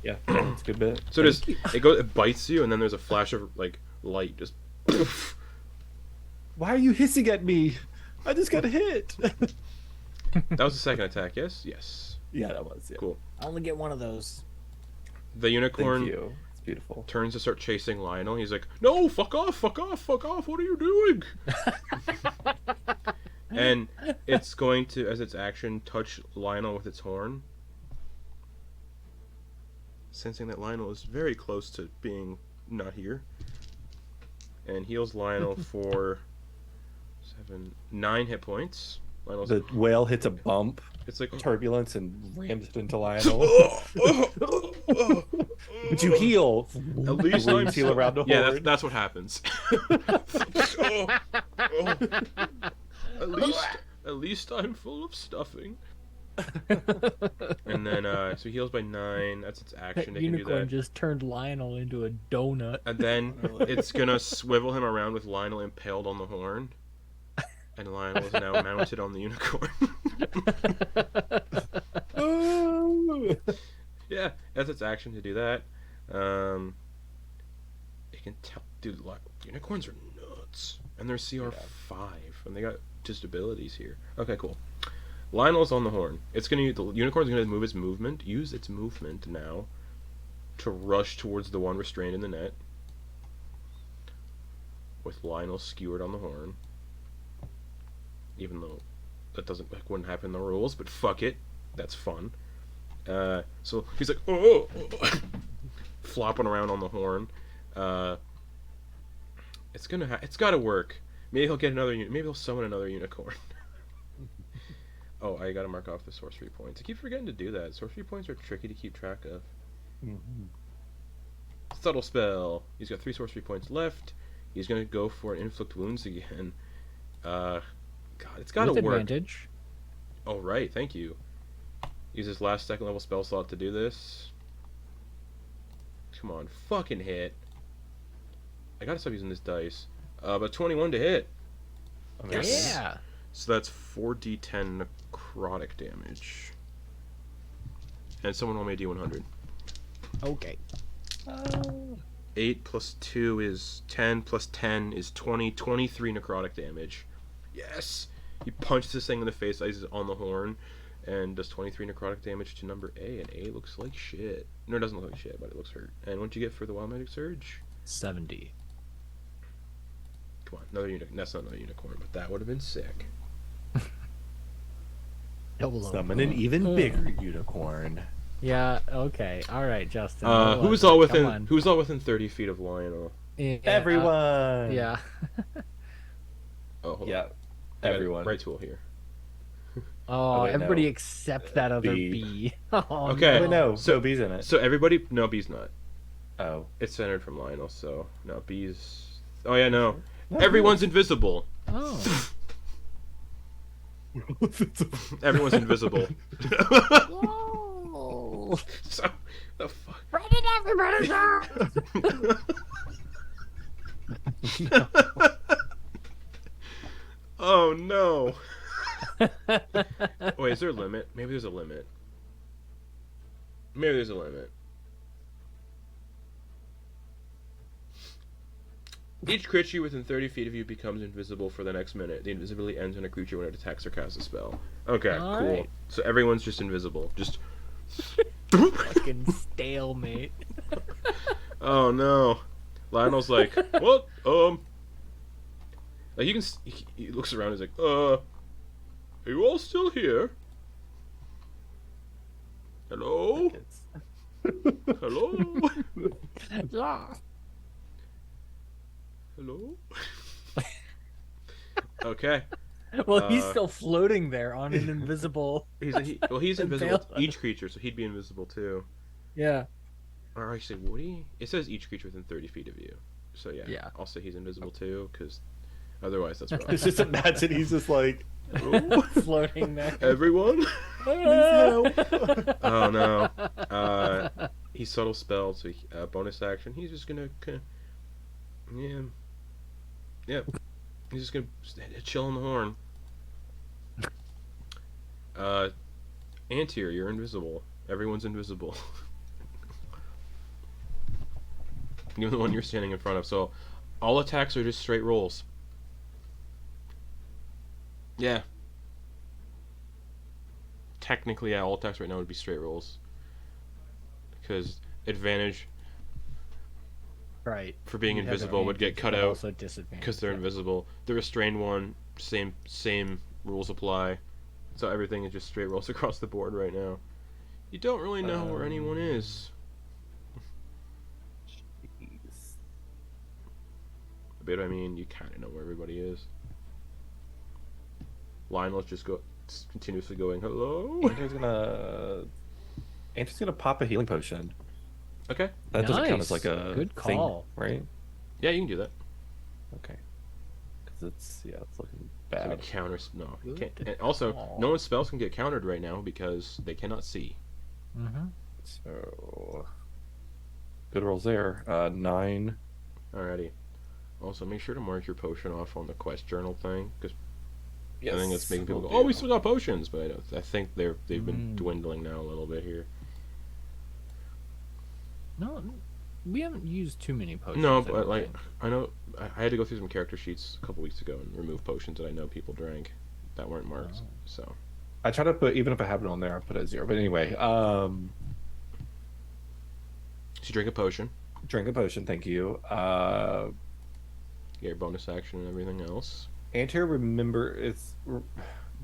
Yeah, that's a good bit. So it bites you, and then there's a flash of like light, just. Why are you hissing at me? I just got hit. That was the second attack. Yes, yes. Yeah, that was. Yeah. Cool. I only get one of those. The Thank unicorn you. It's beautiful. turns to start chasing Lionel. He's like, "No, fuck off, fuck off, fuck off! What are you doing?" And it's going to, as its action, touch Lionel with its horn, sensing that Lionel is very close to being not here, and heals Lionel for 9 hit points. Lionel's The whale hits a bump, it's like turbulence, and rams it into Lionel. But you heal. At least I'm heal around the yeah, horn. that's what happens. At least I'm full of stuffing. And then so he heals by 9. That's its action. That They can do unicorn that. just turned Lionel into a donut. And then it's gonna swivel him around with Lionel impaled on the horn. And Lionel is now mounted on the unicorn. Yeah, that's its action to do that. It can tell, dude. Unicorns are nuts, and they're CR 5, and they got just abilities here. Okay, cool. Lionel's on the horn. The unicorn's gonna use its movement now, to rush towards the one restrained in the net, with Lionel skewered on the horn. Even though that wouldn't happen in the rules, but fuck it, that's fun. So he's like, oh, flopping around on the horn. It's gotta work. Maybe he'll get another. Maybe he'll summon another unicorn. Oh, I gotta mark off the sorcery points. I keep forgetting to do that. Sorcery points are tricky to keep track of. Mm-hmm. Subtle spell. He's got 3 sorcery points left. He's gonna go for an inflict wounds again. God, it's gotta With work. advantage. Oh, right, thank you. Use his last 2nd level spell slot to do this. Come on, fucking hit. I gotta stop using this dice. But 21 to hit. Yes. Yeah. So that's 4d10 necrotic damage. And someone roll me a d100. Okay. 8 plus 2 is 10, plus 10 is 20, 23 necrotic damage. Yes! He punches this thing in the face as he's on the horn, and does 23 necrotic damage to number A, and A looks like shit. No, it doesn't look like shit, but it looks hurt. And what'd you get for the Wild Magic Surge? 70. Come on, another unicorn. That's not another unicorn, but that would have been sick. Summon an even bigger unicorn. Yeah. Okay. All right, Justin. Who's all within 30 feet of Lionel? Yeah, Everyone. yeah. Oh, hold Yeah. on. I got a Everyone. Bright tool here. Oh, wait, everybody no. except that other B. bee. Oh, Okay. Oh, no. So- So B's in it. So everybody, no, B's not. Oh. It's centered from Lionel, so no bees. Oh yeah, no. Everyone's invisible. Oh. Everyone's invisible. Whoa! So the fuck. Where did everybody go? Oh no. Wait, is there a limit? Maybe there's a limit. Maybe there's a limit. Each creature within 30 feet of you becomes invisible for the next minute. The invisibility ends when a creature when it attacks or casts a spell. Okay, All cool. right. So everyone's just invisible. Just. Fucking stalemate. Oh no. Lionel's like, what? Like you can. He looks around. He's like, are you all still here? Hello? Hello? Yeah. Hello? Okay. Well, he's still floating there on an invisible. He's invisible to each creature, so he'd be invisible too. Yeah. Or actually, would he? It says each creature within 30 feet of you. So yeah, Yeah. I'll say he's invisible too, because otherwise that's wrong. Just imagine he's just like, Hello? Floating there. Everyone? Oh no. He's subtle spelled, so bonus action. He's just gonna yeah. He's just gonna chill on the horn. Antyr, you're invisible. Everyone's invisible. Even the one you're standing in front of. So all attacks are just straight rolls. Yeah. Technically, yeah, all attacks right now would be straight rolls. Because advantage Right. for being You'd have invisible would get advantage, cut but out Also disadvantage. because they're invisible. The restrained one, same rules apply. So everything is just straight rolls across the board right now. You don't really know where anyone is. jeez. But I mean, you kind of know where everybody is. Lionel's just continuously going, hello? Andrew's gonna pop a healing potion. Okay. That doesn't count Nice. as like a Good thing, call. right? Yeah, you can do that. Okay. Because it's looking It's like a bad. counter. No, you Good can't. And also, call. no one's spells can get countered right now because they cannot see. Mm-hmm. So good rolls there. 9. Alrighty. Also, make sure to mark your potion off on the quest journal thing because Yes, I think it's making people will go, "Oh, do. we still got potions," but I think they've been Mm. dwindling now a little bit here. No, we haven't used too many potions. No, I but don't like think. I know I had to go through some character sheets a couple weeks ago and remove potions that I know people drank that weren't marked. Oh. So I try to put, even if I have it on there, I put it at 0. But anyway, so you drink a potion, drink a potion. Thank you. you get your bonus action and everything else. Antyr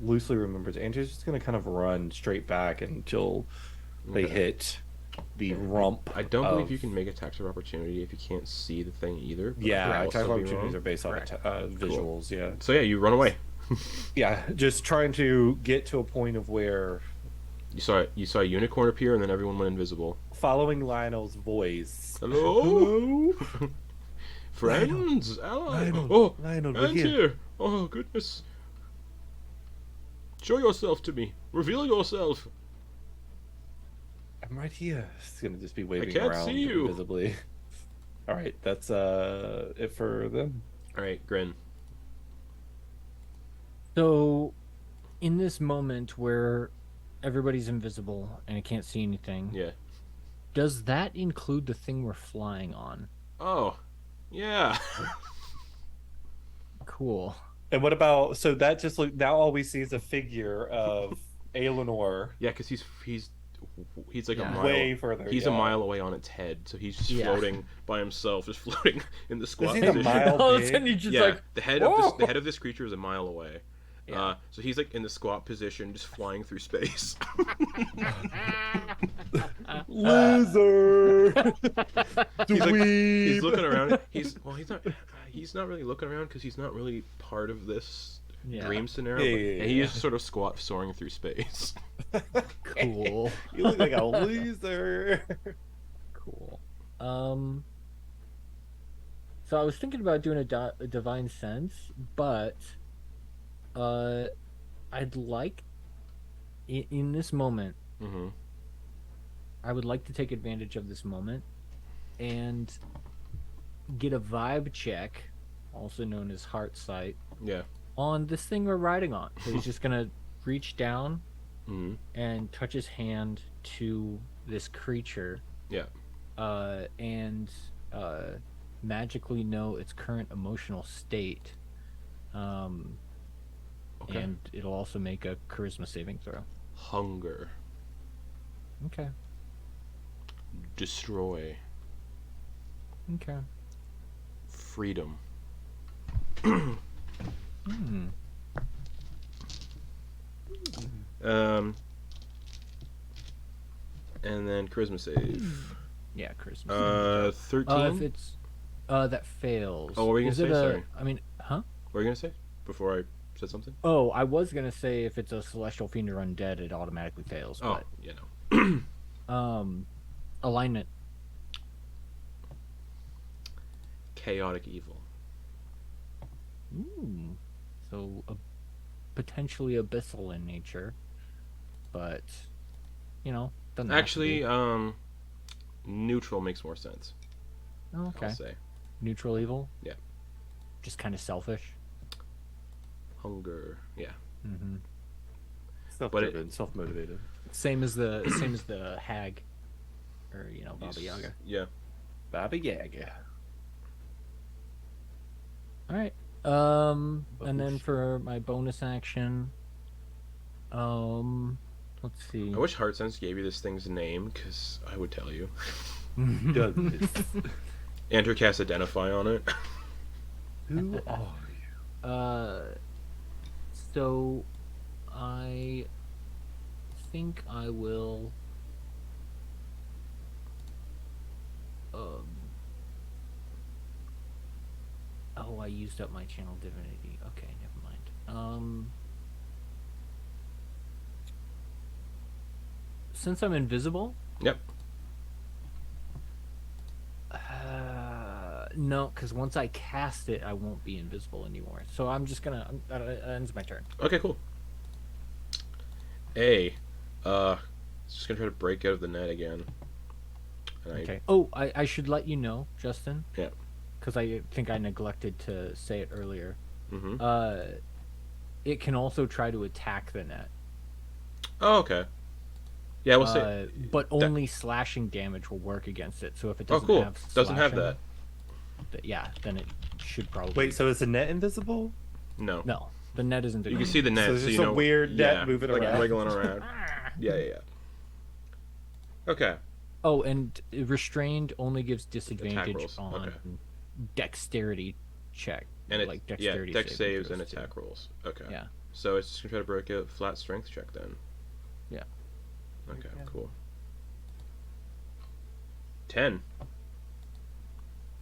loosely remembers. Antyr's just gonna kind of run straight back until they Okay. hit the Okay. rump. I don't believe of- you can make attacks of opportunity if you can't see the thing either. but I Yeah, could attack also of be opportunities wrong. are based on Correct. visuals. Yeah, So yeah, you run away. yeah. Just trying to get to a point of where, You saw a unicorn appear and then everyone went invisible. following Lionel's voice. Hello? Friends, allies. Oh, Lionel, we're here. Antyr. Oh goodness. Show yourself to me. Reveal yourself. I'm right here. It's gonna just be waving can't around see you. invisibly. All right, that's it for them. All right, Grin. So, in this moment where everybody's invisible and I can't see anything, Yeah. does that include the thing we're flying on? Oh, yeah. Cool. And what about, so that just look, now all we see is a figure of Aelinor Yeah, because he's like Yeah. a mile. way further. He's yeah. a mile away on its head, so he's just Yeah. floating by himself, just floating in the squat he's a position. mile All of a sudden, big. you just Yeah, like, the head of this creature is a mile away. Yeah. So he's like in the squat position, just flying through space. Loser. He's like, he's Dweeb. looking around. He's not really looking around because he's not really part of this Yeah. dream scenario. Yeah, and he yeah. is sort of squat soaring through space. cool. You look like a loser. Cool. So I was thinking about doing a divine sense, but uh, I'd like in this moment, Mm-hmm. I would like to take advantage of this moment and get a vibe check, also known as heart sight, Yeah. on this thing we're riding on. So he's just gonna reach down Mm-hmm. and touch his hand to this creature, Yeah. and magically know its current emotional state. Okay. And it'll also make a charisma saving throw. Hunger. Okay. Destroy. Okay. Freedom. Hmm. And then charisma save. Yeah, charisma. 13. If it's that fails. Oh, what were you Is gonna it say? a- Sorry. I mean, huh? What were you gonna say before I said something? Oh, I was gonna say if it's a celestial fiend or undead, it automatically fails. Oh, you know. But alignment. Chaotic evil. Ooh. So potentially abyssal in nature, but doesn't have to Actually, be. neutral makes more sense. Oh, okay. I'll say. Neutral evil. Yeah. Just kind of selfish. Hunger. Yeah. Mm-hmm. Self-driven, self-motivated. Same as the hag, or Baba Yaga. Yeah. Baba Yaga. All right. And then for my bonus action, let's see. I wish Heart Sense gave you this thing's name, because I would tell you. Does Enter cast Identify on it. Who are you? So I think I will. Oh, I used up my channel divinity. Okay, never mind. Since I'm invisible. Yep. No, because once I cast it, I won't be invisible anymore. So I'm just gonna. That ends my turn. Okay, cool. Just gonna try to break out of the net again. And Okay. Oh, I should let you know, Justin. Yeah. Because I think I neglected to say it earlier. Mm-hmm. It can also try to attack the net. Oh, okay. Yeah, we'll see. But only slashing damage will work against it. So if it Oh, doesn't cool. have Doesn't have slashing, that. Yeah, then it should probably. Wait, so is the net invisible? No. No, the net isn't. You can see the net, So so, it's just you a know. weird net moving like around. wiggling around. Yeah. Okay. Oh, and restrained only gives disadvantage rolls, on okay. dexterity check. And it's like dexterity dex saving saves and throws, too. attack rolls. Okay. Yeah. So it's just gonna try to break out flat strength check then. Yeah. Okay, cool. 10.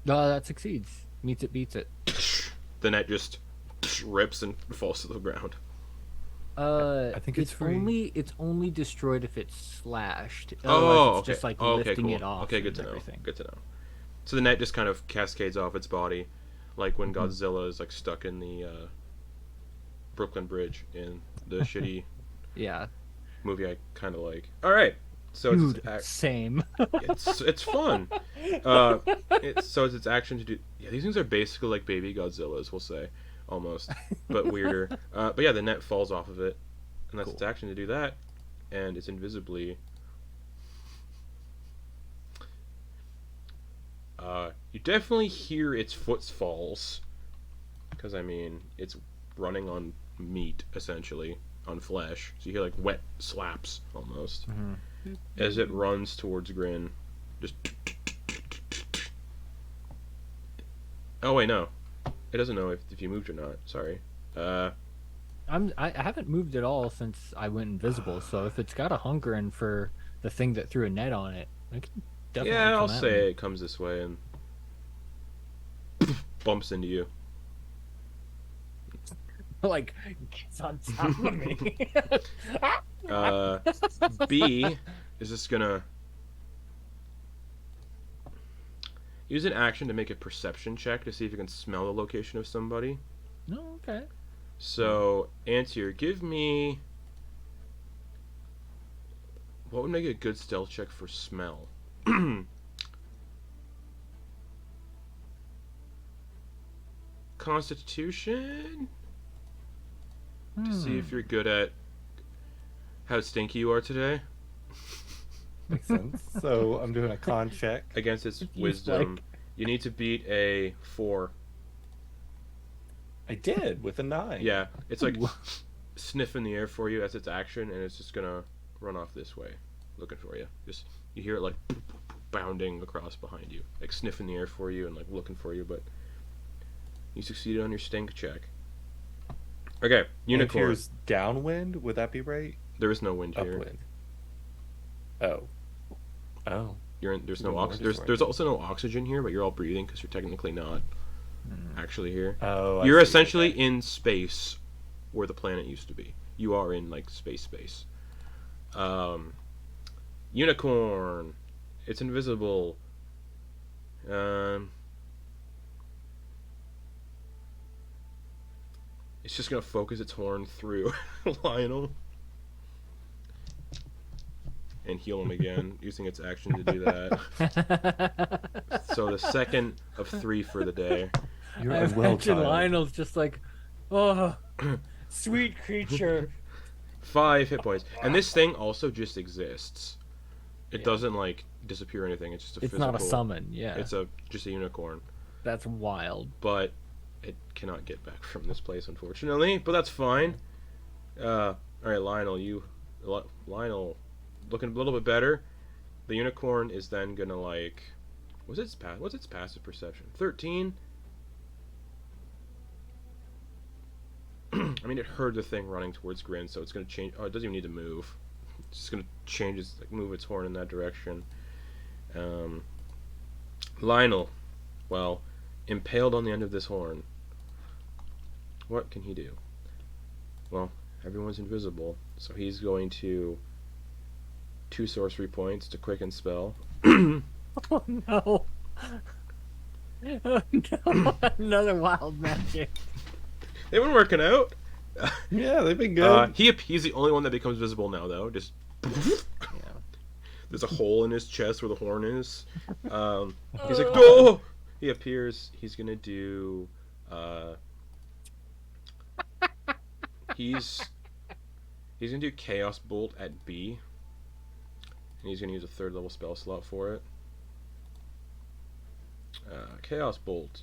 No, that succeeds. Meets it, beats it. The net just rips and falls to the ground. I think it's free. It's only destroyed if it's slashed. Oh, Otherwise, it's okay. just like Oh, okay, lifting cool. it off. Okay, good and to know. everything. Good to know. So the net just kind of cascades off its body, like when Mm-hmm. Godzilla is like stuck in the Brooklyn Bridge in the shitty Yeah. movie I kind of like. All right, so Dude, it's same. it's fun. So it's its action to do. Yeah, these things are basically like baby Godzillas, we'll say, almost, but weirder. But yeah, the net falls off of it, and that's its action to do that, and it's invisibly. You definitely hear its footfalls, because I mean it's running on meat essentially, on flesh. So you hear like wet slaps almost as it runs towards Grin. Just. Oh wait, no, it doesn't know if you moved or not. Sorry. I haven't moved at all since I went invisible. So if it's got a hunkering for the thing that threw a net on it, I can definitely. Yeah, I'll come at say me. it comes this way and bumps into you. Like gets on top of me. B is just gonna Use an action to make a perception check to see if you can smell the location of somebody. No, okay. So, Antyr, give me... What would make a good stealth check for smell? Constitution? To see if you're good at how stinky you are today. Makes sense. So I'm doing a con check. Against its wisdom. You need to beat a 4. I did with a 9. Yeah, it's like sniff in the air for you as its action, and it's just gonna run off this way, looking for you. Just you hear it like bounding across behind you, like sniff in the air for you and like looking for you. But you succeeded on your stink check. Okay, unicorn. Antyr's downwind. Would that be right? There is no wind here. Upwind. Oh. Oh. You're in, there's Even no more oxygen. There's disoriented. also no oxygen here, but you're all breathing because you're technically not actually here. Oh. You're I see. essentially Okay. in space where the planet used to be. You are in like space. Unicorn. It's invisible. It's just gonna focus its horn through Lionel and heal him again, using its action to do that. So the second of 3 for the day. You're I a well imagine child. Lionel's just like, oh, sweet creature. 5 hit points. And this thing also just exists. It doesn't like disappear or anything. It's just a It's physical. not a summon. Yeah, It's just a unicorn. that's wild. But it cannot get back from this place, unfortunately. But that's fine. All right, Lionel, Lionel, looking a little bit better. The unicorn is then gonna like, what's its passive perception? 13. I mean, it heard the thing running towards Grin, so it's gonna change. Oh, it doesn't even need to move. It's just gonna change its move its horn in that direction. Lionel, well, impaled on the end of this horn. What can he do? Well, everyone's invisible, so he's going to 2 sorcery points to quicken spell. Oh no! Oh no! Another wild magic. They've been working out. Yeah, they've been good. He's the only one that becomes visible now, though. Just there's a hole in his chest where the horn is. He's like, oh! He appears. He's gonna do. He's gonna do Chaos Bolt at B, and he's gonna use a 3rd level spell slot for it. Chaos Bolt.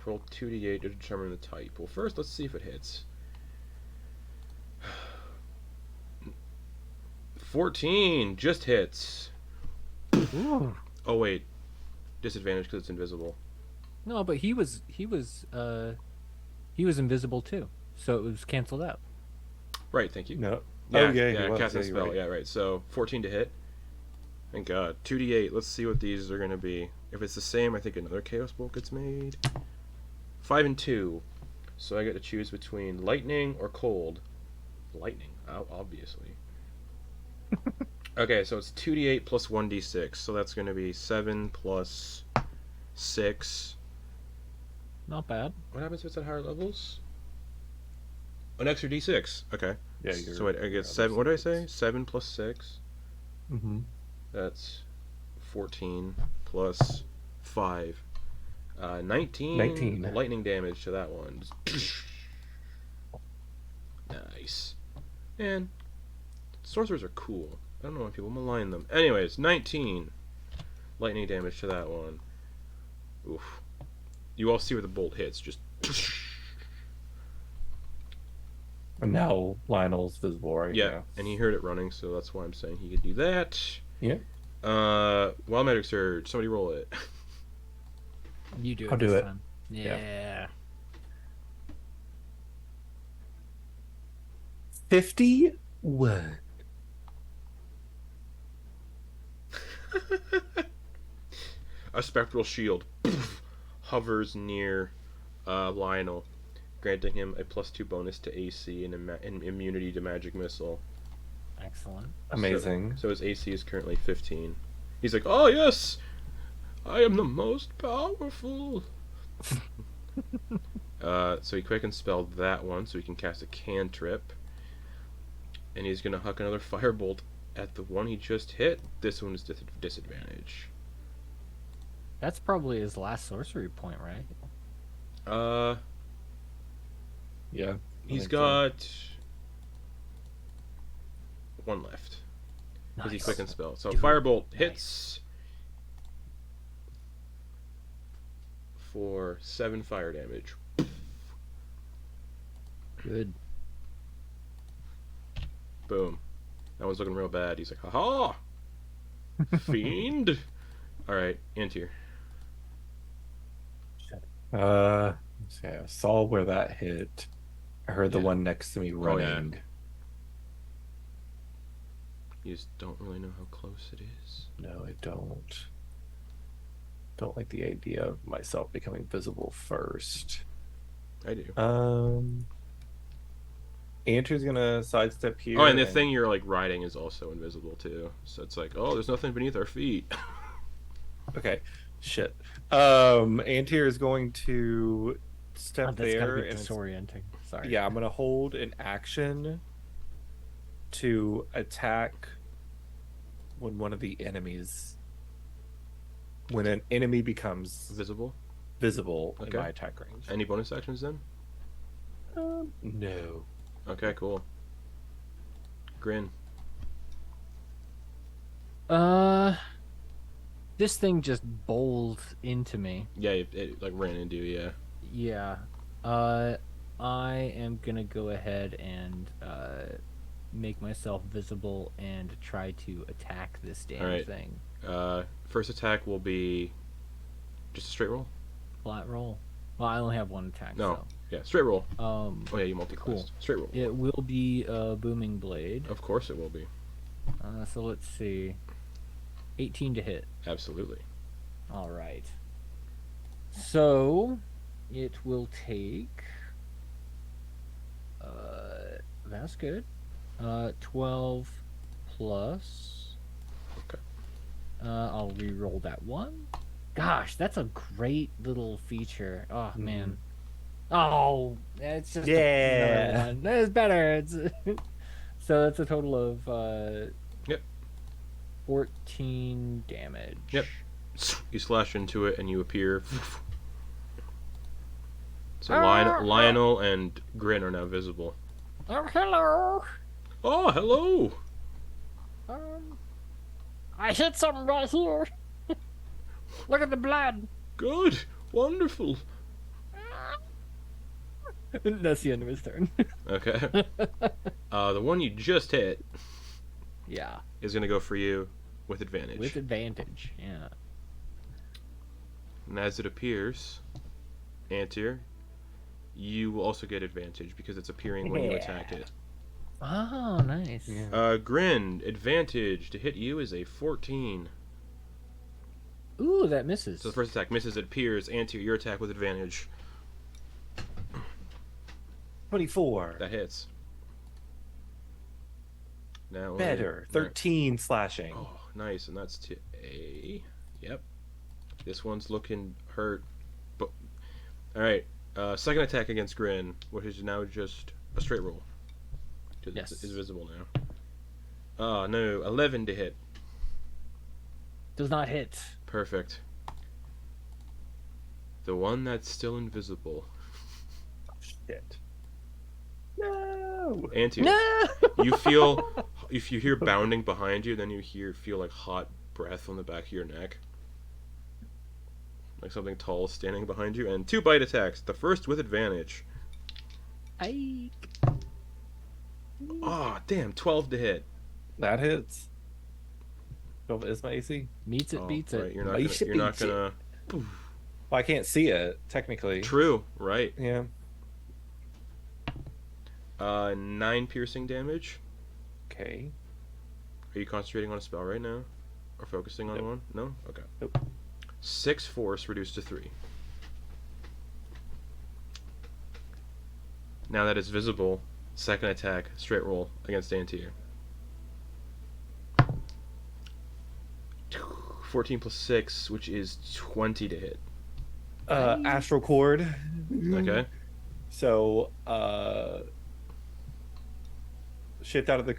Roll 2d8 to determine the type. Well, first let's see if it hits. 14 just hits. Ooh. Oh wait, disadvantage because it's invisible. No, but he was invisible too, so it was canceled out. Right, thank you. No. Yeah, Oh, yeah, he yeah, was. casting Yeah, you're spell. right. Yeah, right. So 14 to hit. Thank God. 2d8. Let's see what these are gonna be. If it's the same, I think another Chaos Bolt gets made. 5 and 2. So I get to choose between lightning or cold. Lightning, obviously. Okay, so it's 2d8 plus 1d6. So that's gonna be 7 plus 6. Not bad. What happens if it's at higher levels? An extra d6. Okay. Yeah, So wait, I get 7. What did I say? 7 plus 6. Mm-hmm. That's 14 plus 5. 19 19. lightning damage to that one. Nice. And sorcerers are cool. I don't know why people malign them. Anyways, 19 lightning damage to that one. Oof. You all see where the bolt hits. Just. And now Lionel's visible, right? Yeah, and he heard it running, so that's why I'm saying he could do that. Yeah. Wild Magic Surge. Somebody roll it. You do it I'll do this it. time. Yeah. 50 word. A spectral shield hovers near Lionel, granting him a +2 bonus to AC and immunity to magic missile. Excellent. Amazing. So his AC is currently 15. He's like, oh yes, I am the most powerful. So he quick and spelled that one, so he can cast a cantrip. And he's gonna huck another firebolt at the one he just hit. This one is disadvantage. That's probably his last sorcery point, right? Yeah. He's think so. got one left. Because he quick and spell. So Dude, firebolt nice. hits for 7 fire damage. Good. Boom. That one's looking real bad. He's like, haha! Fiend! Alright, Antyr. Let's see, I saw where that hit. I heard the Yeah. one next to me Oh, yeah. running. You just don't really know how close it is. No, I don't. Don't like the idea of myself becoming visible first. I do. Antyr's gonna sidestep here. Oh, and the thing you're like riding is also invisible too. So it's like, oh, there's nothing beneath our feet. Okay, shit. Antyr is going to step That's gotta there be and disorienting. Sorry. yeah, I'm gonna hold an action to attack when one of the enemies, when an enemy becomes Visible. visible in Okay. my attack range. Any bonus actions then? No. Okay, cool. Grin. This thing just bowled into me. Yeah, it like ran into you, yeah. Yeah. I am gonna go ahead and make myself visible and try to attack this damn Alright. thing. First attack will be just a straight roll? Flat roll. Well, I only have one attack. No. Yeah, straight roll. So. Oh yeah, you multi-classed. Cool. Straight roll. It will be a booming blade. Of course it will be. So let's see. 18 to hit. Absolutely. All right. So it will take. That's good. 12 plus. Okay. I'll re-roll that one. Gosh, that's a great little feature. Oh man. Oh, it's just Yeah. another one. That is better. It's so that's a total of Yep. 14 damage. Yep. You slash into it and you appear. So Lionel and Grin are now visible. Oh, hello. Oh, hello! I hit something right here. Look at the blood. Good! Wonderful! That's the end of his turn. Okay. The one you just hit Yeah, is going to go for you with advantage. with advantage. Yeah. And as it appears, Antyr, you will also get advantage because it's appearing when you attack it. Oh, nice. Yeah. Grin, advantage to hit you is a 14. Ooh, that misses. So the first attack misses, it appears. Antyr, your attack with advantage. 24. That hits. Now Better. 13 slashing. Oh, nice. And that's to a... Yep. This one's looking hurt. But... Alright. Second attack against Grin, which is now just a straight roll. Yes. It's visible now. Oh, no. 11 to hit. Does not hit. Perfect. The one that's still invisible. Shit. No. Antyr. No. You feel... If you hear bounding behind you, then you feel like hot breath on the back of your neck. Like something tall standing behind you. And 2 bite attacks. The first with advantage. I. Oh, damn. 12 to hit. That hits. 12 is my AC. Meets it, Oh, beats right. it. You're Beats it, not beats it. gonna... Well, I can't see it, technically. True. Right. Yeah. 9 piercing damage. Okay. Are you concentrating on a spell right now? Or focusing on Nope. one? No? Okay. Nope. 6 force reduced to 3. Now that it's visible, second attack, straight roll against Antyr. 14 plus 6, which is 20 to hit. Astral Cord. Okay. So, shift the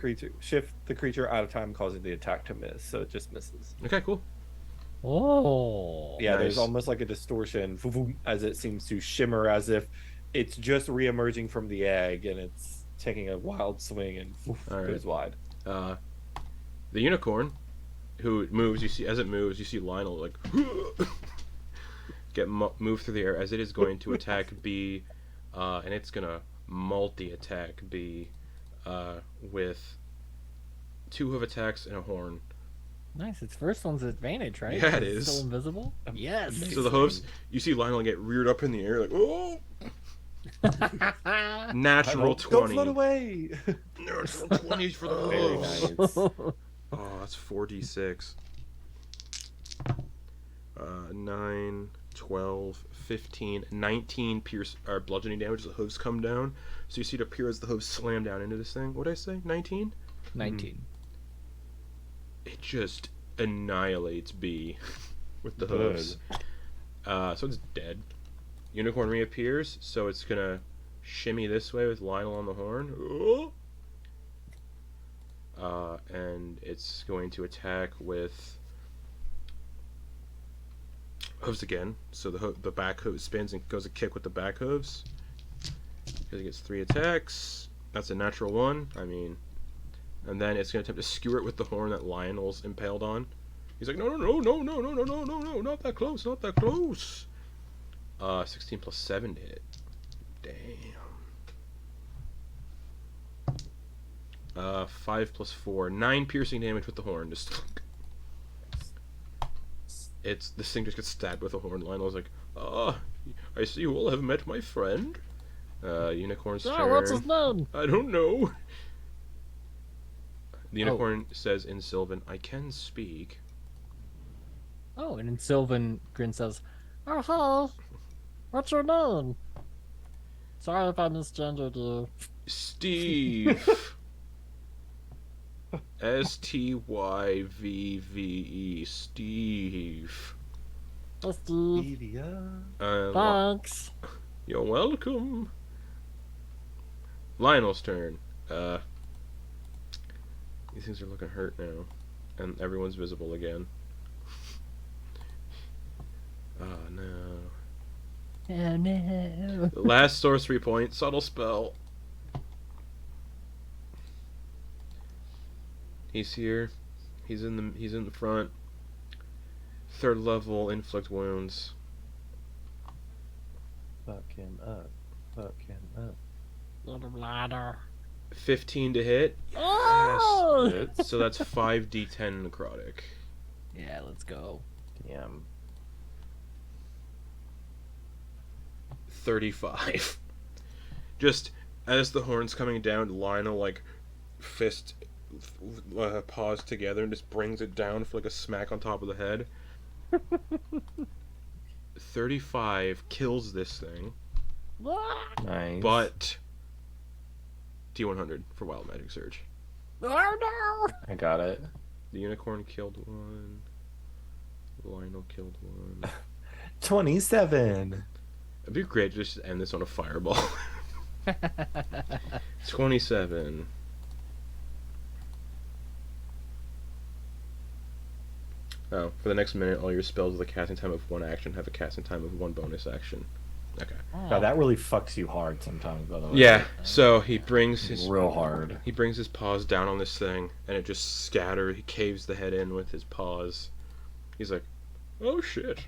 creature out of time, causing the attack to miss. So it just misses. Okay, cool. Oh. Yeah, there's Nice. almost like a distortion as it seems to shimmer, as if it's just re-emerging from the egg and it's taking a wild swing and All right. goes wide. The unicorn, who moves, you see, as it moves, you see Lionel, like, move through the air as it is going to attack B, and it's going to multi-attack B with 2 hoof attacks and a horn. Nice. Its first one's advantage, right? Yeah, it It's is. Still invisible. Yes. So the hooves, you see Lionel get reared up in the air, like, oh! Natural Don't 20. float away. Natural 20 for the Very hooves. nice. Oh, that's 4d6. 9, 12, 15, 19 pierce or bludgeoning damage as the hooves come down. So you see it appear as the hooves slam down into this thing. What did I say? 19? 19. It just annihilates B with the Good. hooves. So it's dead. Unicorn reappears, so it's gonna shimmy this way with Lionel on the horn. And it's going to attack with hooves again. So the back hoof spins and goes a kick with the back hooves. Because it gets 3 attacks. That's a natural 1. I mean, and then it's going to attempt to skewer it with the horn that Lionel's impaled on. He's like, no, not that close, not that close. 16 plus 7 to hit. Damn. 5 plus 4, 9 piercing damage with the horn. Just this thing just gets stabbed with a horn. Lionel's like, I see you all have met my friend. Unicorn's turn. What's his name? I don't know. The unicorn says in Sylvan, I can speak. Oh, and in Sylvan, Grin says, Oh, hey. What's your name? Sorry if I misgendered you. Steve. Styvve. Steve. Hey, Steve. Uh, Thanks. You're welcome. Lionel's turn. These things are looking hurt now. And everyone's visible again. Oh no. oh no. Last sorcery point, subtle spell. He's here. He's in the front. 3rd level, inflict wounds. Fuck him up. Fuck him up. Little ladder. 15 to hit. Oh! Yes. So that's 5d10 necrotic. Yeah, let's go. Damn. 35. Just as the horn's coming down, Lionel fist paws together and just brings it down for a smack on top of the head. 35 kills this thing, Nice. but D100 for Wild Magic Surge. Oh no! I got it. The unicorn killed 1. Lionel killed 1. 27. It'd be great to just end this on a fireball. 27. Oh, for the next minute, all your spells with a casting time of 1 action have a casting time of 1 bonus action. Okay. Now that really fucks you hard sometimes, by the way. Yeah, so he brings his Real hard. He brings his paws down on this thing, and it just scatters. He caves the head in with his paws. He's like, "Oh shit!"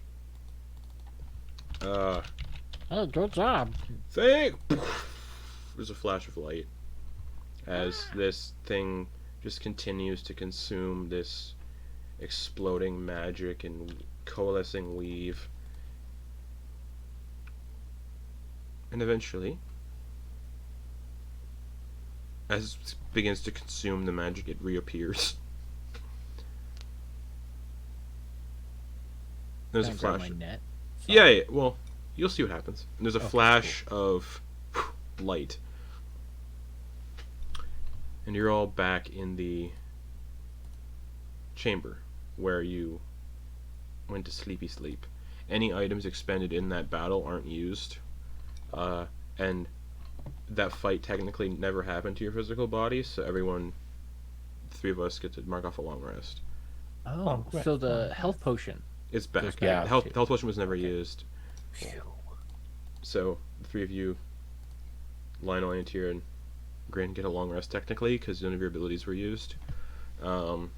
Hey, good job. There's a flash of light as this thing just continues to consume this exploding magic and coalescing weave. And eventually, as it begins to consume the magic, it reappears. There's a Can I grab flash. my net? Yeah, well, you'll see what happens. And there's a flash of light. And you're all back in the chamber where you went to sleepy sleep. Any items expended in that battle aren't used, and that fight technically never happened to your physical body. So everyone, 3 of us, get to mark off a long rest. Oh, right. so the health potion. It's back. Goes back Yeah. The to- health potion was never okay. used. So the 3 of you, Lionel, Antyr, and Grin, get a long rest technically because none of your abilities were used. And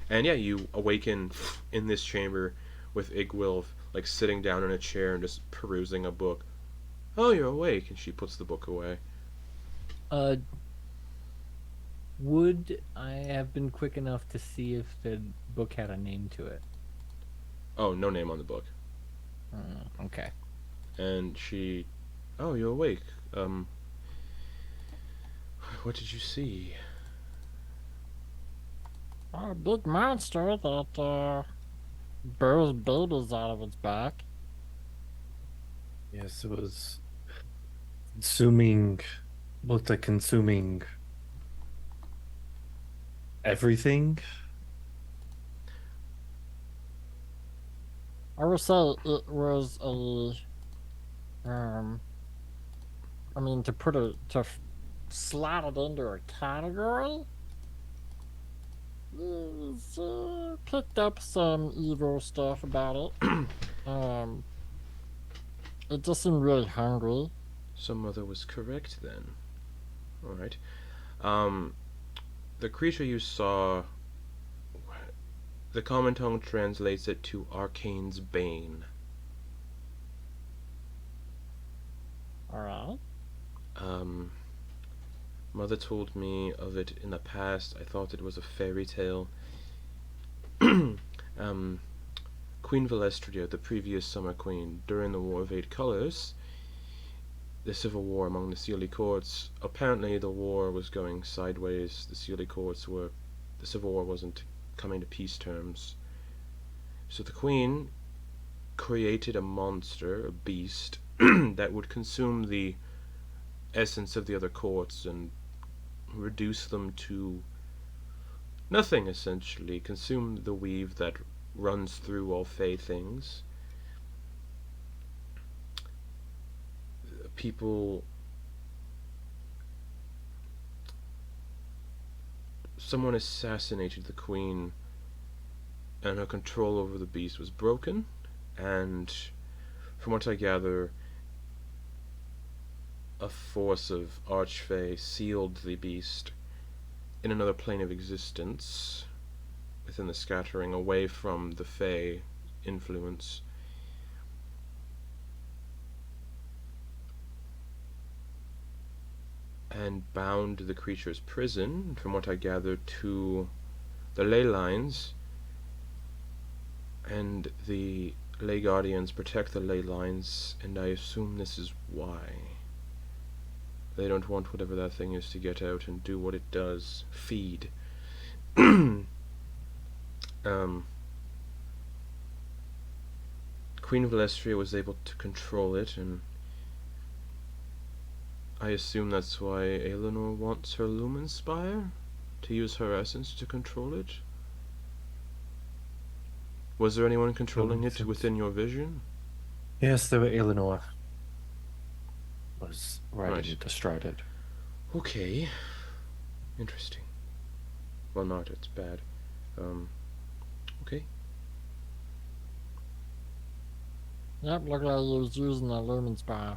yeah, you awaken in this chamber with Igwilf like sitting down in a chair and just perusing a book. Oh, you're awake, and she puts the book away. Would I have been quick enough to see if the book had a name to it? Oh, no name on the book. Okay. And she, oh, you're awake. What did you see? A big monster that bears babies out of its back. Yes, it was consuming, looked like consuming everything. I would say it was a, I mean, to slot it into a category, it's, picked up some evil stuff about it. It just seemed really hungry. So Mother was correct then. Alright. The creature you saw, the common tongue translates it to Arcane's Bane. Alright. Mother told me of it in the past. I thought it was a fairy tale. Queen Valestria, the previous Summer Queen, during the War of Eight Colors, the civil war among the Sealy courts, apparently the war was going sideways. The civil war wasn't coming to peace terms. So the Queen created a monster, a beast, that would consume the essence of the other courts and reduce them to nothing, essentially. Consume the weave that runs through all Fey things. Someone assassinated the Queen, and her control over the beast was broken, and from what I gather, a force of Archfey sealed the beast in another plane of existence within the scattering, away from the Fey influence. And bound the creature's prison, from what I gather, to the ley lines, and the ley guardians protect the ley lines, and I assume this is why. They don't want whatever that thing is to get out and do what it does. Feed. Queen Valestria was able to control it, and I assume that's why Eleanor wants her Lumen Spire? To use her essence to control it? Was there anyone controlling it within your vision? Yes, there were Eleanor was riding Right. it, astride it. Okay. Interesting. Well, not, it's bad. Okay. Yep, looked like he was using the lumen spire.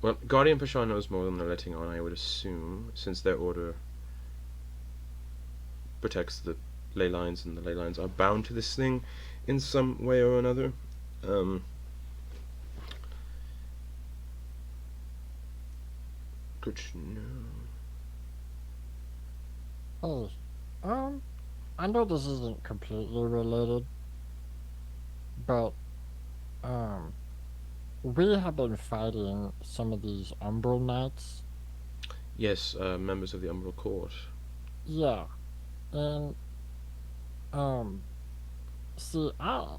Well, Guardian Pashan knows more than they're letting on, I would assume, since their order protects the ley lines, and the ley lines are bound to this thing in some way or another. Good to know. Hey, I know this isn't completely related, but, we have been fighting some of these Umbral Knights. Yes, members of the Umbral Court. Yeah, and, see, I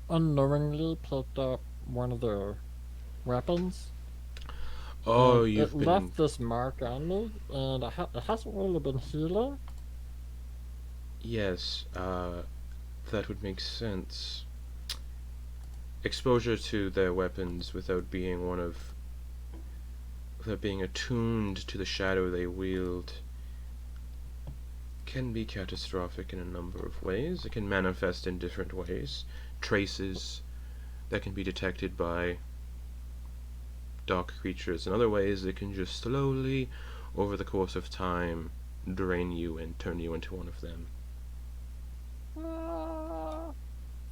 unknowingly picked up one of their weapons. Oh, and you've it been... left this mark on me, and it hasn't really been healing. Yes, that would make sense. Exposure to their weapons without being without being attuned to the shadow they wield can be catastrophic in a number of ways. It can manifest in different ways. Traces that can be detected by dark creatures. In other ways, it can just slowly, over the course of time, drain you and turn you into one of them.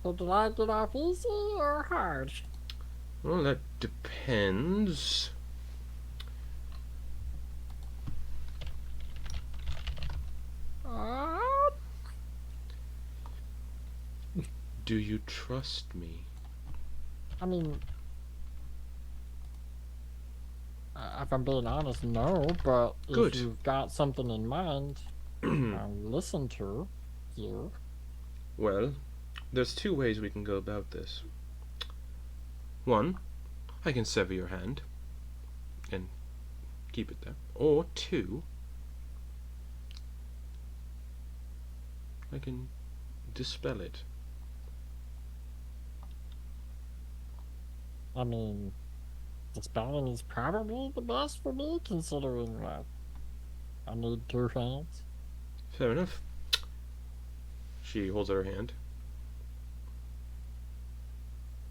So did I get off easy or hard? Well, that depends. Uh, Do you trust me? I mean, if I'm being honest, no, but Good. if you've got something in mind, I'll listen to you. Well, there's two ways we can go about this. One, I can sever your hand and keep it there. Or two, I can dispel it. I mean, dispelling is probably the best for me, considering that I need 2 hands. Fair enough. She holds out her hand.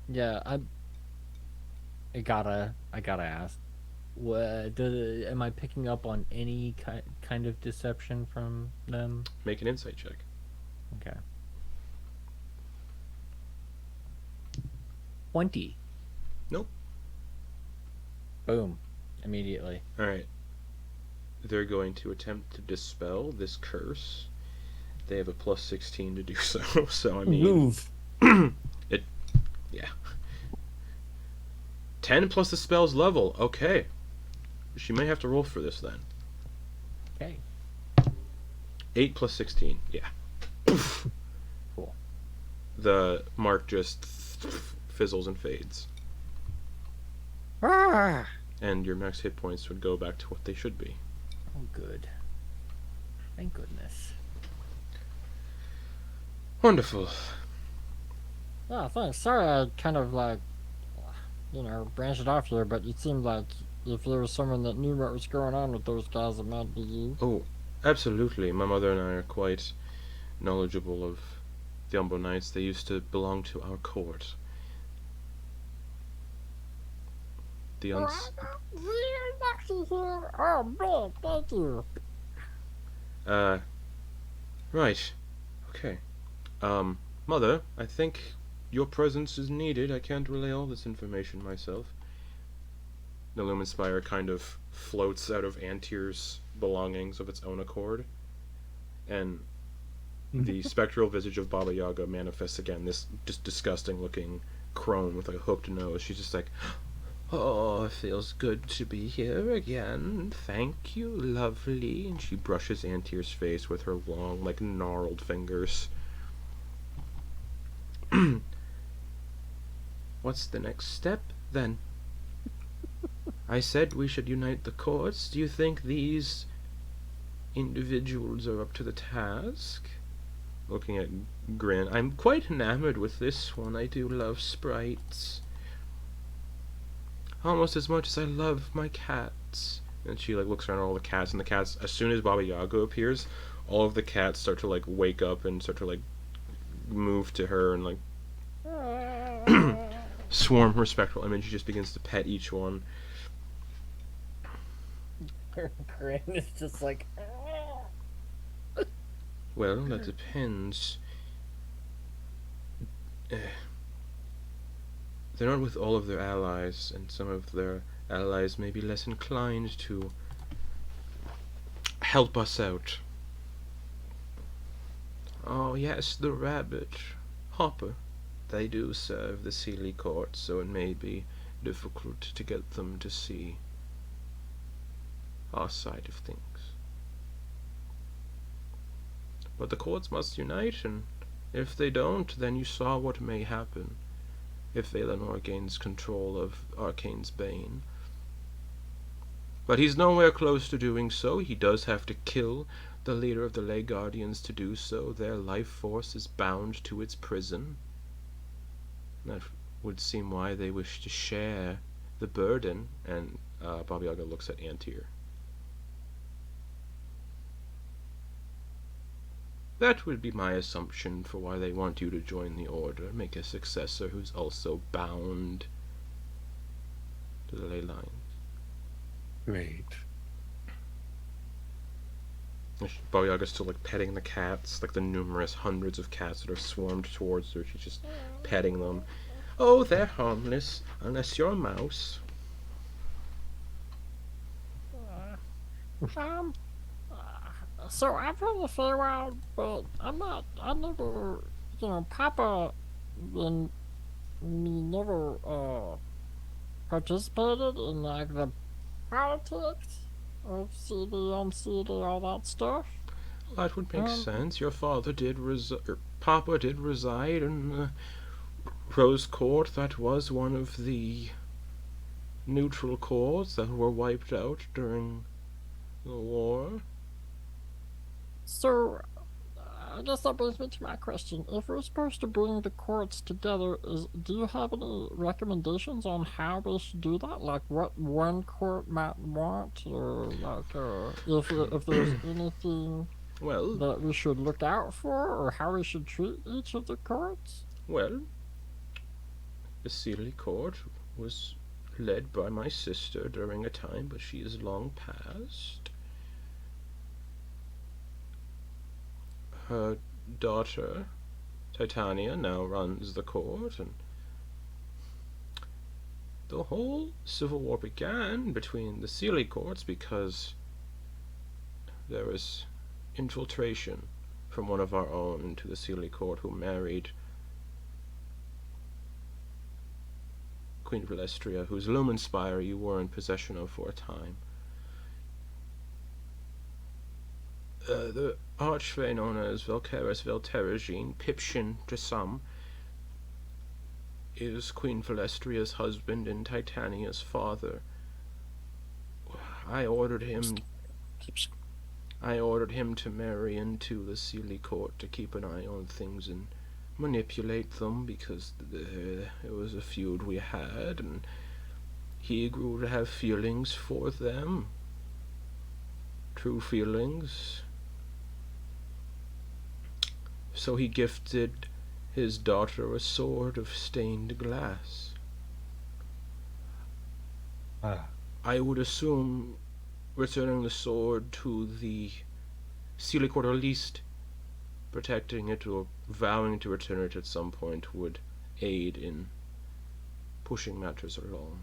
Yeah, I gotta ask. Am I picking up on any kind of deception from them? Make an insight check. Okay. 20. Nope. Boom. Immediately. Alright. They're going to attempt to dispel this curse. They have a plus 16 to do so. So, I mean... Move. Yeah. 10 plus the spell's level. Okay. She may have to roll for this then. Okay. 8 plus 16. Yeah. Cool. The mark just fizzles and fades. Ah! And your max hit points would go back to what they should be. Oh, good. Thank goodness. Wonderful. Yeah, thanks. Sorry I kind of, branched it off here, but it seemed like if there was someone that knew what was going on with those guys, it might be you. Oh, absolutely. My mother and I are quite knowledgeable of the Umbo Knights. They used to belong to our court. The Oh, man, thank you. Right. Okay. Mother, I think your presence is needed. I can't relay all this information myself. The Lumen Spire kind of floats out of Antyr's belongings of its own accord. And the spectral visage of Baba Yaga manifests again, this just disgusting looking crone with like a hooked nose. She's just like, oh, it feels good to be here again. Thank you, lovely. And she brushes Antyr's face with her long, like, gnarled fingers. What's the next step, then? I said we should unite the courts. Do you think these individuals are up to the task? Looking at Grin. I'm quite enamored with this one. I do love sprites. Almost as much as I love my cats. And she like looks around at all the cats, and the cats, as soon as Baba Yaga appears, all of the cats start to like wake up and start to like move to her and like swarm her spectral image. She just begins to pet each one. Grin is just like... Well, that depends. They're not with all of their allies, and some of their allies may be less inclined to help us out. Oh yes, the rabbit. Hopper. They do serve the Sealy court, so it may be difficult to get them to see our side of things. But the courts must unite, and if they don't, then you saw what may happen if Valinor gains control of Arcane's Bane. But he's nowhere close to doing so. He does have to kill the leader of the Ley Guardians to do so. Their life force is bound to its prison. That would seem why they wish to share the burden. And Baba Yaga looks at Antyr. That would be my assumption for why they want you to join the Order, make a successor who's also bound to the ley lines. Great. Baba Yaga's still like petting the cats, like the numerous hundreds of cats that are swarmed towards her. She's just petting them. Oh, they're harmless, unless you're a mouse. So I've heard the Feywild, but I never, Papa and me never, participated in, like, the politics of CD, uncity, all that stuff. That would make sense. Your father did Papa did reside in the Rose Court. That was one of the neutral courts that were wiped out during the war. So, I guess that brings me to my question. If we're supposed to bring the courts together, do you have any recommendations on how we should do that? Like what one court might want, or like if there's anything Well, that we should look out for, or how we should treat each of the courts? well, the Sealy Court was led by my sister during a time, but she is long past. Her daughter, Titania, now runs the court, and the whole civil war began between the Sealy courts because there was infiltration from one of our own into the Sealy court who married Queen Velestria, whose Lumen Spire you were in possession of for a time. The archfey known as Velcaris Velterigine, Pipshin to some, is Queen Velestria's husband and Titania's father. I ordered him to marry into the Sealy court to keep an eye on things and manipulate them because it was a feud we had, and he grew to have feelings for them. True feelings. So he gifted his daughter a sword of stained glass. I would assume returning the sword to the Sealy court, or at least protecting it or vowing to return it at some point, would aid in pushing matters along.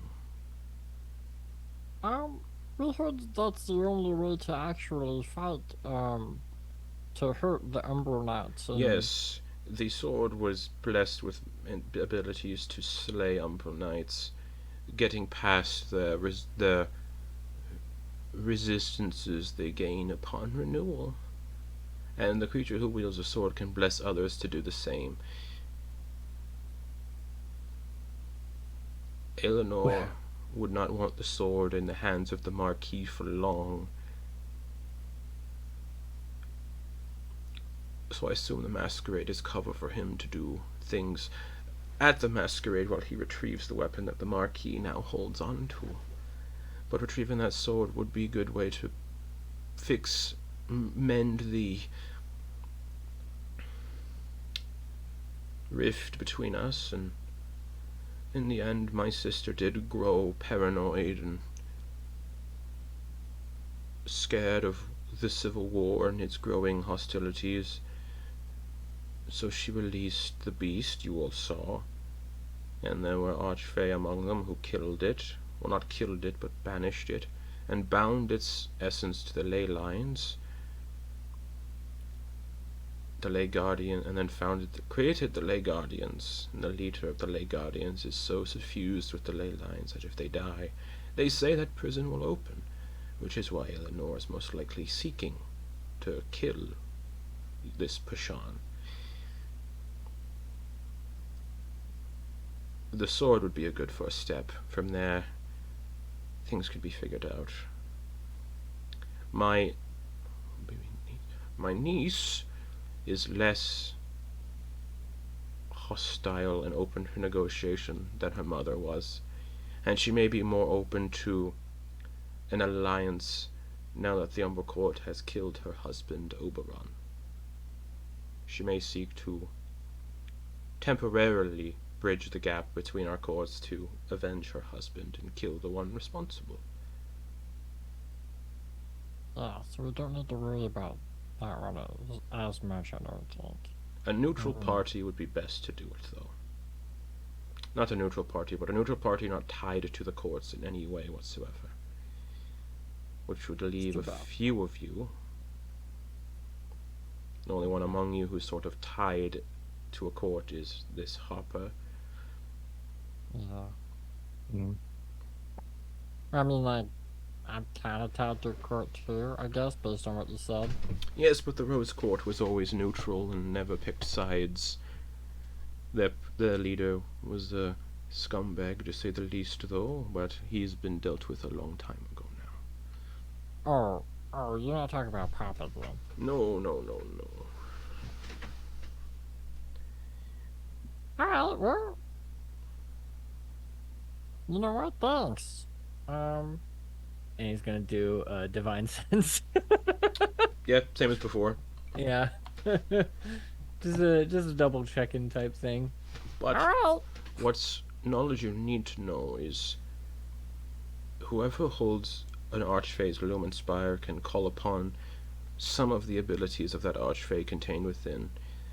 We heard that's the only way to actually fight, to hurt the Umbral Knights. Yes, the sword was blessed with abilities to slay Umbral Knights, getting past the resistances they gain upon renewal. And the creature who wields a sword can bless others to do the same. Eleanor would not want the sword in the hands of the Marquis for long. So I assume the masquerade is cover for him to do things at the masquerade while he retrieves the weapon that the Marquis now holds on to. But retrieving that sword would be a good way to mend the rift between us, and in the end my sister did grow paranoid and scared of the Civil War and its growing hostilities. So she released the beast you all saw, and there were archfey among them who killed it. Well, not killed it, but banished it, and bound its essence to the ley lines, the Ley Guardian, and then created the Ley Guardians. And the leader of the Ley Guardians is so suffused with the ley lines that if they die, they say that prison will open, which is why Eleanor is most likely seeking to kill this Pashan. The sword would be a good first step. From there, things could be figured out. My niece is less hostile and open to negotiation than her mother was, and she may be more open to an alliance now that the Umber Court has killed her husband, Oberon. She may seek to temporarily bridge the gap between our courts to avenge her husband and kill the one responsible. Yeah, so we don't need to worry about that one as much, I don't think. A neutral party would be best to do it, though. Not a neutral party, but a neutral party not tied to the courts in any way whatsoever. Which would leave a few of you. The only one among you who's sort of tied to a court is this Hopper. Yeah. Mm. I mean, like, I'm kind of tied to a court too, I guess, based on what you said. Yes, but the Rose Court was always neutral and never picked sides. The leader was a scumbag, to say the least, though, but he's been dealt with a long time ago now. Oh, you're not talking about Papa, then. No. Alright, well. You know what? Thanks. And he's gonna do Divine Sense. Yeah, same as before. Yeah. just a double checking type thing. But Alright. what's knowledge you need to know is whoever holds an Archfey's Lumen Spire can call upon some of the abilities of that Archfey contained within.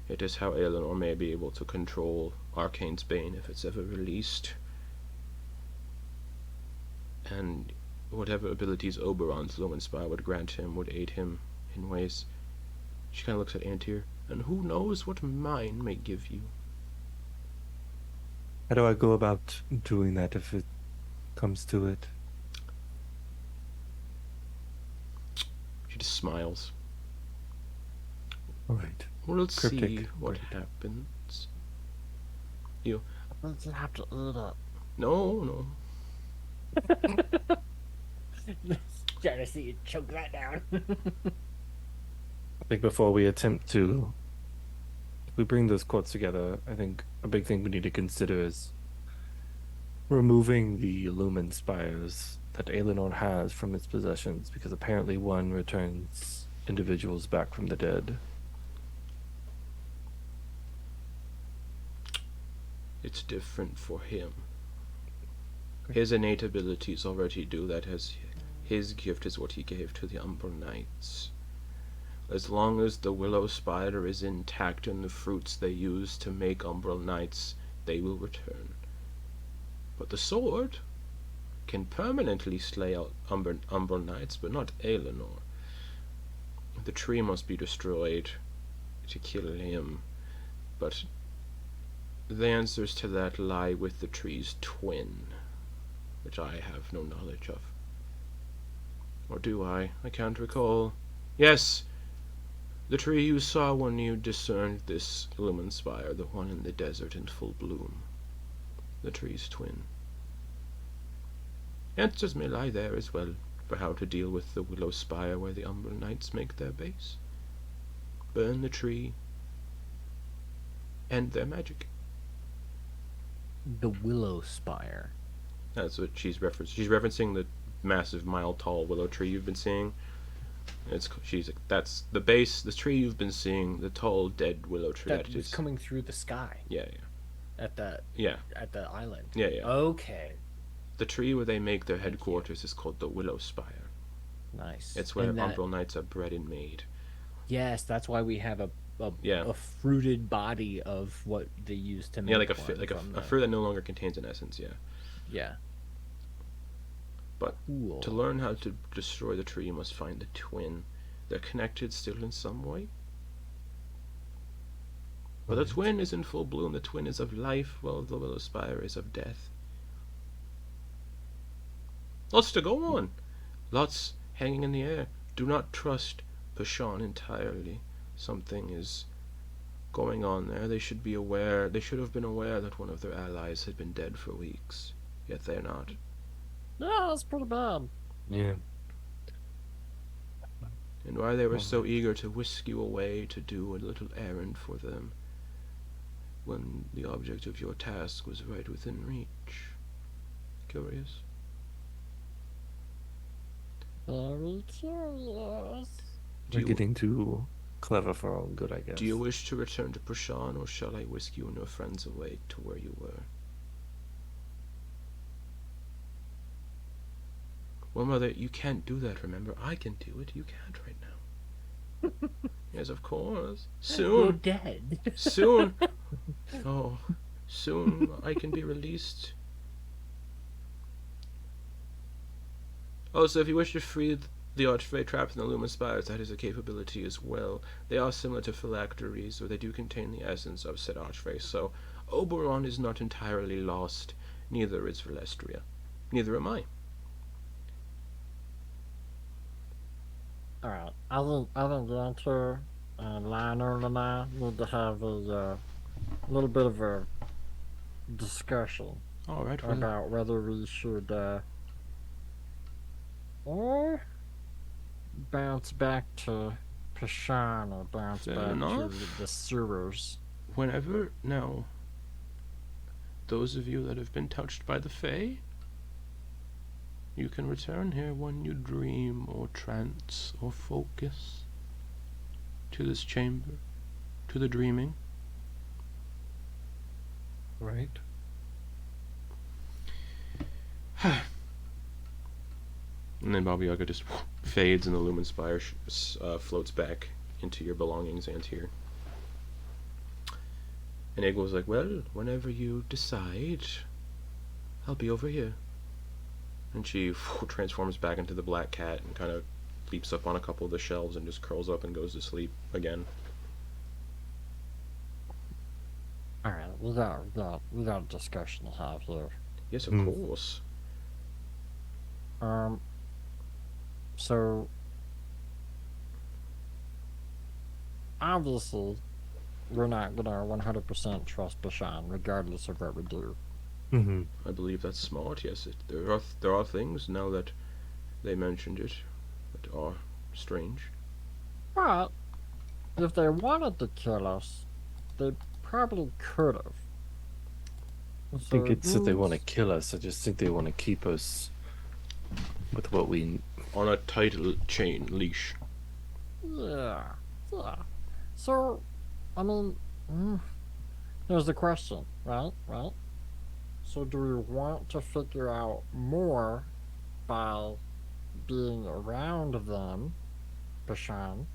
It is how Eleanor may be able to control Arcane's Bane if it's ever released. And whatever abilities Oberon's Lumen Spire would grant him would aid him in ways. She kind of looks at Antyr, and who knows what mine may give you. How do I go about doing that if it comes to it? She just smiles. All right. We'll Cryptic. see what happens. You. I think you have to eat it. No. Trying to see you choke that down. I think before we attempt to, if we bring those courts together, I think a big thing we need to consider is removing the Lumen Spires that Aelinor has from its possessions, because apparently one returns individuals back from the dead. It's different for him. His innate abilities already do that, as his gift is what he gave to the Umbral Knights. As long as the Willow Spider is intact and the fruits they use to make Umbral Knights, they will return. But the sword can permanently slay out Umbral Knights, but not Aelinor. The tree must be destroyed to kill him, but the answers to that lie with the tree's twin, which I have no knowledge of. Or do I? I can't recall. Yes! The tree you saw when you discerned this Lumen Spire, the one in the desert in full bloom. The tree's twin. Answers may lie there as well, for how to deal with the Willow Spire where the Umbral Knights make their base. Burn the tree, end their magic. The Willow Spire. That's what she's referencing. She's referencing the massive, mile-tall willow tree you've been seeing. That's the base, the tree you've been seeing, the tall, dead willow tree. That was coming through the sky. Yeah. At the island. Yeah. Okay. The tree where they make their headquarters is called the Willow Spire. Nice. It's where Umbral Knights are bred and made. Yes, that's why we have a fruited body of what they use to make. Yeah, like a fruit that no longer contains an essence. Yeah. Yeah. But cool. To learn how to destroy the tree, you must find the twin. They're connected still in some way. But the twin is in full bloom. The twin is of life, while the Willow Spire is of death. Lots to go on. Lots hanging in the air. Do not trust Pashan entirely. Something is going on there. They should be aware. They should have been aware that one of their allies had been dead for weeks. Yet they're not. Yeah, that's pretty bad. Yeah. and why they were so eager to whisk you away to do a little errand for them, when the object of your task was right within reach. Curious? Very curious. We're getting too clever for our own good, I guess. Do you wish to return to Prashan, or shall I whisk you and your friends away to where you were? Well, Mother, you can't do that, remember? I can do it. You can't right now. Yes, of course. You're Soon. dead. Soon. Oh, soon I can be released. Oh, so if you wish to free the archfey trapped in the Lumen Spires, that is a capability as well. They are similar to phylacteries, or they do contain the essence of said archfey, so Oberon is not entirely lost. Neither is Velestria. Neither am I. Alright, I think Antyr and Lionel and I need to have a little bit of a discussion All right, well, about whether we should or bounce back to Prashan or bounce Fair back enough. to the sewers. whenever now, those of you that have been touched by the Fae, you can return here when you dream or trance or focus to this chamber, to the dreaming. Right. And then Baba Yaga just fades and the Lumen Spire floats back into your belongings, Antyr. And Egg like, well, whenever you decide, I'll be over here. And she transforms back into the black cat and kind of leaps up on a couple of the shelves and just curls up and goes to sleep again. Alright, we got a discussion to have here. Yes, of course. So obviously we're not gonna 100% trust Bashan regardless of what we do. Mm-hmm. I believe that's smart. Yes, there are things now that they mentioned it that are strange. But if they wanted to kill us, they probably could have. I think it's that they want to kill us. I just think they want to keep us with what we. On a tight chain leash. Yeah. So, I mean, here's the question, right? So do we want to figure out more by being around them, Bashan,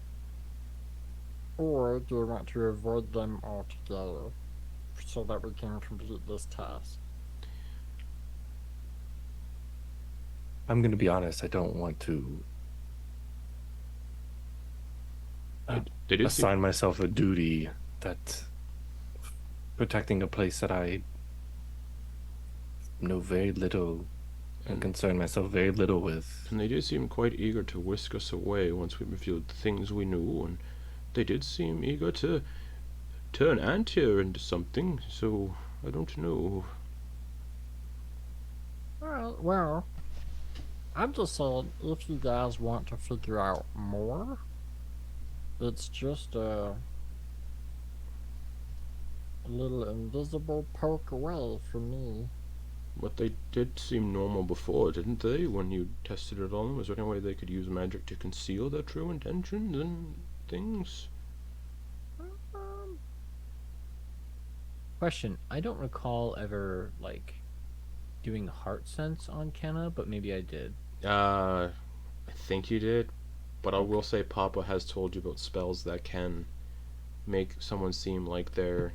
or do we want to avoid them altogether so that we can complete this task? I'm going to be honest. I don't want to They did assign myself a duty that protecting a place that I know very little and concern myself very little with. And they did seem quite eager to whisk us away once we revealed the things we knew, and they did seem eager to turn Antyr into something, so I don't know. Well, I'm just saying, if you guys want to figure out more, it's just a little invisible poke away from me. But they did seem normal before, didn't they, when you tested it on them? Was there any way they could use magic to conceal their true intentions and things? Question: I don't recall ever doing heart sense on Kenna, but maybe I did. I think you did, but I will say Papa has told you about spells that can make someone seem like they're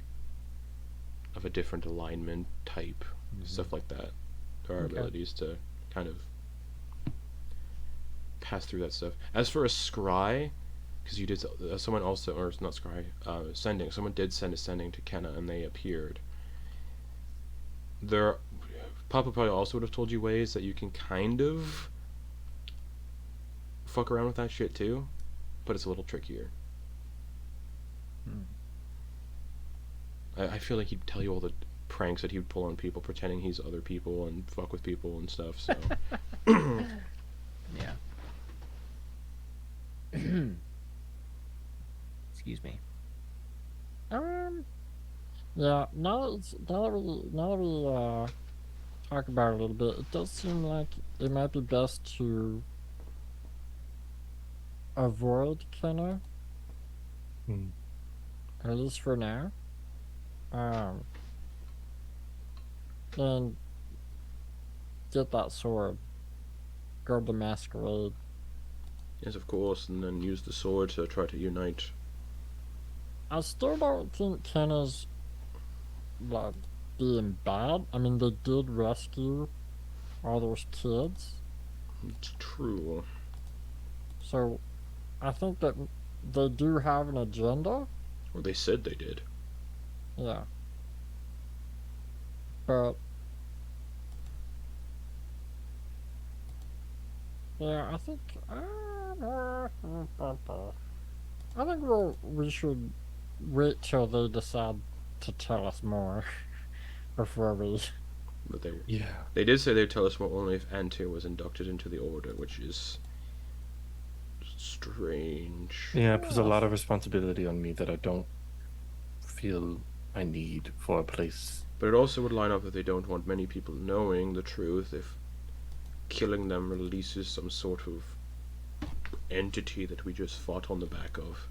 of a different alignment type, stuff like that. There are abilities to kind of pass through that stuff. As for a scry, because you did, someone also, or not scry, sending, someone did send a sending to Kenna and they appeared. Papa probably also would have told you ways that you can kind of fuck around with that shit too, but it's a little trickier. I feel like he'd tell you all the pranks that he would pull on people, pretending he's other people and fuck with people and stuff, so. Yeah. Excuse me. Yeah. Now that we talk about it a little bit, it does seem like it might be best to avoid Kenna, Hmm. at least for now. Um, and get that sword. Guard the masquerade. Yes, of course, and then use the sword to try to unite. I still don't think Kenna's like being bad. I mean, they did rescue all those kids, It's true. so I think that they do have an agenda. Or they said they did. Yeah, but yeah, I think we should wait till they decide to tell us more before we. But Yeah. they did say they'd tell us more only if Antyr was inducted into the order, which is strange. Yeah, it puts a lot of responsibility on me that I don't feel I need for a place. But it also would line up that they don't want many people knowing the truth if killing them releases some sort of entity that we just fought on the back of.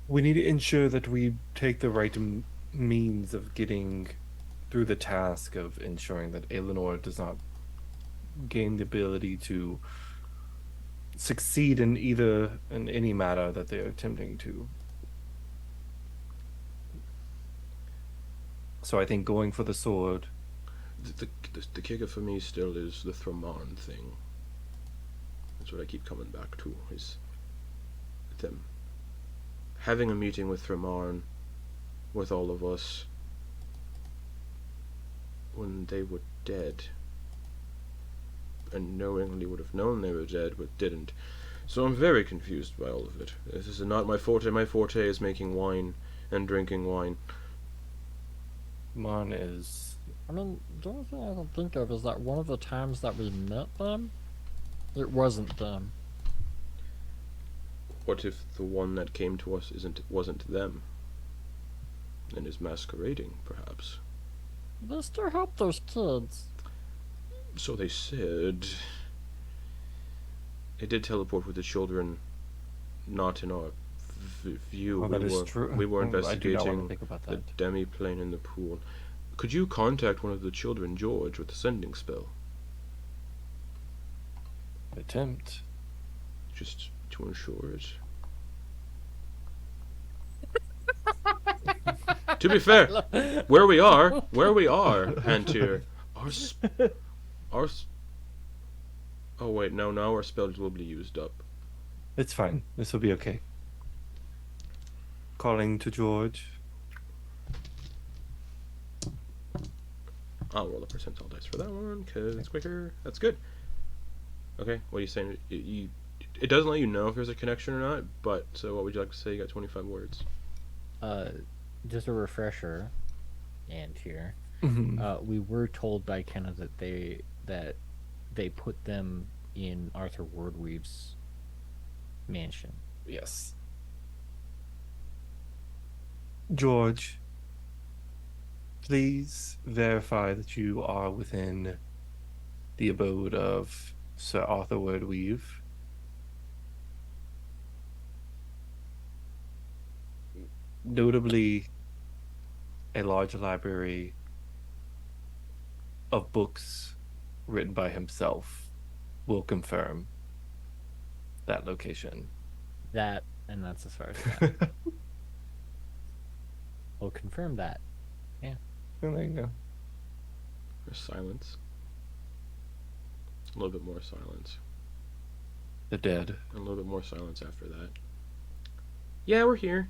We need to ensure that we take the right means of getting through the task of ensuring that Eleanor does not gain the ability to succeed in any matter that they are attempting to. So I think going for the sword. The kicker for me still is the Thraman thing. That's what I keep coming back to, is them having a meeting with Thraman, with all of us, when they were dead, and knowingly would have known they were dead, but didn't. So I'm very confused by all of it. This is not my forte. My forte is making wine and drinking wine. Mon is. I mean, the only thing I can think of is that one of the times that we met them, it wasn't them. What if the one that came to us wasn't them, and is masquerading, perhaps? They still help those kids. So they said. They did teleport with the children, not in our view. Oh, that is true. We were I do not want to investigating think about the that. demi-plane in the pool. Could you contact one of the children, George, with the sending spell? Attempt. Just to ensure it. To be fair, where we are, Antyr, oh wait, no, now our spells will be used up. It's fine. This will be okay. Calling to George. I'll roll a percentile dice for that one, because it's quicker. That's good. Okay, what are you saying? It doesn't let you know if there's a connection or not, but, so what would you like to say? You got 25 words. Just a refresher, and here, Mhm. we were told by Kenna that they put them in Arthur Wardweave's mansion. Yes. George, please verify that you are within the abode of Sir Arthur Wordweave. Notably, a large library of books written by himself will confirm that location. That, and that's as far as that. We'll confirm that. There you go. There's silence. A little bit more silence. The dead. And a little bit more silence after that. Yeah, we're here.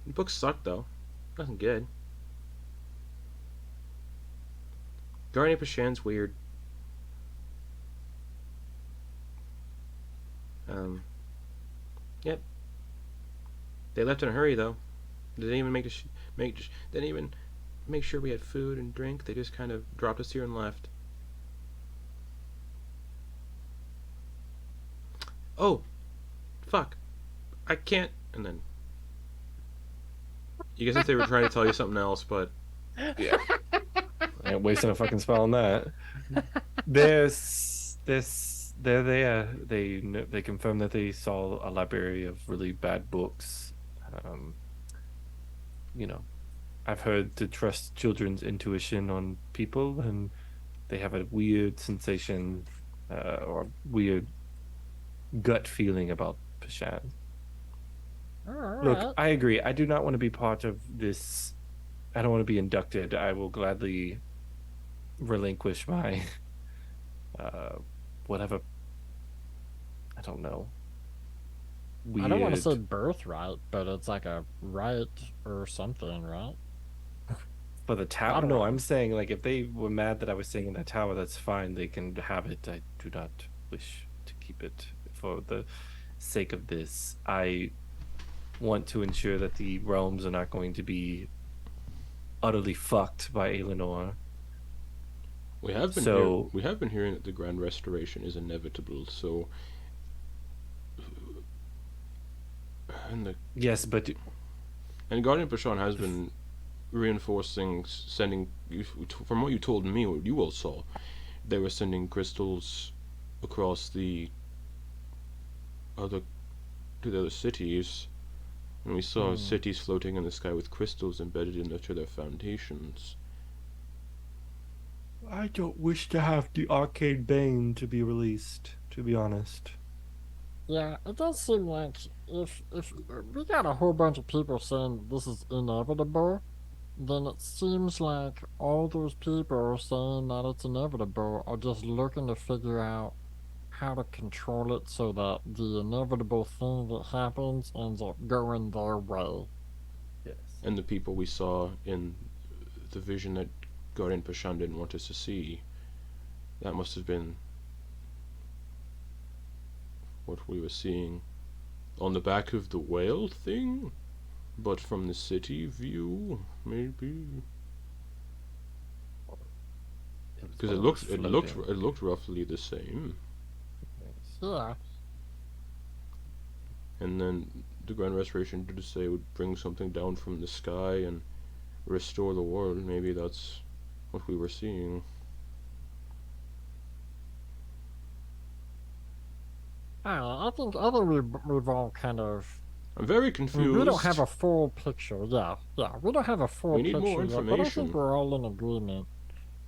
The books suck, though. Nothing good. Guardian Pashan's weird. Yep. They left in a hurry, though. They didn't even didn't even make sure we had food and drink. They just kind of dropped us here and left. oh, fuck, I can't. And then you guess if they were trying to tell you something else, but Yeah. I ain't wasting a fucking spell on that. They're there. They confirm that they saw a library of really bad books. Um, you know, I've heard to trust children's intuition on people, and they have a weird sensation or weird gut feeling about Pashan. Look, Alright. I agree. I do not want to be part of this. I don't want to be inducted. I will gladly relinquish my whatever. I don't know. I don't want to say Weird birthright, but it's like a right or something, right? for the I tower. don't No, know. I'm saying like if they were mad that I was staying in that tower, that's fine. They can have it. I do not wish to keep it for the sake of this. I want to ensure that the realms are not going to be utterly fucked by Eleanor. we have been So- we have been hearing that the Grand Restoration is inevitable. So, and Yes, but Guardian Pashan has been reinforcing, sending. From what you told me, what you all saw, they were sending crystals across the other to the other cities, and we saw cities floating in the sky with crystals embedded into their foundations. I don't wish to have the Arcane Bane to be released, to be honest. Yeah, it does seem like if we got a whole bunch of people saying this is inevitable, then it seems like all those people saying that it's inevitable are just looking to figure out how to control it so that the inevitable thing that happens ends up going their way. Yes. And the people we saw in the vision that Guardian Pashan didn't want us to see, that must have been what we were seeing on the back of the whale thing, but from the city view, maybe. Because it looked roughly the same. Yeah, And then the Grand Restoration did say it would bring something down from the sky and restore the world. Maybe that's what we were seeing. I don't know, I think we've all kind of. I'm very We confused. don't have a full picture. Yeah, we don't have a full We need picture more yet, but I information. think we're all in agreement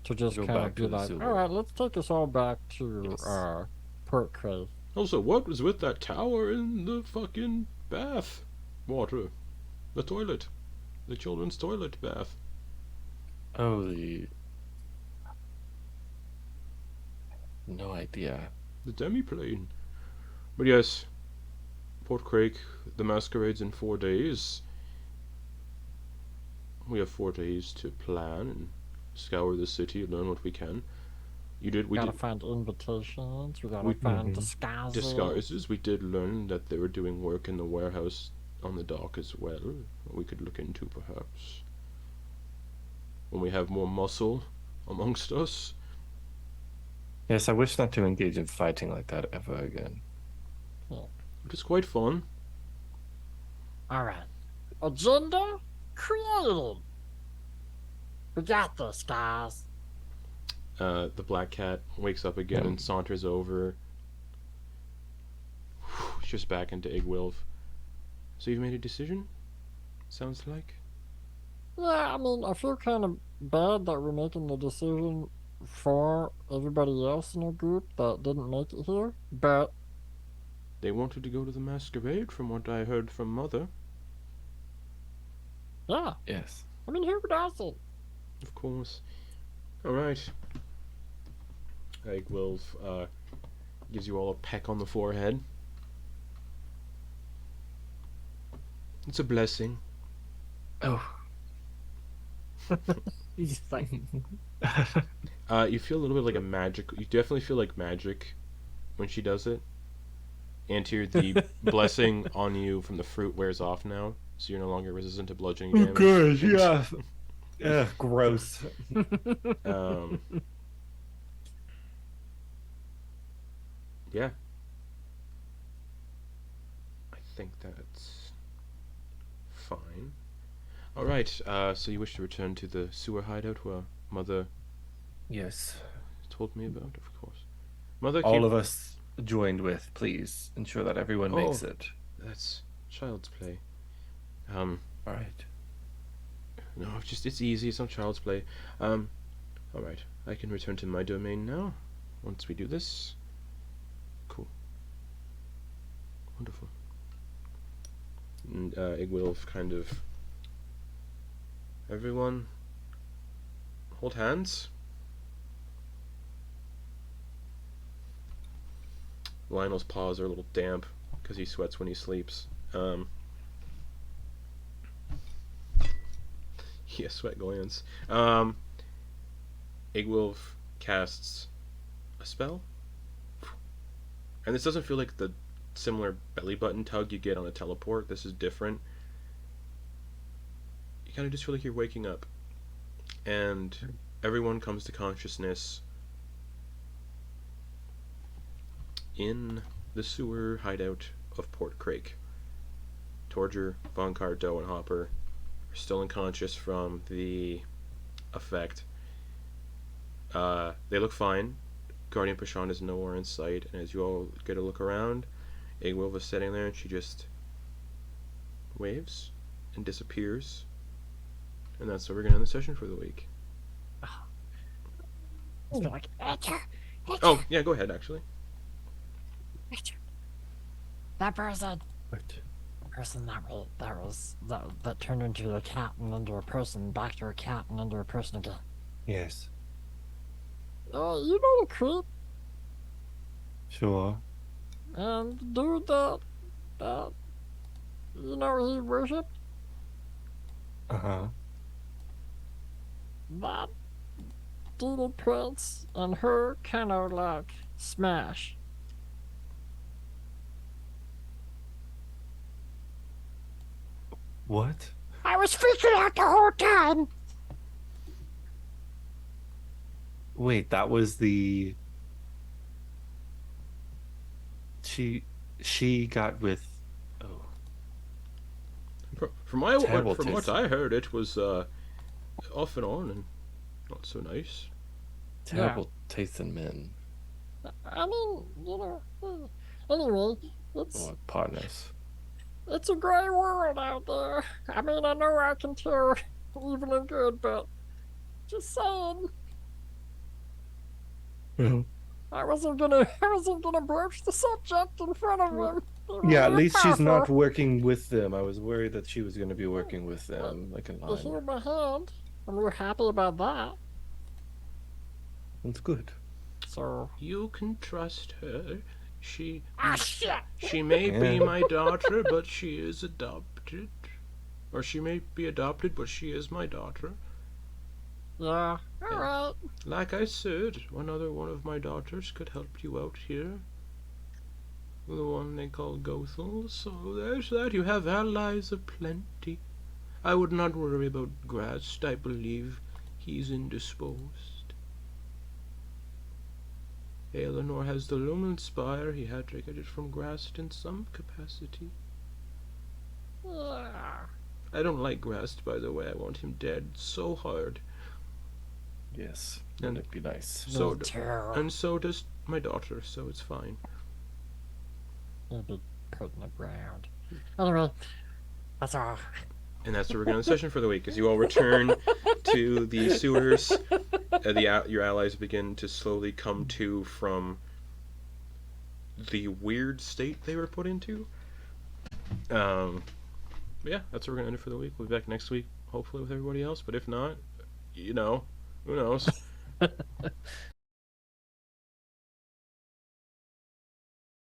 to just Go kind back of to be the like, sewer. all right, let's take us all back to Yes. Port Crave. Also, what was with that tower in the fucking bath water? The toilet. The children's toilet bath. Oh, no idea. The demiplane. But yes, Port Crake, the masquerade's in 4 days. We have 4 days to plan and scour the city, learn what we can. We Gotta did find invitations. We gotta we- find disguises. disguises. We did learn that they were doing work in the warehouse on the dock as well. We could look into perhaps when we have more muscle amongst us. Yes, I wish not to engage in fighting like that ever again. It is quite fun. All right. Agenda created. We got this, guys. The black cat wakes up again and saunters over. Just back into Eggwolf. So you've made a decision? Sounds like. Yeah, I mean, I feel kind of bad that we're making the decision for everybody else in our group that didn't make it here, but They wanted to go to the masquerade, from what I heard from Mother. yeah, Yes. I mean, who doesn't? Of course. Alright. Eggwolf gives you all a peck on the forehead. It's a blessing. Oh. He's like, You feel a little bit like a magic. You definitely feel like magic when she does it. Antyr, the blessing on you from the fruit wears off now, so you're no longer resistant to bludgeoning damage. Good, yeah. Ugh, gross. Um, yeah. think that's fine. All right. So you wish to return to the sewer hideout where Mother Yes. told me about, of course. Mother, All of us joined with, please ensure that everyone makes Oh. it. That's child's play. All right. No, it's easy. It's not child's play. All right. I can return to my domain now. Once we do this. Cool. Wonderful. And Igwilf kind of. Everyone, hold hands. Lionel's paws are a little damp because he sweats when he sleeps. Yeah, sweat glands. Igwilf casts a spell. And this doesn't feel like the similar belly button tug you get on a teleport. This is different. You kind of just feel like you're waking up. And everyone comes to consciousness in the sewer hideout of Port Crake. Torger, Vonkar, Doe, and Hopper are still unconscious from the effect. They look fine. Guardian Pashon is nowhere in sight, and as you all get a look around, Igwilf is sitting there and she just waves and disappears. And that's where we're gonna end the session for the week. It's like, Oh, yeah, go ahead actually. that person, What? person that turned into a cat and into a person, back to a cat and into a person again. Yes. You know the creep, Sure. and the dude that you know he worshipped, Uh-huh. that Deedee Prince and her kind of like smash. What? I was freaking out the whole time. Wait, that was the... She got with... Oh. From Terrible what taste. I heard, it was off and on and not so nice. Terrible taste in men. I mean, you know. Anyway, Or partners. it's a gray world out there. I mean, I know I can tell evil and good, but just saying. I wasn't gonna broach the subject in front of him. Yeah, at least she's not working with them. I was worried that she was going to be working with them, like in You line. hear my hand, and we're happy about that. That's good. So, You can trust her. She shit! she may be Yeah. my daughter, but she is adopted. Or she may be adopted, but she is my daughter. Yeah, alright. Like I said, one of my daughters could help you out here. The one they call Gothel. So there's that. You have allies aplenty. I would not worry about Grast. I believe he's indisposed. Aelinor has the Lumen Spire. He had to get it from Grast in some capacity. Yeah. I don't like Grast, by the way. I want him dead so hard. Yes. And- That'd be nice. So Me too. And so does my daughter, so it's fine. He'll be put in the ground. Anyway, that's all. And that's where we're going to end the session for the week. As you all return to the sewers, your allies begin to slowly come to from the weird state they were put into. But yeah, that's where we're going to end it for the week. We'll be back next week, hopefully with everybody else. But if not, you know, who knows?